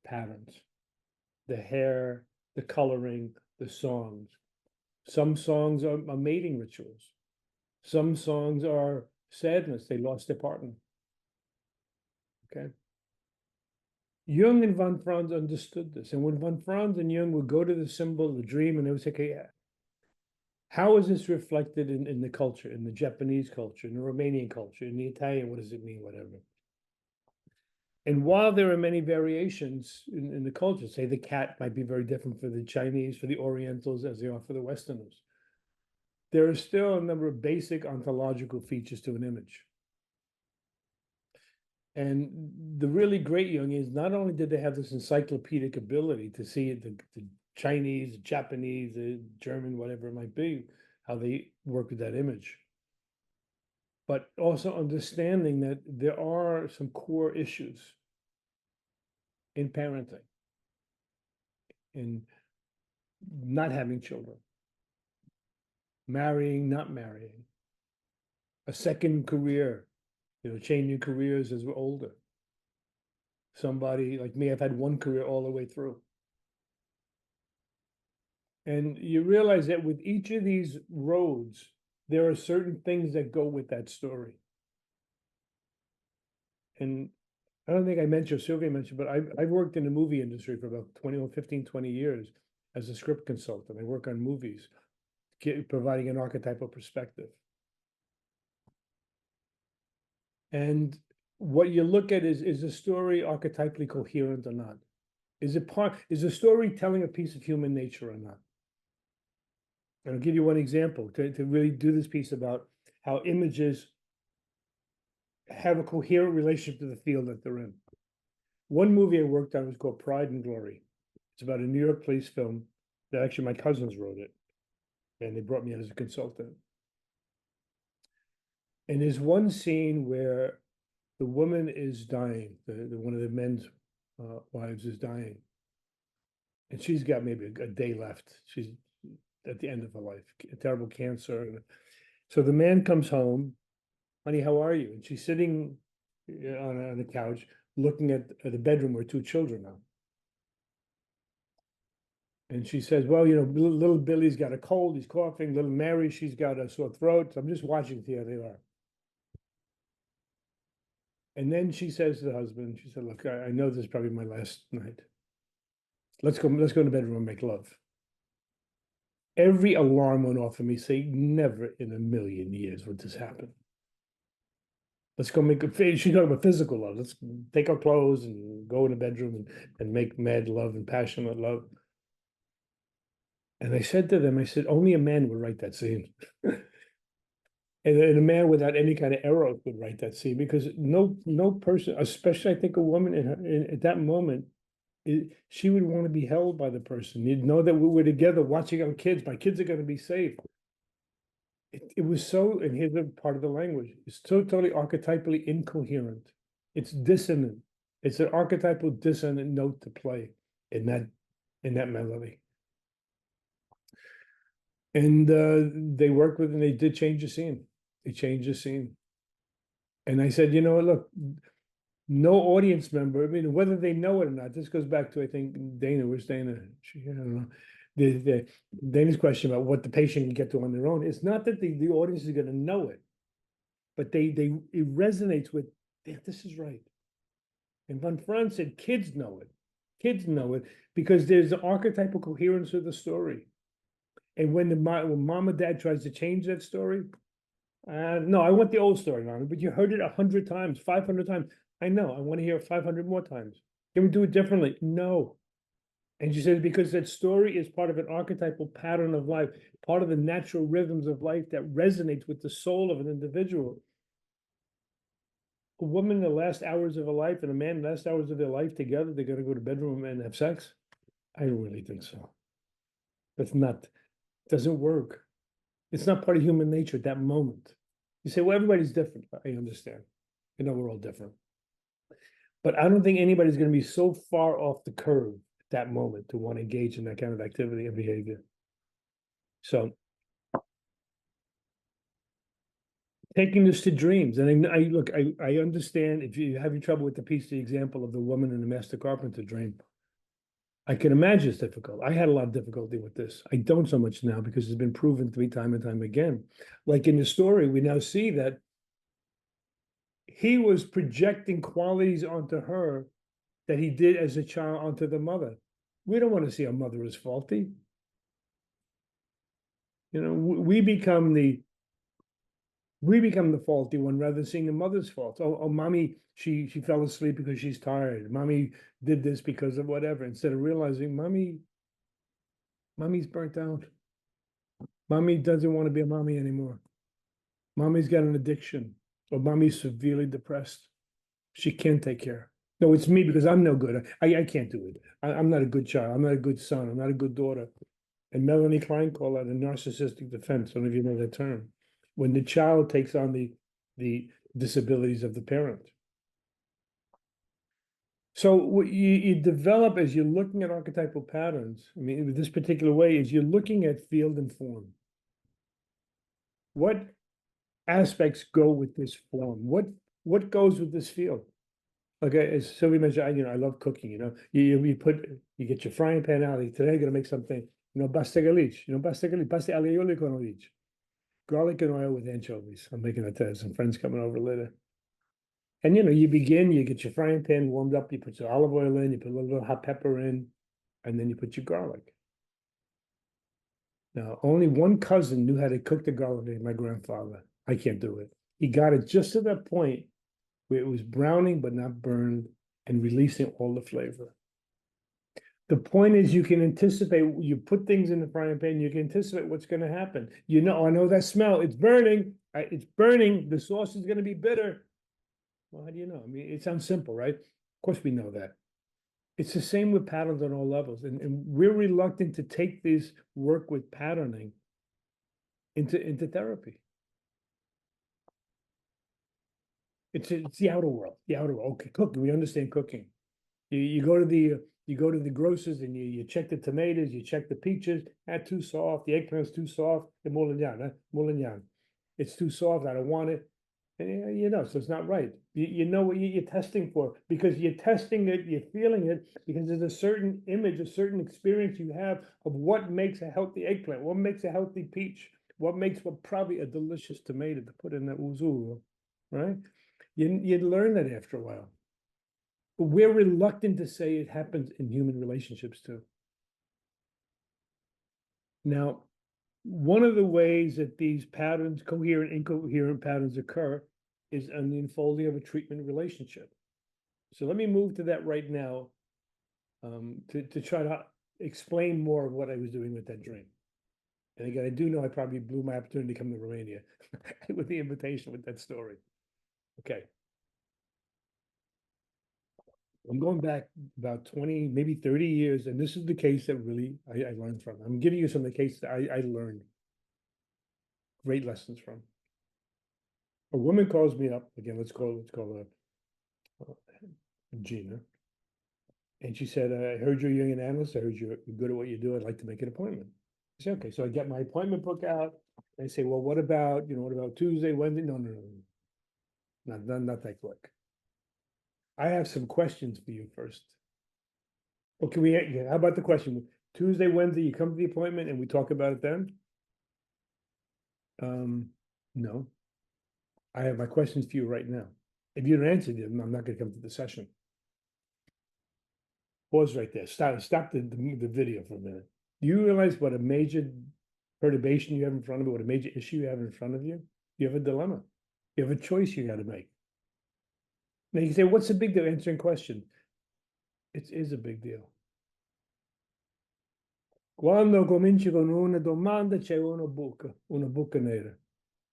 Speaker 2: patterns, the hair, the coloring, the songs. Some songs are mating rituals. Some songs are sadness, they lost their partner, okay? Jung and von Franz understood this, and when von Franz and Jung would go to the symbol, the dream, and they would say, okay, yeah, how is this reflected in the culture, in the Japanese culture, in the Romanian culture, in the Italian, what does it mean, whatever. And while there are many variations in the culture, say the cat might be very different for the Chinese, for the Orientals, as they are for the Westerners, there are still a number of basic ontological features to an image. And the really great Jung is not only did they have this encyclopedic ability to see the Chinese, Japanese, German, whatever it might be, how they work with that image, but also understanding that there are some core issues in parenting, in not having children, marrying, not marrying, a second career, changing careers as we're older. Somebody like me, I've had one career all the way through. And you realize that with each of these roads, there are certain things that go with that story. And I don't think I mentioned, Sylvia mentioned, but I've worked in the movie industry for about 20 years as a script consultant. I work on movies, providing an archetypal perspective. And what you look at is the story archetypally coherent or not? Is the story telling a piece of human nature or not? And I'll give you one example to really do this piece about how images have a coherent relationship to the field that they're in. One movie I worked on was called Pride and Glory. It's about a New York police film that actually my cousins wrote it, and they brought me in as a consultant. And there's one scene where the woman is dying, one of the men's wives is dying. And she's got maybe a day left. She's at the end of her life, a terrible cancer. So the man comes home, honey, how are you? And she's sitting on the couch looking at the bedroom where two children are. And she says, well, you know, little Billy's got a cold, he's coughing. Little Mary, she's got a sore throat. So I'm just watching to see how they are. And then she says to the husband, she said, look, I know this is probably my last night. Let's go in the bedroom and make love. Every alarm went off for me, saying, never in a million years would this happen. Let's go make a, she's talking about physical love. Let's take our clothes and go in the bedroom and make mad love and passionate love. And I said to them, I said, only a man would write that scene. And a man without any kind of eros would write that scene, because no person, especially I think a woman at that moment, she would want to be held by the person. You'd know that we were together watching our kids. My kids are going to be safe. It was so, and here's a part of the language, it's so totally archetypally incoherent. It's dissonant. It's an archetypal dissonant note to play in that melody. And they worked with, and they did change the scene. They changed the scene. And I said, you know, look, no audience member, I mean, whether they know it or not, this goes back to, I think, Dana, where's Dana? I don't know. Dana's question about what the patient can get to on their own. It's not that the audience is going to know it, but it resonates with, this is right. And Von Franz said, kids know it. Kids know it because there's an archetypal coherence of the story. And when mom and dad tries to change that story, no, I want the old story, Mom, but you heard it 100 times, 500 times. I know, I want to hear it 500 more times. Can we do it differently? No. And she said, because that story is part of an archetypal pattern of life, part of the natural rhythms of life that resonates with the soul of an individual. A woman in the last hours of her life and a man in the last hours of their life together, they're going to go to bedroom and have sex? I don't really think so. That's not, doesn't work. It's not part of human nature at that moment. You say, well, everybody's different. I understand. You know, we're all different. But I don't think anybody's going to be so far off the curve at that moment to want to engage in that kind of activity and behavior. So taking this to dreams. And I understand if you're having trouble with the piece, the example of the woman in the master carpenter dream. I can imagine it's difficult. I had a lot of difficulty with this. I don't so much now because it's been proven to me time and time again. Like in the story, we now see that he was projecting qualities onto her that he did as a child onto the mother. We don't want to see our mother as faulty. You know, we become the faulty one rather than seeing the mother's fault. Oh, mommy, she fell asleep because she's tired. Mommy did this because of whatever, instead of realizing mommy's burnt out. Mommy doesn't want to be a mommy anymore. Mommy's got an addiction, or mommy's severely depressed. She can't take care. No, it's me because I'm no good. I can't do it. I'm not a good child. I'm not a good son. I'm not a good daughter. And Melanie Klein called that a narcissistic defense. I don't know if you know that term. When the child takes on the disabilities of the parent. So what you develop as you're looking at archetypal patterns, I mean, in this particular way, is you're looking at field and form. What aspects go with this form? What goes with this field? Okay, as Sylvia mentioned, I love cooking, you get your frying pan out. Today I'm gonna make something, bastegalich, pasta alioli con olich. Garlic and oil with anchovies. I'm making that to some friends coming over later. And you get your frying pan warmed up, you put your olive oil in, you put a little hot pepper in, and then you put your garlic. Now, only one cousin knew how to cook the garlic, my grandfather. I can't do it. He got it just to that point where it was browning but not burned and releasing all the flavor. The point is you can anticipate, you put things in the frying pan, you can anticipate what's going to happen. I know that smell, it's burning, the sauce is going to be bitter. Well, how do you know? I mean, it sounds simple, right? course, we know that. It's the same with patterns on all levels, and we're reluctant to take this work with patterning into therapy. It's the outer world, Okay, cooking, we understand cooking. You go to the grocers and you check the tomatoes, you check the peaches, too soft, the eggplant's too soft, the moulignan. It's too soft, I don't want it. And you know, so it's not right. You know what you're testing for, because you're testing it, you're feeling it, because there's a certain image, a certain experience you have of what makes a healthy eggplant, what makes a healthy peach, what makes probably a delicious tomato to put in the ouzo, right? You learn that after a while. But we're reluctant to say it happens in human relationships too. Now, one of the ways that these patterns, coherent, incoherent patterns occur is on the unfolding of a treatment relationship. So let me move to that right now to try to explain more of what I was doing with that dream. And again, I do know I probably blew my opportunity to come to Romania with the invitation with that story. Okay. I'm going back about 20, maybe 30 years, and this is the case that really I learned from. I'm giving you some of the cases that I learned great lessons from. A woman calls me up, again, let's call her Gina. And she said, I heard you're a young analyst. I heard you're good at what you do. I'd like to make an appointment. I said, okay. So I get my appointment book out. And I say, well, what about Tuesday, Wednesday? No. Not that quick. I have some questions for you first. Okay, how about the question? Tuesday, Wednesday, you come to the appointment and we talk about it then? No. I have my questions for you right now. If you don't answer them, I'm not going to come to the session. Pause right there. Stop the video for a minute. Do you realize what a major perturbation you have in front of you, what a major issue you have in front of you? You have a dilemma. You have a choice you got to make. Now you can say, what's the big deal? Answering question. It is a big deal. Quando cominci con una domanda, c'è una buca nera.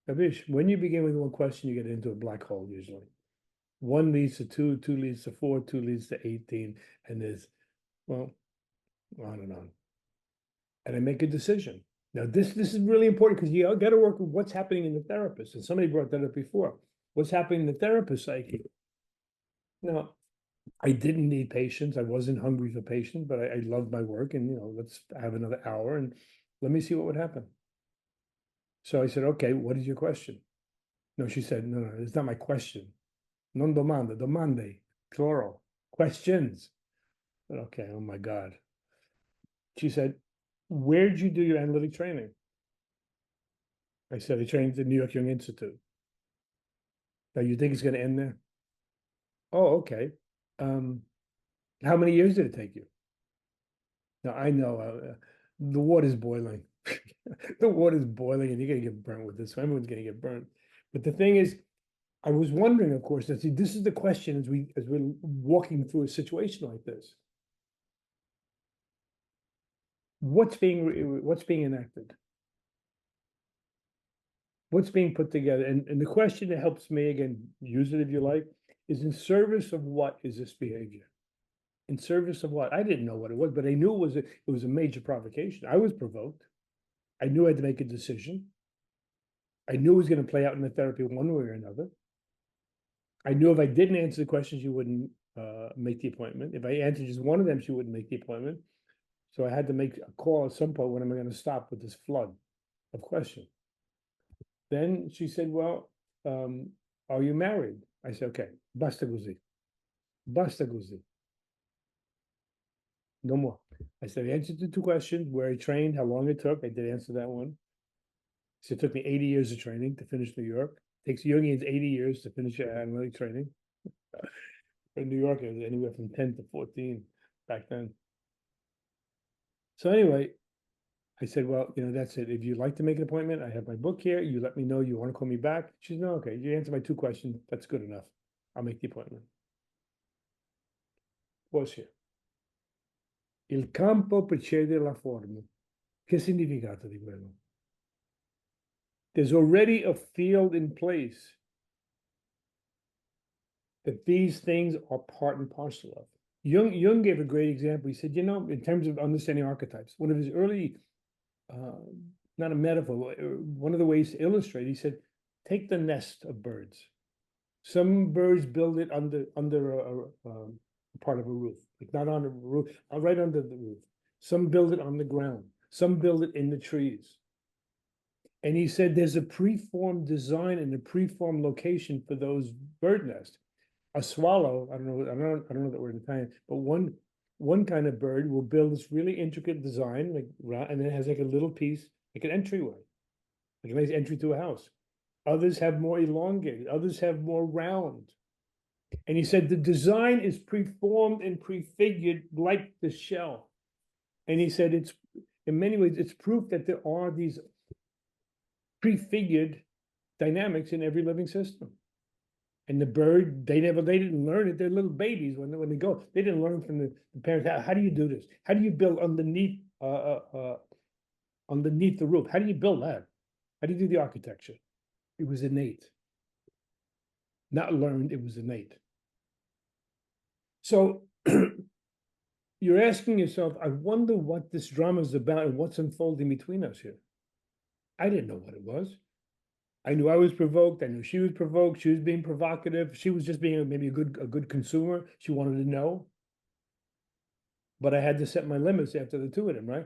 Speaker 2: Capisci? When you begin with one question, you get into a black hole usually. 1 leads to 2, 2 leads to 4, 2 leads to 18, and there's, well, on and on. And I make a decision. Now, this is really important because you got to work with what's happening in the therapist. And somebody brought that up before. What's happening in the therapist psyche? Now, I didn't need patience. I wasn't hungry for patience, but I loved my work. And, let's have another hour and let me see what would happen. So I said, okay, what is your question? No, she said, no, it's not my question. Non domanda, domande, plural, questions. I said, okay, oh my God. She said, where'd you do your analytic training? I said, I trained at the New York Young Institute. Now, you think it's going to end there? Oh, okay. How many years did it take you? Now, I know the water's boiling. The water's boiling, and you're going to get burnt with this. Everyone's going to get burnt. But the thing is, I was wondering, of course, that this is the question as we're walking through a situation like this. What's being enacted? What's being put together? And the question that helps me, again, use it if you like, is in service of what is this behavior? In service of what? I didn't know what it was, but I knew it was a major provocation. I was provoked. I knew I had to make a decision. I knew it was going to play out in the therapy one way or another. I knew if I didn't answer the questions, she wouldn't make the appointment. If I answered just one of them, she wouldn't make the appointment. So I had to make a call at some point, when am I going to stop with this flood of questions? Then she said, well, are you married? I said, okay, basta così. Basta così. No more. I said, I answered the 2 questions, where I trained, how long it took. I did answer that one. So it took me 80 years of training to finish New York. It takes Jungians 80 years to finish your analytic training. In New York, it was anywhere from 10 to 14 back then. So anyway, I said, well, that's it. If you'd like to make an appointment, I have my book here. You let me know you want to call me back. She said, no, okay, you answer my 2 questions. That's good enough. I'll make the appointment. Pause here. Il campo precede la forma. Che significato di quello? There's already a field in place. that these things are part and parcel of. Jung gave a great example. He said, you know, in terms of understanding archetypes, one of his early, not a metaphor, one of the ways to illustrate, he said, take the nest of birds. Some birds build it under a part of a roof, like not on a roof, right under the roof. Some build it on the ground. Some build it in the trees. And he said there's a preformed design and a preformed location for those bird nests. A swallow, I don't know that word in Italian, but one kind of bird will build this really intricate design, like, and it has like a little piece, like an entryway, like a nice entry to a house. Others have more elongated, others have more round. And he said the design is preformed and prefigured like the shell. And he said it's, in many ways, it's proof that there are these prefigured dynamics in every living system. And the bird, they didn't learn it. They're little babies when they go. They didn't learn from the parents. How do you do this? How do you build underneath the roof? How do you build that? How do you do the architecture? It was innate. Not learned, it was innate. So you're asking yourself, I wonder what this drama is about and what's unfolding between us here. I didn't know what it was. I knew I was provoked. I knew she was provoked. She was being provocative. She was just being maybe a good consumer. She wanted to know. But I had to set my limits after the two of them, right?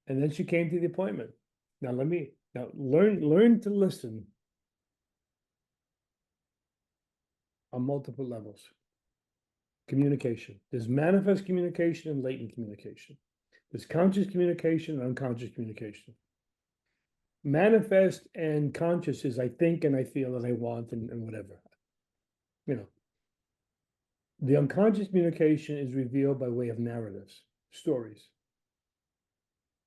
Speaker 2: And then she came to the appointment. Now learn to listen on multiple levels. Communication. There's manifest communication and latent communication. There's conscious communication and unconscious communication. Manifest and conscious is I think and I feel and I want and whatever. You know. The unconscious communication is revealed by way of narratives, stories.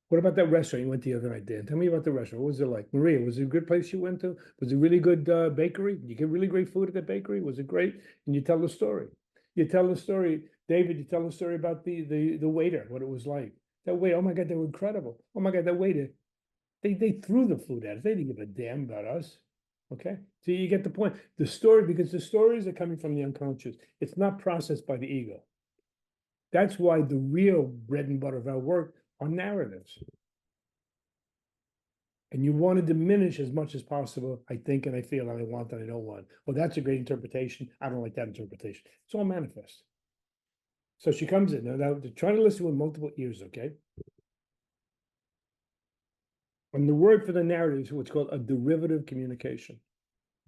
Speaker 2: What about that restaurant you went the other night, Dan? Tell me about the restaurant. What was it like? Maria, was it a good place you went to? Was it really good bakery? Did you get really great food at that bakery? Was it great? And you tell the story. You tell the story, David, you tell the story about the waiter, what it was like. That waiter, oh my God, they were incredible. Oh my God, that waiter, they threw the food at us. They didn't give a damn about us. Okay? So you get the point. The story, because the stories are coming from the unconscious. It's not processed by the ego. That's why the real bread and butter of our work are narratives. And you want to diminish as much as possible, I think and I feel and I want and I don't want. Well, that's a great interpretation. I don't like that interpretation. It's all manifest. So she comes in. Now try to listen with multiple ears, okay? And the word for the narrative is what's called a derivative communication.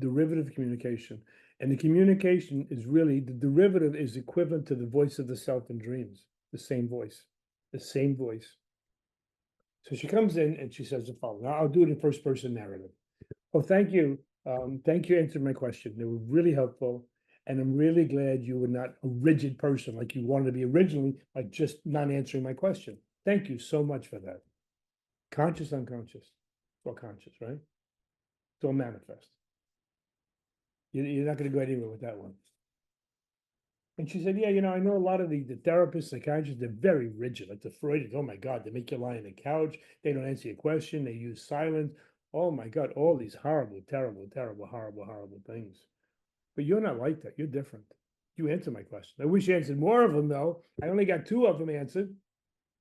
Speaker 2: Derivative communication. And the communication is really, the derivative is equivalent to the voice of the self in dreams. The same voice. The same voice. So she comes in and she says the following. I'll do it in first person narrative. Well, thank you. Thank you for answering my question. They were really helpful. And I'm really glad you were not a rigid person like you wanted to be originally, like just not answering my question. Thank you so much for that. Conscious, unconscious, or conscious, right? It's all manifest. You're not going to go anywhere with that one. And she said, yeah, you know, I know a lot of the therapists, psychiatrists, they're very rigid, like the Freudians. Oh my God, they make you lie on the couch. They don't answer your question. They use silence. Oh my God, all these horrible, terrible, terrible, horrible, horrible things. But you're not like that. You're different. You answer my question. I wish you answered more of them, though. I only got 2 of them answered.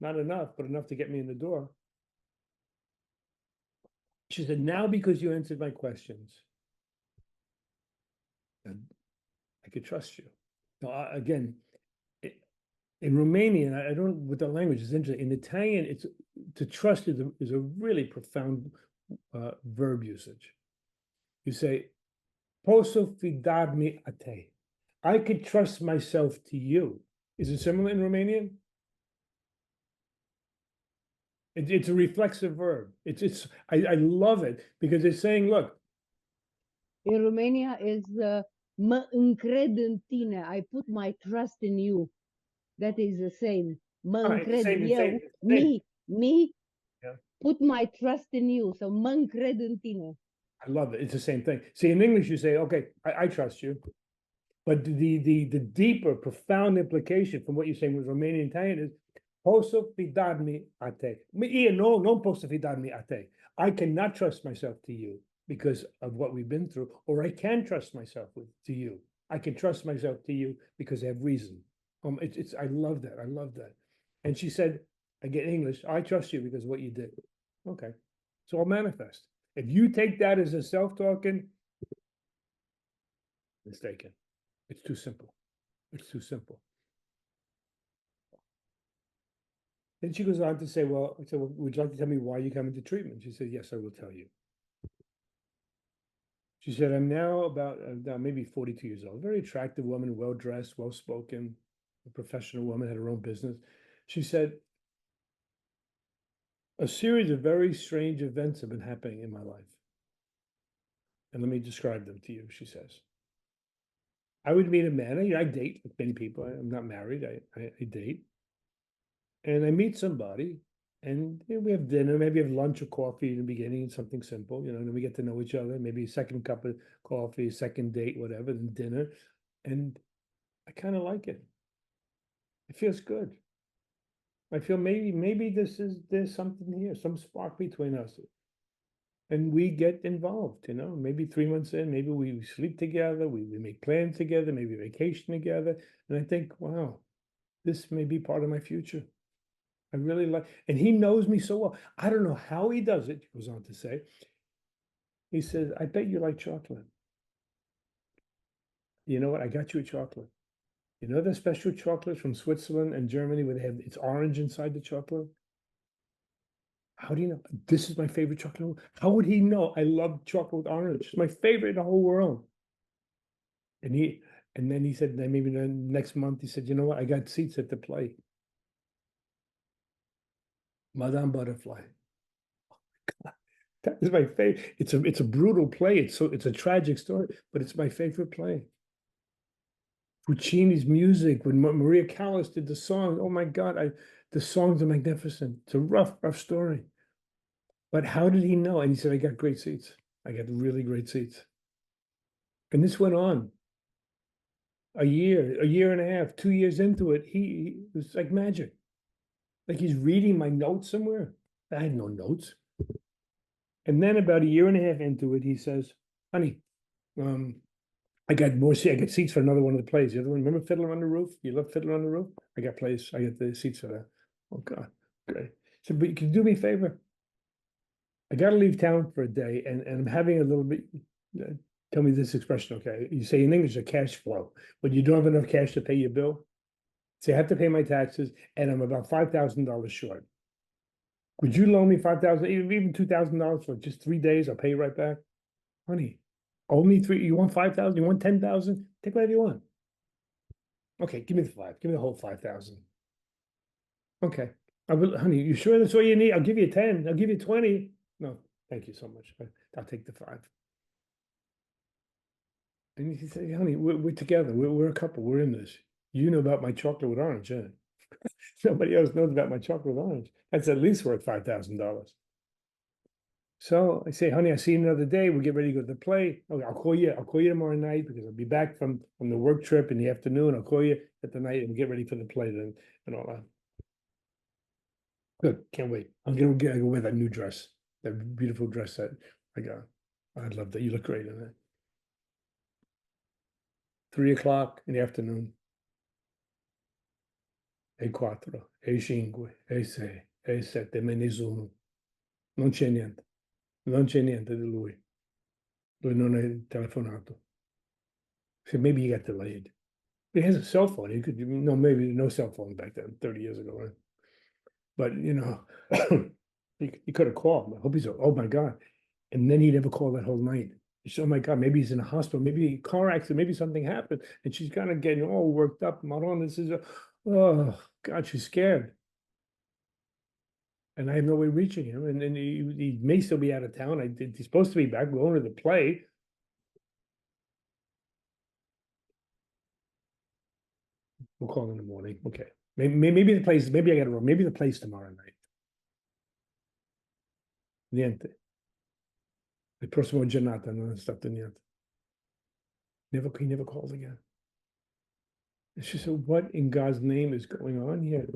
Speaker 2: Not enough, but enough to get me in the door. She said, now because you answered my questions, I could trust you. Now, again, in Romanian, I don't, with the language, it's interesting. In Italian, it's to trust is a really profound verb usage. You say, posso fidarmi a te. I could trust myself to you. Is it similar in Romanian? It's a reflexive verb. I love it because it's saying, look.
Speaker 3: In Romania is mă încred în tine. I put my trust in you. That is the same. Mă încred eu. Me.
Speaker 2: Yeah.
Speaker 3: Put my trust in you. So mă încred în tine.
Speaker 2: I love it. It's the same thing. See, in English, you say, okay, I trust you. But the deeper, profound implication from what you're saying with Romanian Italian is, posso fidarmi a te. Io non posso fidarmi a te. I cannot trust myself to you because of what we've been through, or I can trust myself to you. I can trust myself to you because I have reason. I love that. I love that. And she said, again, English, I trust you because of what you did. Okay. So I'll manifest. If you take that as a self-talking, mistaken. It's too simple. It's too simple. Then she goes on to say, well, I said, well, would you like to tell me why you come into treatment? She said, yes, I will tell you. She said, I'm now about maybe 42 years old, very attractive woman, well-dressed, well-spoken, a professional woman, had her own business. She said, a series of very strange events have been happening in my life. And let me describe them to you, she says. I would meet a man, I date with many people. I'm not married, I date. And I meet somebody, and we have dinner, maybe have lunch or coffee in the beginning, something simple, and then we get to know each other, maybe a second cup of coffee, second date, whatever, then dinner. And I kind of like it. It feels good. I feel maybe there's something here, some spark between us. And we get involved, maybe 3 months in, maybe we sleep together, we make plans together, maybe vacation together. And I think, wow, this may be part of my future. I really like, and he knows me so well. I don't know how he does it, he goes on to say. He says, I bet you like chocolate. You know what? I got you a chocolate. You know the special chocolates from Switzerland and Germany where it's orange inside the chocolate? How do you know? This is my favorite chocolate. How would he know I love chocolate with orange? It's my favorite in the whole world. And then he said, then maybe the next month, he said, you know what? I got seats at the play. Madame Butterfly. That is my favorite. It's a brutal play. It's a tragic story, but it's my favorite play. Puccini's music, when Maria Callas did the song, oh my God, the songs are magnificent. It's a rough story. But how did he know? And he said, I got great seats. I got really great seats. And this went on a year and a half, 2 years into it. It was like magic. Like he's reading my notes somewhere. I had no notes. And then about a year and a half into it, he says, honey, I got seats for another one of the plays. The other one, remember Fiddler on the Roof? You love Fiddler on the Roof? I got the seats for that. Oh God, great. So, but you can do me a favor. I got to leave town for a day, and I'm having a little bit. Tell me this expression, okay? You say in English a cash flow, but you don't have enough cash to pay your bill. So I have to pay my taxes, and I'm about $5,000 short. Would you loan me $5,000, even $2,000 for just 3 days? I'll pay you right back, honey. Only three. You want 5,000? You want 10,000? Take whatever you want. Okay, give me the 5. Give me the whole 5,000. Okay, honey. You sure that's all you need? I'll give you 10. I'll give you 20. No, thank you so much. I'll take the 5. And he said, honey, we're together. We're a couple. We're in this. You know about my chocolate with orange, huh? Nobody else knows about my chocolate with orange. That's at least worth $5,000. So I say, honey, I'll see you another day. We'll get ready to go to the play. Okay, I'll call you tomorrow night because I'll be back from the work trip in the afternoon. I'll call you at the night and get ready for the play then and all that. Good, can't wait. I'm gonna wear that new dress, that beautiful dress that I got. I love that. You look great in it. 3 o'clock in the afternoon. E 4, e 5, e 6, e 7, me nessuno. Non c'è niente. Non c'è niente di lui. Lui non è telefonato. So maybe he got delayed. He has a cell phone. He could, maybe no cell phone back then, 30 years ago. Right? But, he could have called. I hope he's, oh my God. And then he never called that whole night. Oh my God, maybe he's in a hospital, maybe a car accident, maybe something happened. And she's kind of getting all worked up. Maron, oh God, she's scared. And I have no way of reaching him. And then he may still be out of town. He's supposed to be back. We're going to the play. We'll call in the morning. Okay. Maybe the place, maybe I got it wrong. Maybe the place tomorrow night. Niente. The prossimo giornata non è stato niente. He never called again. And she said, what in God's name is going on here?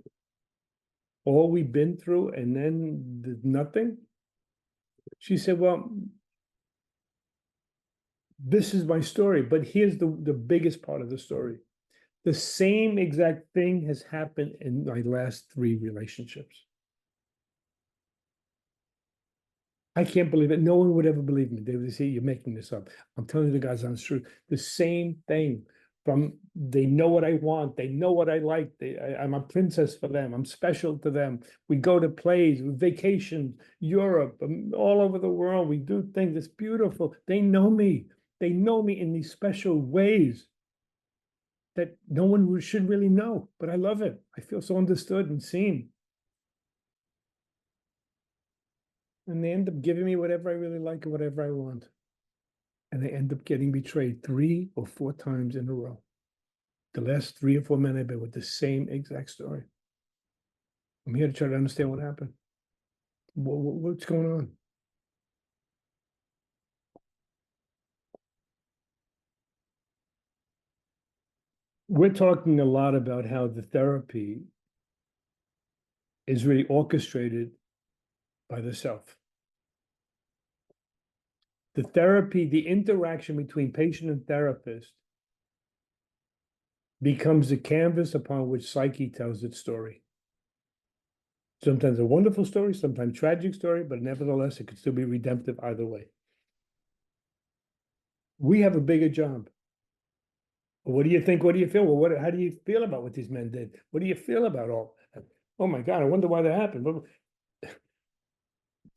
Speaker 2: All we've been through and then nothing? She said, well, this is my story, but here's the biggest part of the story. The same exact thing has happened in my last 3 relationships. I can't believe it. No one would ever believe me. They would say, you're making this up. I'm telling you the God's honest truth. The same thing. They know what I want. They know what I like. I'm a princess for them. I'm special to them. We go to plays, we vacation, Europe, all over the world. We do things. It's beautiful. They know me. They know me in these special ways that no one should really know. But I love it. I feel so understood and seen. And they end up giving me whatever I really like and whatever I want. And I end up getting betrayed 3 or 4 times in a row. The last 3 or 4 men I've been with the same exact story. I'm here to try to understand what happened. What's going on? We're talking a lot about how the therapy is really orchestrated by the self. The therapy, the interaction between patient and therapist becomes the canvas upon which psyche tells its story. Sometimes a wonderful story, sometimes tragic story, but nevertheless, it could still be redemptive either way. We have a bigger job. What do you think? What do you feel? Well, how do you feel about what these men did? What do you feel about all that? Oh my God, I wonder why that happened.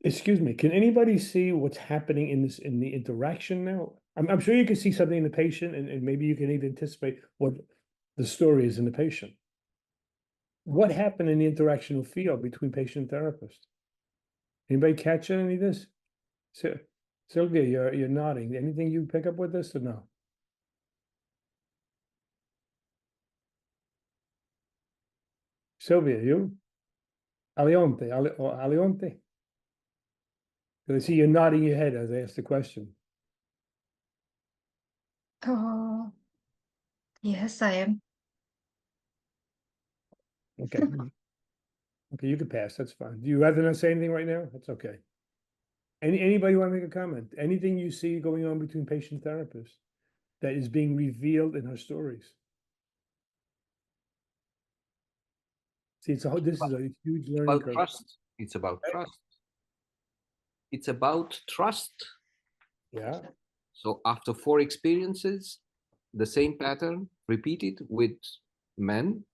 Speaker 2: Excuse me, can anybody see what's happening in the interaction now? I'm sure you can see something in the patient, and maybe you can even anticipate what the story is in the patient. What happened in the interactional field between patient and therapist? Anybody catch any of this? Sylvia, you're nodding. Anything you pick up with this or no? Sylvia, you? Alionte. I see you're nodding your head as I ask the question.
Speaker 5: Oh, yes, I am.
Speaker 2: Okay. Okay, you can pass. That's fine. Do you rather not say anything right now? That's okay. Anybody want to make a comment? Anything you see going on between patient and therapist that is being revealed in her stories? See, this is a huge learning
Speaker 6: About
Speaker 2: curve.
Speaker 6: trust. It's about trust. It's about trust.
Speaker 2: Yeah.
Speaker 6: So after 4 experiences, the same pattern repeated with men.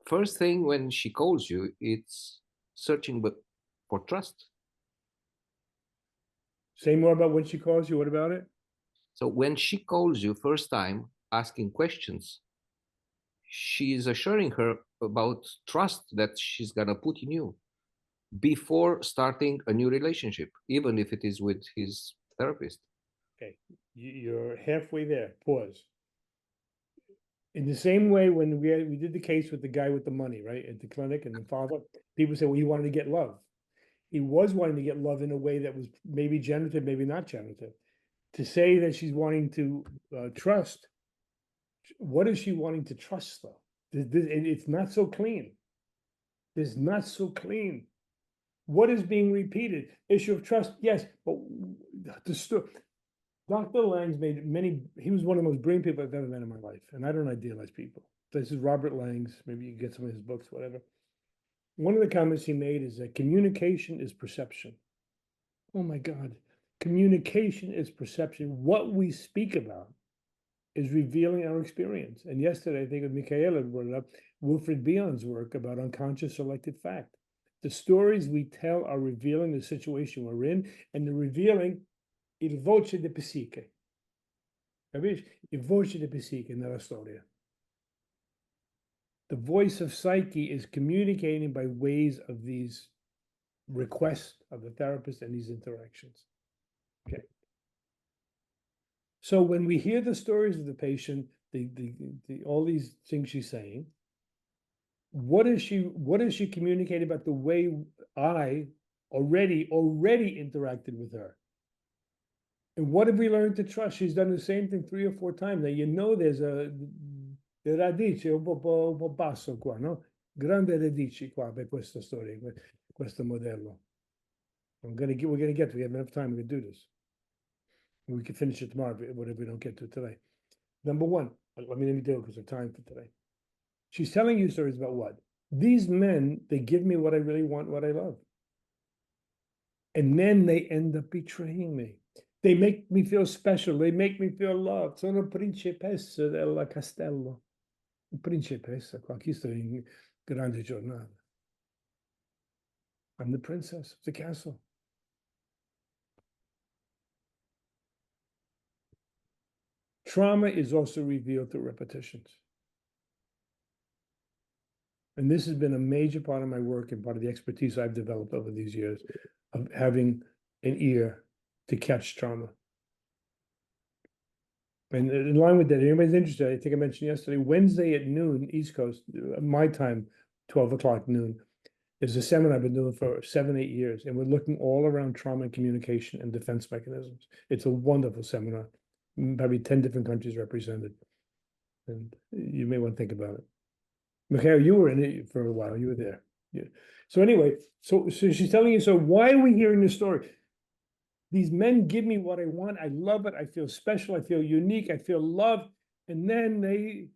Speaker 6: First thing when she calls you, it's searching for trust.
Speaker 2: Say more about when she calls you. What about it?
Speaker 6: So when she calls you first time asking questions, she is assuring her about trust that she's gonna put in you before starting a new relationship, even if it is with his therapist.
Speaker 2: Okay, you're halfway there. Pause. In the same way, when we did the case with the guy with the money, right, at the clinic, and the father, people said, well, he wanted to get love. He was wanting to get love in a way that was maybe generative, maybe not generative. To say that she's wanting to trust, what is she wanting to trust though? It's not so clean. It's not so clean. What is being repeated? Issue of trust, yes, but the story. Dr. Lang's he was one of the most brilliant people I've ever met in my life. And I don't idealize people. This is Robert Lang's, maybe you can get some of his books, whatever. One of the comments he made is that communication is perception. Oh my God. Communication is perception. What we speak about is revealing our experience. And yesterday, I think with Michaela brought it up, Wilfred Bion's work about unconscious selected fact. The stories we tell are revealing the situation we're in, and they're revealing il voce de psiche. Capisci? Il voce de psiche nella storia. The voice of psyche is communicating by ways of these requests of the therapist and these interactions. Okay. So when we hear the stories of the patient, all these things she's saying, what is she communicating about the way I already interacted with her? And what have we learned to trust? She's done the same thing 3 or 4 times. Now, you know, there's le radici un po' basso qua, no? Grande radici qua per questa storia, questo modello. We're gonna get, we have enough time to do this. We can finish it tomorrow, whatever we don't get to today. Number one, let me do it because of time for today. She's telling you stories about what? These men, they give me what I really want, what I love. And then they end up betraying me. They make me feel special. They make me feel loved. Sono principessa del castello. Principessa, qua chi sto in grande giornata. I'm the princess of the castle. Trauma is also revealed through repetitions. And this has been a major part of my work and part of the expertise I've developed over these years of having an ear to catch trauma. And in line with that, anybody's interested, I think I mentioned yesterday, Wednesday at noon, East Coast, my time, 12 o'clock noon, is a seminar I've been doing for 7, 8 years. And we're looking all around trauma and communication and defense mechanisms. It's a wonderful seminar, probably 10 different countries represented. And you may want to think about it. Mikhail, you were in it for a while. You were there. Yeah. So anyway, so she's telling you, so why are we hearing this story? These men give me what I want. I love it. I feel special. I feel unique. I feel loved. And then they,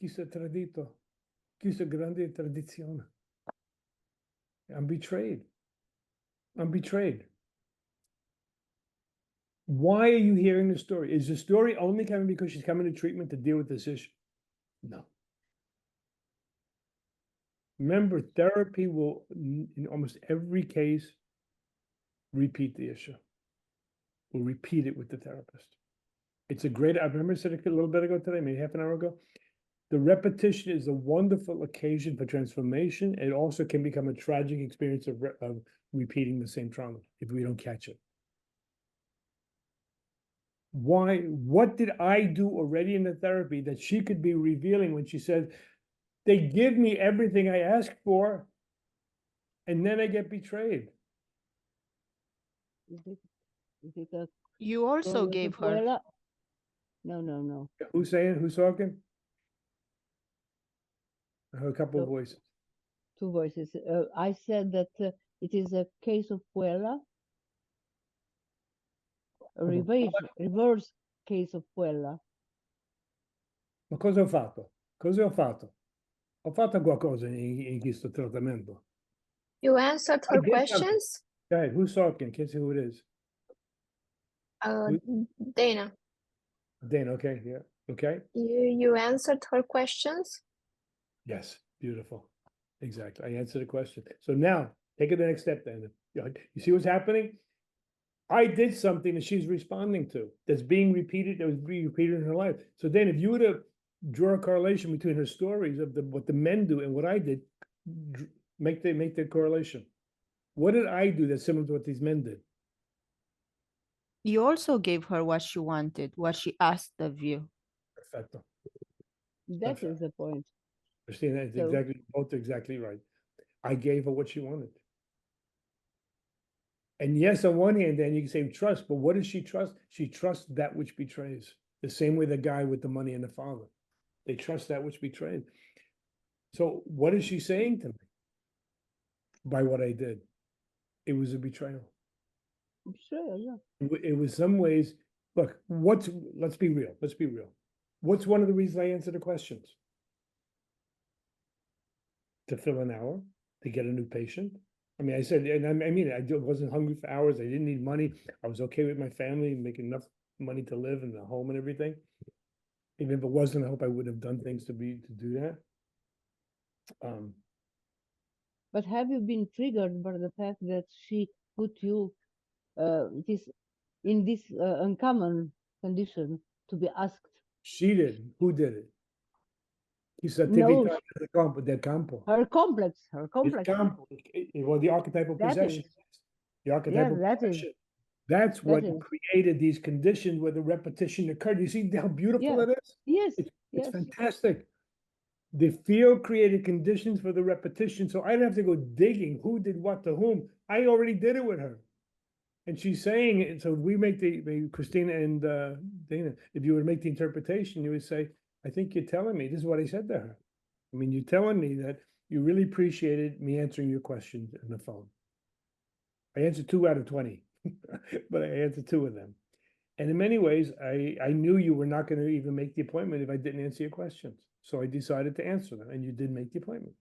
Speaker 2: chissà tradito, chissà grande tradizione. I'm betrayed. I'm betrayed. Why are you hearing the story? Is the story only coming because she's coming to treatment to deal with this issue? No. Remember, therapy will, in almost every case, repeat the issue. We'll repeat it with the therapist. It's a great, I remember I said it a little bit ago today, maybe half an hour ago. The repetition is a wonderful occasion for transformation. It also can become a tragic experience of repeating the same trauma if we don't catch it. Why? What did I do already in the therapy that she could be revealing when she said, they give me everything I ask for, and then I get betrayed?
Speaker 3: Is it a
Speaker 9: You also
Speaker 3: Cronos
Speaker 9: gave her.
Speaker 3: Abuela? No.
Speaker 2: Who's saying? Who's talking? I heard a couple of
Speaker 3: So-
Speaker 2: voices.
Speaker 3: Two voices. I said that it is a case of Puella, a reverse case of Puella.
Speaker 2: Ma cosa ho fatto? Cosa ho fatto? Ho fatto qualcosa in questo trattamento.
Speaker 5: You answered
Speaker 2: I
Speaker 5: her
Speaker 2: did something.
Speaker 5: questions?
Speaker 2: Okay, who's talking? Can't see who it is.
Speaker 5: Dana,
Speaker 2: Dana, okay, yeah, okay.
Speaker 5: you answered her questions?
Speaker 2: Yes, beautiful. Exactly. I answered the question. So now take it the next step, Dana. You see what's happening? I did something that she's responding to that's being repeated, that was being repeated in her life. So then if you were to draw a correlation between her stories of what the men do and what I did, make the correlation. What did I do that's similar to what these men did?
Speaker 9: You also gave her what she wanted, what she asked of you.
Speaker 2: Perfecto.
Speaker 3: That
Speaker 2: Okay.
Speaker 3: is the point.
Speaker 2: Christina, it's
Speaker 3: So-
Speaker 2: exactly, both exactly right. I gave her what she wanted. And yes, on one hand, then you can say trust, but what does she trust? She trusts that which betrays. The same way the guy with the money and the father. They trust that which betrayed. So what is she saying to me? By what I did. It was a betrayal.
Speaker 3: I'm sure, yeah.
Speaker 2: It was some ways, look, let's be real. Let's be real. What's one of the reasons I answer the questions? To fill an hour, to get a new patient. I mean, I said, and I mean it, I wasn't hungry for hours. I didn't need money. I was okay with my family, making enough money to live in the home and everything. Even if it wasn't, I hope I would have done things to do that.
Speaker 3: But have you been triggered by the fact that she put you in this uncommon condition to be asked?
Speaker 2: She did. Who did it? Questa
Speaker 3: No,
Speaker 2: attività del campo.
Speaker 3: Her complex.
Speaker 2: Il campo. Well, the archetypal
Speaker 3: That
Speaker 2: possession.
Speaker 3: is.
Speaker 2: The archetypal
Speaker 3: that is.
Speaker 2: possession. That's what
Speaker 3: is.
Speaker 2: created these conditions where the repetition occurred. You see how beautiful
Speaker 3: Yeah.
Speaker 2: it is?
Speaker 3: Yes.
Speaker 2: It's
Speaker 3: yes.
Speaker 2: fantastic. The field created conditions for the repetition, so I didn't have to go digging who did what to whom. I already did it with her. And she's saying it, so we make the Christina and Dana, if you would make the interpretation, you would say, I think you're telling me, this is what I said to her. I mean, you're telling me that you really appreciated me answering your questions on the phone. I answered 2 out of 20. but I answered two of them. And in many ways, I knew you were not going to even make the appointment if I didn't answer your questions. So I decided to answer them, and you did make the appointment.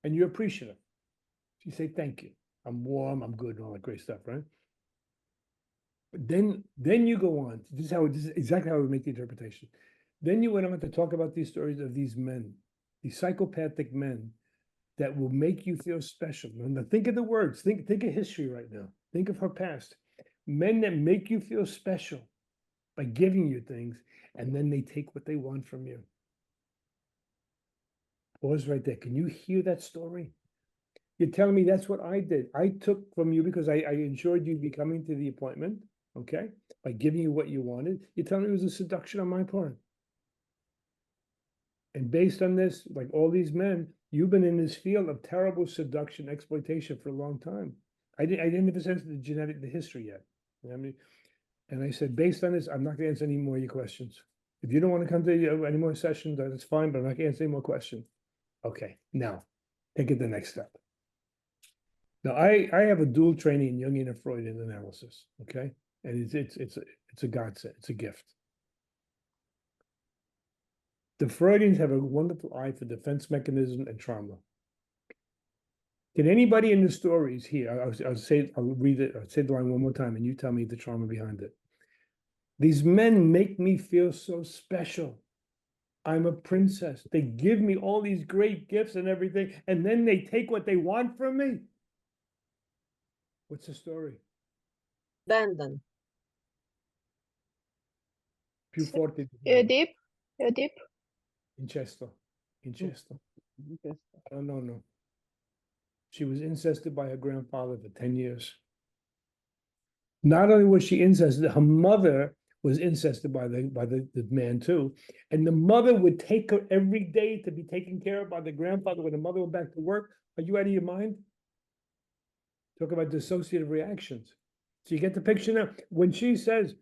Speaker 2: And you're appreciative. You say, thank you. I'm warm, I'm good, and all that great stuff, right? But then you go on. This is exactly how we make the interpretation. Then you went on to talk about these stories of these men, these psychopathic men that will make you feel special. Now think of the words. Think of history right now. Think of her past. Men that make you feel special by giving you things, and then they take what they want from you. Pause right there. Can you hear that story? You're telling me that's what I did. I took from you because I ensured you'd be coming to the appointment, okay? By giving you what you wanted. You're telling me it was a seduction on my part. And based on this, like all these men, you've been in this field of terrible seduction, exploitation for a long time. I didn't have a sense of the history yet. You know what I mean? And I said, based on this, I'm not going to answer any more of your questions. If you don't want to come to any more sessions, that's fine, but I'm not going to answer any more questions. Okay, now, take it the next step. Now, I have a dual training in Jungian and Freudian analysis, okay? And it's a godsend, it's a gift. The Freudians have a wonderful eye for defense mechanism and trauma. Can anybody in the stories here, I'll read it, I'll say the line one more time, and you tell me the trauma behind it. These men make me feel so special. I'm a princess. They give me all these great gifts and everything, and then they take what they want from me. What's the story?
Speaker 4: Abandon.
Speaker 2: Più forte di
Speaker 5: Oedip, Oedip.
Speaker 2: Incesto. No. She was incested by her grandfather for 10 years. Not only was she incested, her mother was incested by the man too. And the mother would take her every day to be taken care of by the grandfather when the mother went back to work. Are you out of your mind? Talk about dissociative reactions. So you get the picture now. When she says,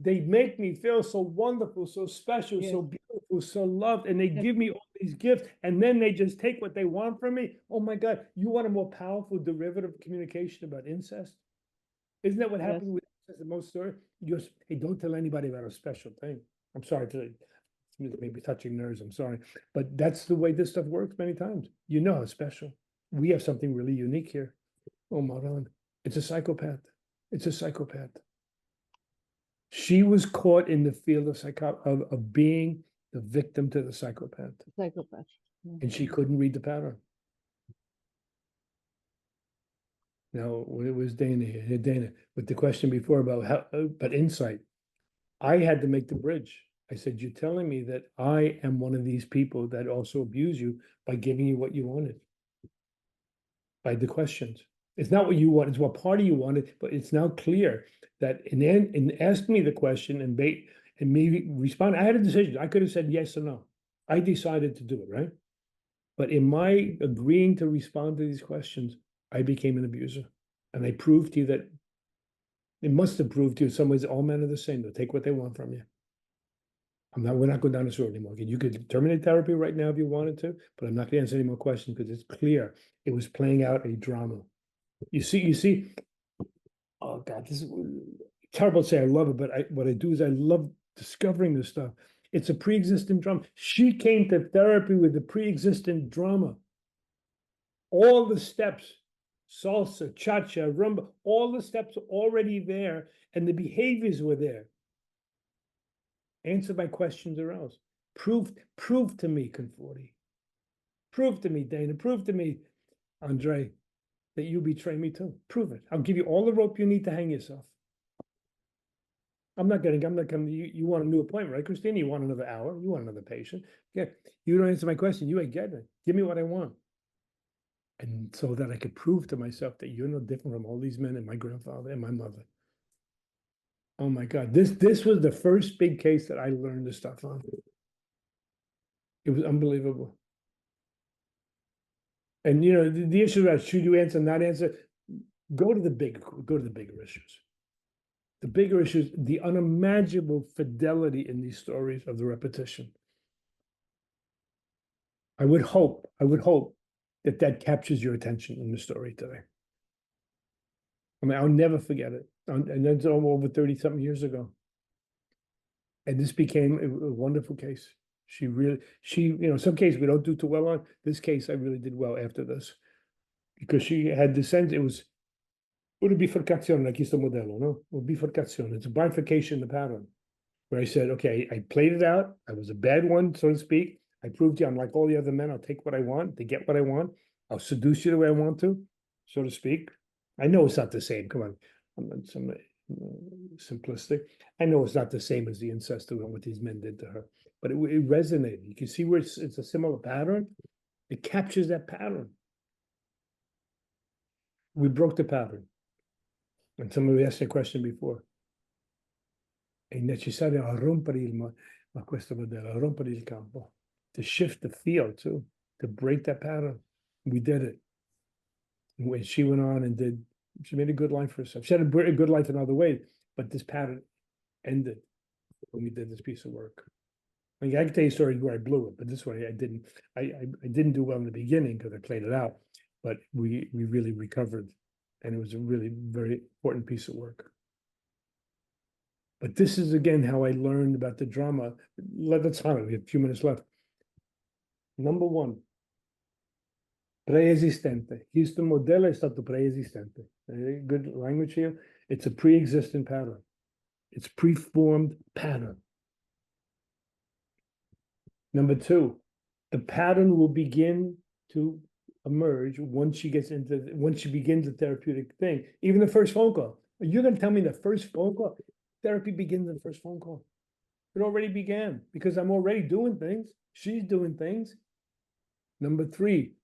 Speaker 2: they make me feel so wonderful, so special,
Speaker 3: Yes.
Speaker 2: so beautiful, so loved, and they
Speaker 3: Yes.
Speaker 2: give me all these gifts, and then they just take what they want from me. Oh my God, you want a more powerful derivative of communication about incest? Isn't that what
Speaker 3: Yes.
Speaker 2: happens with incest in most stories? You just, hey, don't tell anybody about a special thing. I'm sorry to maybe touching nerves, I'm sorry. But that's the way this stuff works many times. You know how special. We have something really unique here. Oh, Maran, it's a psychopath. It's a psychopath. She was caught in the field of being the victim to the psychopath,
Speaker 3: Psychopath.
Speaker 2: and she couldn't read the pattern. Now, when it was Dana here, Dana, with the question before about how, but insight, I had to make the bridge. I said, you're telling me that I am one of these people that also abuse you by giving you what you wanted, by the questions. It's not what you want, it's what part of you wanted, but it's now clear that in asking me the question and me respond, I had a decision. I could have said yes or no. I decided to do it, right? But in my agreeing to respond to these questions, I became an abuser. And I proved to you that it must have proved to you in some ways all men are the same. They'll take what they want from you. We're not going down this road anymore. You could terminate therapy right now if you wanted to, but I'm not going to answer any more questions because it's clear it was playing out a drama. You see, oh God, this is terrible to say I love it, but what I do is I love discovering this stuff. It's a pre-existing drama. She came to therapy with the pre-existing drama. All the steps, salsa, cha-cha, rumba, all the steps are already there and the behaviors were there. Answer my questions or else. Prove to me, Conforti. Prove to me, Dana. Prove to me, Andre, that you betray me too. Prove it. I'll give you all the rope you need to hang yourself. I'm not coming. You want a new appointment, right, Christina? You want another hour? You want another patient? Yeah. You don't answer my question. You ain't getting it. Give me what I want. And so that I could prove to myself that you're no different from all these men and my grandfather and my mother. Oh my God. This was the first big case that I learned this stuff on. It was unbelievable. And you know, the issue about should you answer, not answer, go to the bigger issues. The bigger issues, the unimaginable fidelity in these stories of the repetition. I would hope that captures your attention in the story today. I mean, I'll never forget it. And that's over 30-something years ago. And this became a wonderful case. Some cases we don't do too well on. This case I really did well after this. Because she had the sense, it was una bifurcazione, like questo modello, no? Or bifurcazione, it's a bifurcation in the pattern. Where I said, okay, I played it out. I was a bad one, so to speak. I proved to you I'm like all the other men. I'll take what I want to get what I want. I'll seduce you the way I want to, so to speak. I know it's not the same. Come on, I'm not simplistic. I know it's not the same as the incest and what these men did to her, but it resonated. You can see where it's a similar pattern. It captures that pattern. We broke the pattern. And somebody asked a question before. È necessario rompere questo modello, rompere il campo, to shift the field too, to break that pattern. We did it. When she went on and she made a good life for herself. She had a good life in other ways, but this pattern ended when we did this piece of work. I mean, I can tell you stories where I blew it, but this one I didn't. I didn't do well in the beginning because I played it out, but we really recovered, and it was a really very important piece of work. But this is again how I learned about the drama. Let's on it. We have a few minutes left. Number one, preesistente. Questo modello è stato preesistente. Good language here. It's a pre-existent pattern. It's preformed pattern. Number two, the pattern will begin to emerge once she begins the therapeutic thing. Even the first phone call. You're going to tell me the first phone call? Therapy begins in the first phone call. It already began because I'm already doing things. She's doing things. Number three,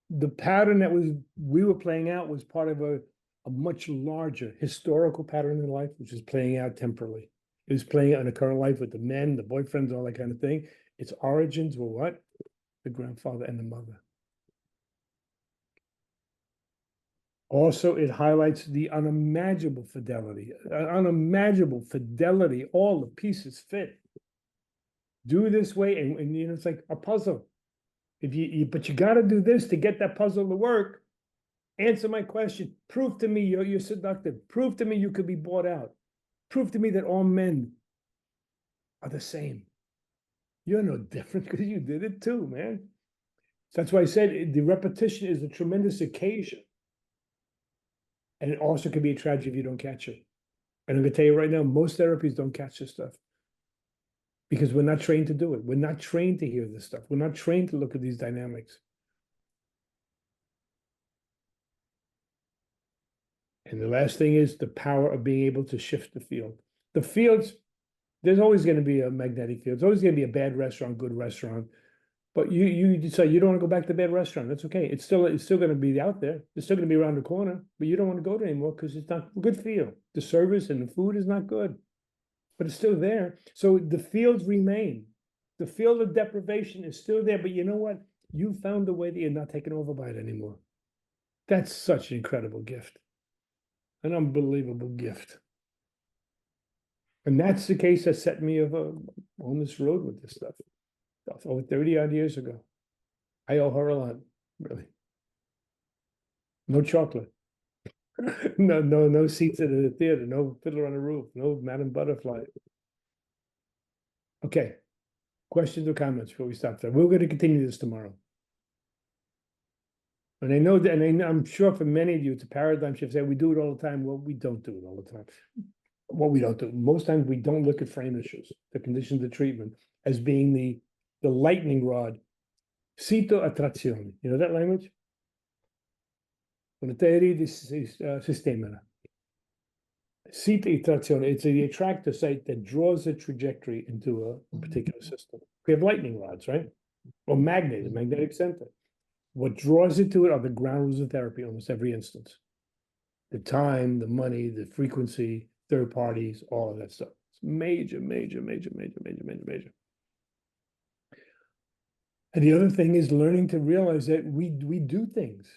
Speaker 2: the pattern that we were playing out was part of a much larger historical pattern in life, which is playing out temporally. It was playing out in the current life with the men, the boyfriends, all that kind of thing. Its origins were what? The grandfather and the mother. Also, it highlights the unimaginable fidelity, all the pieces fit. Do this way, and it's like a puzzle. But you got to do this to get that puzzle to work. Answer my question. Prove to me you're seductive. Prove to me you could be bought out. Prove to me that all men are the same. You're no different because you did it too, man. So that's why I said the repetition is a tremendous occasion. And it also can be a tragedy if you don't catch it. And I'm going to tell you right now, most therapies don't catch this stuff because we're not trained to do it. We're not trained to hear this stuff. We're not trained to look at these dynamics. And the last thing is the power of being able to shift the field. The fields, there's always going to be a magnetic field. There's always going to be a bad restaurant, good restaurant. But you decide you don't want to go back to the bad restaurant. That's okay. It's still going to be out there. It's still going to be around the corner, but you don't want to go there anymore because it's not good for you. The service and the food is not good, but it's still there. So the fields remain. The field of deprivation is still there, but you know what? You found a way that you're not taken over by it anymore. That's such an incredible gift. An unbelievable gift. And that's the case that set me on this road with this stuff. Over 30 odd years ago. I owe her a lot, really. No chocolate. No seats at the theater, no Fiddler on the Roof, no Madame Butterfly. Okay. Questions or comments before we stop there? We're going to continue this tomorrow. And I know that, and I'm sure for many of you, it's a paradigm shift. Say we do it all the time. Well, we don't do it all the time. What we don't do, most times we don't look at frame issues, the conditions of treatment, as being the lightning rod. Cito attrazione. You know that language? Una teoria di sistema. Cito attrazione. It's the attractor site that draws a trajectory into a particular system. We have lightning rods, right? Or magnet, the magnetic center. What draws it to it are the ground rules of therapy almost every instance. The time, the money, the frequency, third parties, all of that stuff. It's major. And the other thing is learning to realize that we do things.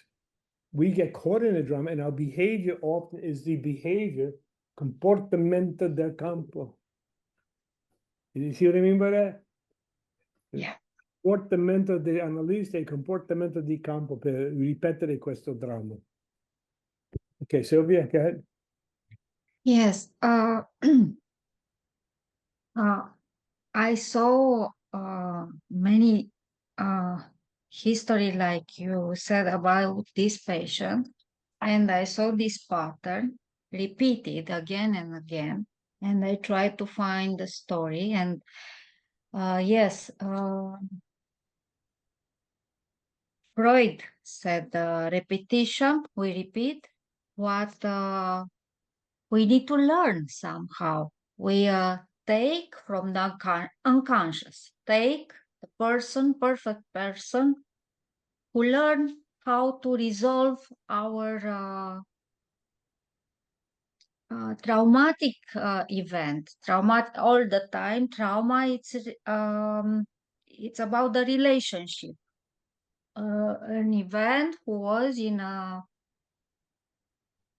Speaker 2: We get caught in a drama, and our behavior often is the behavior, comportamento del campo. You see what I mean by that?
Speaker 5: Yeah.
Speaker 2: Comportamento di analista e comportamento di campo per ripetere questo dramma. Okay, Sylvia, go ahead.
Speaker 10: Yes. I saw many history, like you said, about this patient, and I saw this pattern repeated again and again, and I tried to find the story. And yes, Freud said repetition. We repeat what we need to learn somehow. We take from the unconscious, take the perfect person who learn how to resolve our traumatic event. All the time. Trauma. It's about the relationship. An event who was in a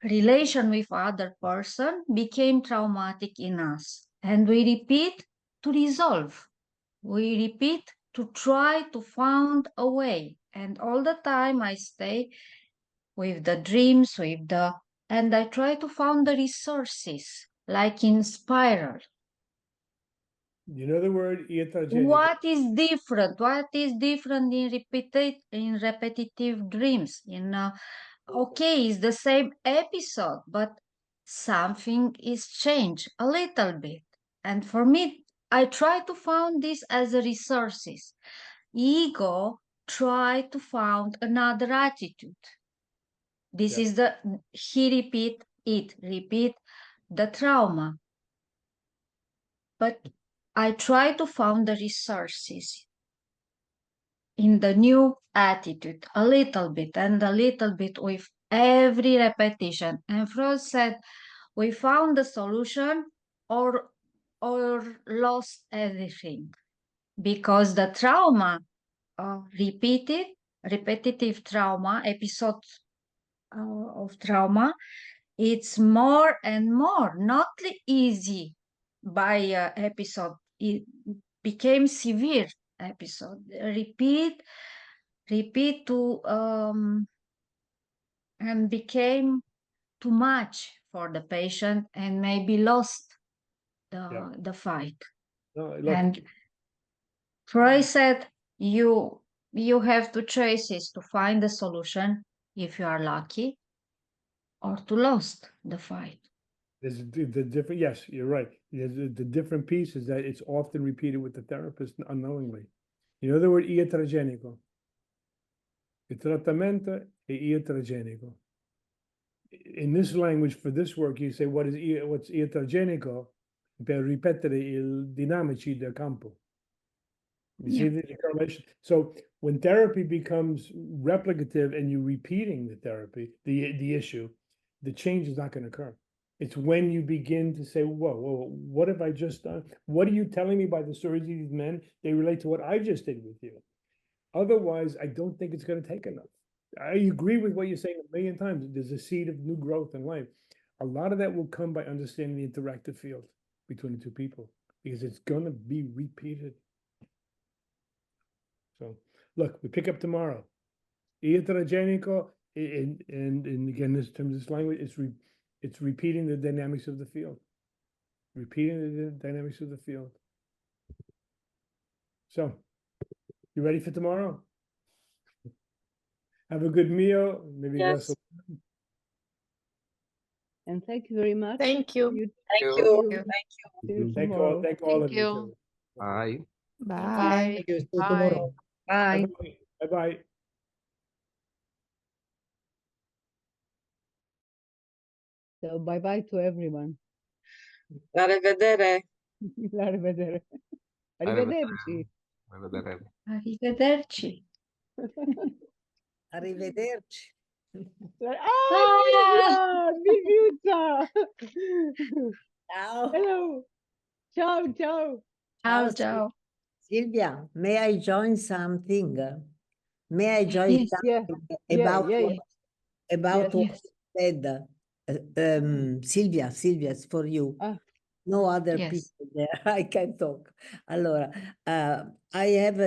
Speaker 10: relation with other person became traumatic in us, and we repeat to resolve. We repeat to try to find a way, and all the time I stay with the dreams, and I try to find the resources, like in spiral.
Speaker 2: You know the word iatrogenic?
Speaker 10: What is different? What is different in repetitive dreams? Okay, it's the same episode, but something is changed a little bit. And for me, I try to find this as a resources. Ego try to find another attitude. This
Speaker 2: Yeah.
Speaker 10: is he repeat the trauma. But I try to find the resources in the new attitude, a little bit and a little bit with every repetition. And Freud said, we found the solution or lost everything, because the trauma, repetitive trauma, episodes of trauma, it's more and more not easy by episode. It became severe episode. Repeat to and became too much for the patient, and maybe lost the fight.
Speaker 2: No, look,
Speaker 10: And Freud said you have two choices to find the solution if you are lucky, or to lost the fight.
Speaker 2: there's the different, yes, you're right. The different piece is that it's often repeated with the therapist unknowingly. You know the word iatrogenico? Il trattamento è iatrogenico. In this language, for this work, you say what's iatrogenico per ripetere il dinamici del campo. You see the correlation? So when therapy becomes replicative and you're repeating the therapy, the issue, the change is not going to occur. It's when you begin to say, whoa, what have I just done? What are you telling me by the stories of these men? They relate to what I just did with you. Otherwise, I don't think it's going to take enough. I agree with what you're saying a million times. There's a seed of new growth in life. A lot of that will come by understanding the interactive field between the two people, because it's going to be repeated. So look, we pick up tomorrow. Iatrogenico, and again, in terms of this language, it's repeating the dynamics of the field. Repeating the dynamics of the field. So, you ready for tomorrow? Have a good meal. Maybe a glass of wine.
Speaker 3: And thank you very much.
Speaker 5: Thank you.
Speaker 4: Thank
Speaker 6: you.
Speaker 4: you.
Speaker 3: See you
Speaker 2: Thank
Speaker 3: tomorrow.
Speaker 2: all
Speaker 5: Thank
Speaker 2: of you.
Speaker 5: you.
Speaker 2: too.
Speaker 6: Bye.
Speaker 9: Bye.
Speaker 8: Thank you. See you
Speaker 9: Bye.
Speaker 8: tomorrow.
Speaker 3: Bye.
Speaker 2: Bye-bye.
Speaker 3: So bye bye to everyone.
Speaker 4: La rivedere.
Speaker 3: Arrivederci. Arrivederci.
Speaker 10: Arrivederci.
Speaker 11: Arrivederci.
Speaker 3: Ah, Silvia!
Speaker 11: Ciao.
Speaker 3: Hello. Ciao, ciao.
Speaker 10: Ciao, ciao.
Speaker 11: Silvia, may I join something? May I join
Speaker 3: Yes, yeah.
Speaker 11: something
Speaker 3: Yeah,
Speaker 11: about
Speaker 3: yeah,
Speaker 11: what,
Speaker 3: yeah.
Speaker 11: about
Speaker 3: Yes,
Speaker 11: what
Speaker 3: yes.
Speaker 11: you said? Silvia, it's for you.
Speaker 3: Ah.
Speaker 11: No other
Speaker 10: Yes.
Speaker 11: people there. I can talk. Allora, I have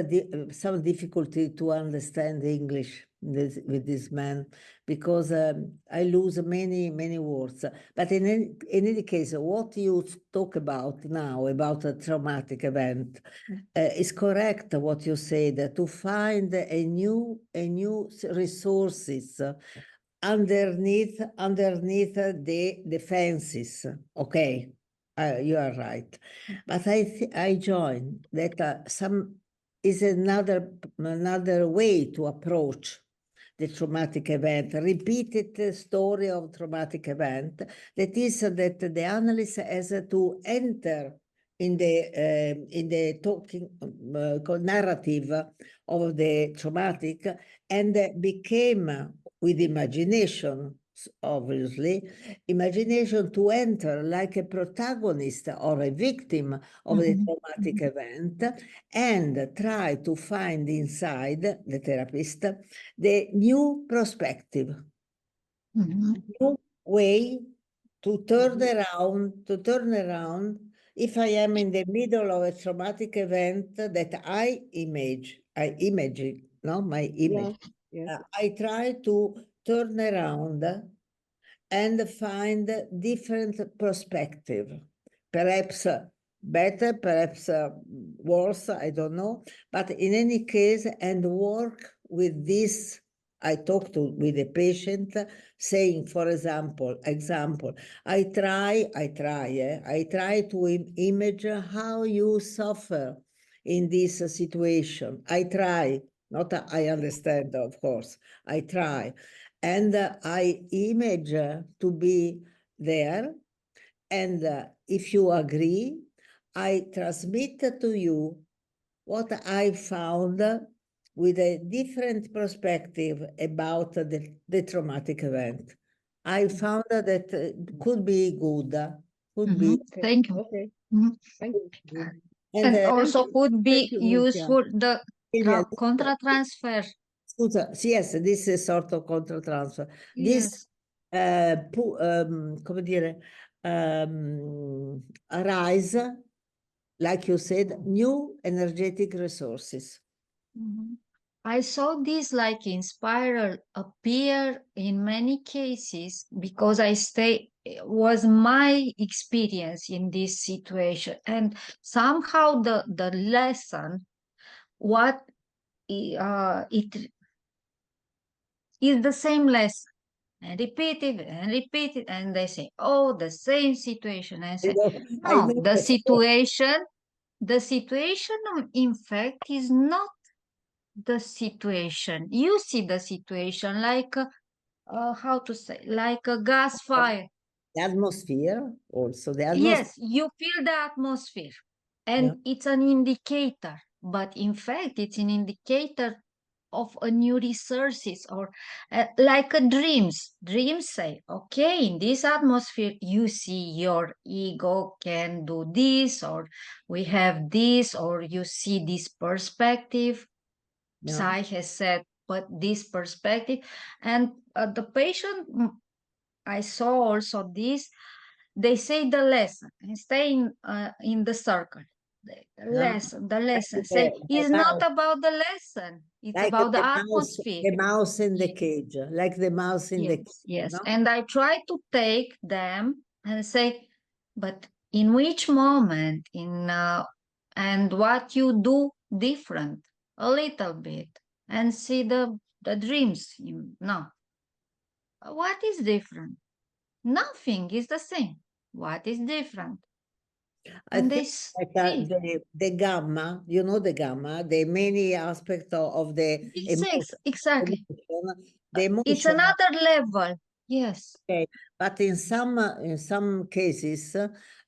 Speaker 11: some difficulty to understand English. with this man, because I lose many words. But in any case, what you talk about now about a traumatic event is correct. What you said, to find a new resources underneath the defenses. Okay, you are right, but I join that some is another way to approach the traumatic event, repeated story of traumatic event. That is that the analyst has to enter in the talking narrative of the traumatic and became with imagination, obviously, imagination to enter like a protagonist or a victim of the traumatic event and try to find inside the therapist the new perspective, new way to turn around if I am in the middle of a traumatic event that I image, no, my image.
Speaker 3: Yes.
Speaker 11: I try to turn around and find different perspective, perhaps better, perhaps worse, I don't know. But in any case, and work with this. I talk with the patient, saying, for example, I try to image how you suffer in this situation. I try, not I understand, of course. I try, and I image to be there. And if you agree, I transmit to you what I found with a different perspective about the traumatic event. I found that it could be good, could be.
Speaker 10: Thank you.
Speaker 3: Okay. Thank you.
Speaker 10: And also could be
Speaker 3: Thank you, Lucia.
Speaker 10: useful the
Speaker 11: Silvia,
Speaker 10: contra transfer.
Speaker 11: Scusa, yes, this is sort of controtransfer. This,
Speaker 10: Yes.
Speaker 11: come dire, arise, like you said, new energetic resources.
Speaker 10: I saw this like in spiral appear in many cases because was my experience in this situation, and somehow the lesson what it is the same lesson and repeat it, and they say, oh, the same situation. And I say,
Speaker 11: I
Speaker 10: no,
Speaker 11: know
Speaker 10: the
Speaker 11: that.
Speaker 10: situation in fact is not the situation. You see the situation like how to say, like a gas fire.
Speaker 11: The atmosphere, also the atmosphere.
Speaker 10: Yes, you feel the atmosphere, and
Speaker 11: Yeah.
Speaker 10: it's an indicator, but in fact it's an indicator of a new resources, or like a dreams say, okay, in this atmosphere you see your ego can do this, or we have this, or you see this perspective.
Speaker 11: Yeah.
Speaker 10: Psy has said, but this perspective, and the patient, I saw also this, they say the lesson and stay in the circle. The lesson say it's not about the lesson, it's
Speaker 11: like
Speaker 10: about the
Speaker 11: the mouse in the
Speaker 10: atmosphere.
Speaker 11: cage, like the mouse in the cage.
Speaker 10: Yes,
Speaker 11: No?
Speaker 10: and I try to take them and say, but in which moment, and what you do different a little bit, and see the dreams. No, what is different? Nothing is the same. What is different?
Speaker 11: I
Speaker 10: And
Speaker 11: think
Speaker 10: this
Speaker 11: like the gamma, you know, the gamma, the many aspects of the emotion.
Speaker 10: exactly.
Speaker 11: The
Speaker 10: It's
Speaker 11: emotion.
Speaker 10: another level. Yes.
Speaker 11: Okay, but in some cases,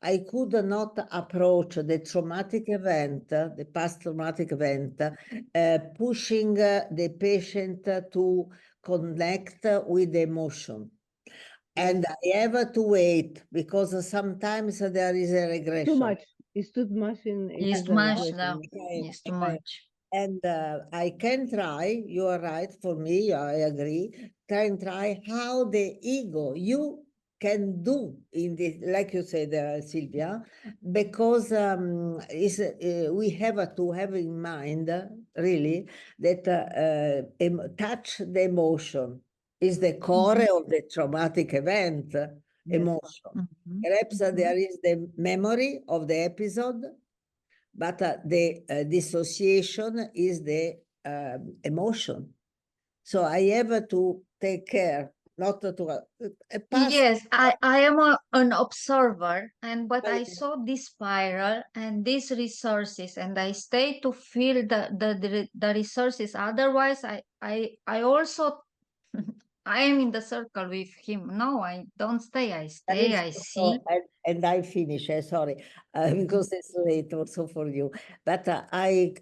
Speaker 11: I could not approach the traumatic event, the past traumatic event, pushing the patient to connect with the emotion. And I have to wait because sometimes there is a regression.
Speaker 3: Too much. It's too much in
Speaker 10: It's
Speaker 3: the
Speaker 10: too much
Speaker 3: regression.
Speaker 10: now.
Speaker 11: Okay,
Speaker 10: It's too
Speaker 11: okay.
Speaker 10: much.
Speaker 11: And I can try, you are right, for me, I agree, can try how the ego, you can do in this, like you said, Sylvia, because we have to have in mind really that touch the emotion is the core of the traumatic event, emotion. Perhaps there is the memory of the episode, but the dissociation is the emotion. So I have to take care not to pass.
Speaker 10: Yes, I am an observer, but I
Speaker 11: Yeah.
Speaker 10: saw this spiral and these resources, and I stay to feel the resources. Otherwise, I also I am in the circle with him. No, I don't stay. I
Speaker 11: That
Speaker 10: stay.
Speaker 11: is
Speaker 10: I
Speaker 11: also,
Speaker 10: see.
Speaker 11: and I finish, sorry, because it's late also for you. But I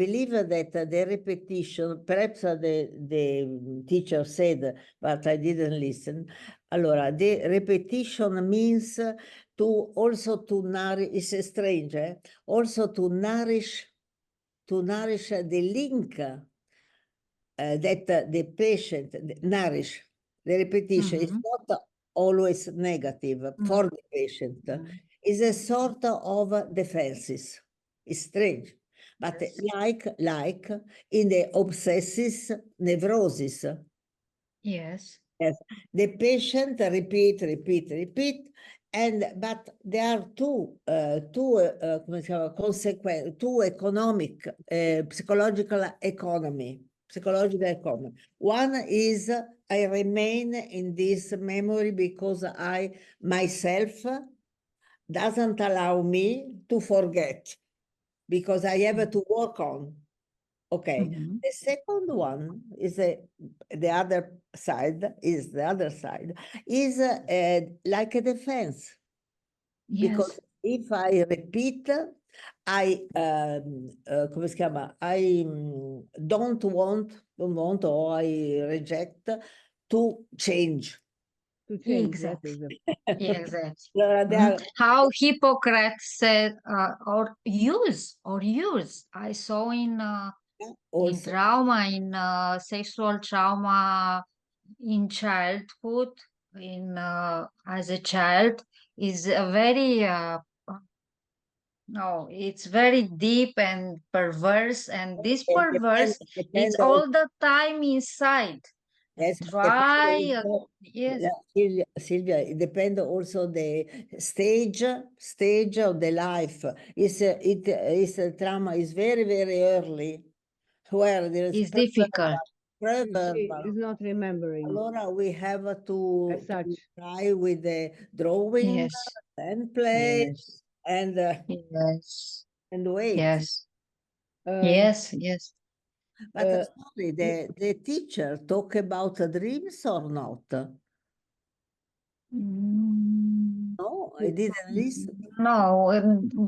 Speaker 11: believe that the repetition, perhaps the teacher said, but I didn't listen. Allora, the repetition means to also to nourish, it's strange, also to nourish the link that the patient nourish. The repetition is not always negative for the patient. It's a sort of defenses. It's strange. But like in the obsessive neurosis,
Speaker 10: Yes.
Speaker 11: yes, the patient repeat, but there are come si chiama, two economic, psychological economy. One is I remain in this memory because I myself doesn't allow me to forget, because I have to work on. Okay. The second one is the other side, is like a defense. Because if I repeat, I come si chiama? I don't want, or I reject to change.
Speaker 3: To change,
Speaker 10: Exactly.
Speaker 3: yes.
Speaker 10: Exactly.
Speaker 11: Allora, there are-
Speaker 10: How Hippocrates said, or use. I saw in
Speaker 11: also
Speaker 10: trauma, in sexual trauma in childhood, in as a child, is a very no, it's very deep and perverse, and this perverse, it's
Speaker 11: depend
Speaker 10: all the time inside.
Speaker 11: Yes,
Speaker 10: Try, yes,
Speaker 11: Silvia, it depends also the stage of the life. Is trauma is very, very early, where there is
Speaker 10: it's difficult.
Speaker 11: preverbal.
Speaker 3: Is not remembering
Speaker 11: Allora we have to
Speaker 3: as such.
Speaker 11: try with the drawing
Speaker 10: Yes,
Speaker 11: and play
Speaker 10: yes,
Speaker 11: and
Speaker 10: yes,
Speaker 11: wait.
Speaker 10: yes,
Speaker 3: Um,
Speaker 10: yes.
Speaker 11: But
Speaker 3: uh,
Speaker 11: sorry, the teacher talk about dreams or not? No, I didn't listen.
Speaker 10: No,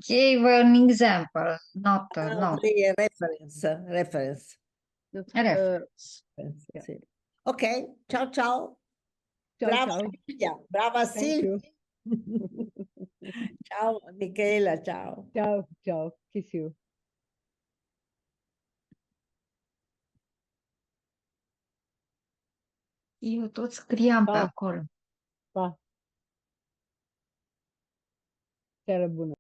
Speaker 10: gave an example, not no
Speaker 11: Only a reference.
Speaker 3: no,
Speaker 10: reference.
Speaker 3: yeah.
Speaker 11: Sì. Ok, ciao ciao.
Speaker 3: Ciao,
Speaker 11: Brava
Speaker 3: ciao.
Speaker 11: Silvia, brava
Speaker 3: Thank
Speaker 11: Silvia.
Speaker 3: you.
Speaker 11: Ciao Michela, ciao.
Speaker 3: Ciao. Kiss you.
Speaker 10: Eu tot scriam pe
Speaker 3: Pa.
Speaker 10: acolo.
Speaker 3: Pa. Seară bună.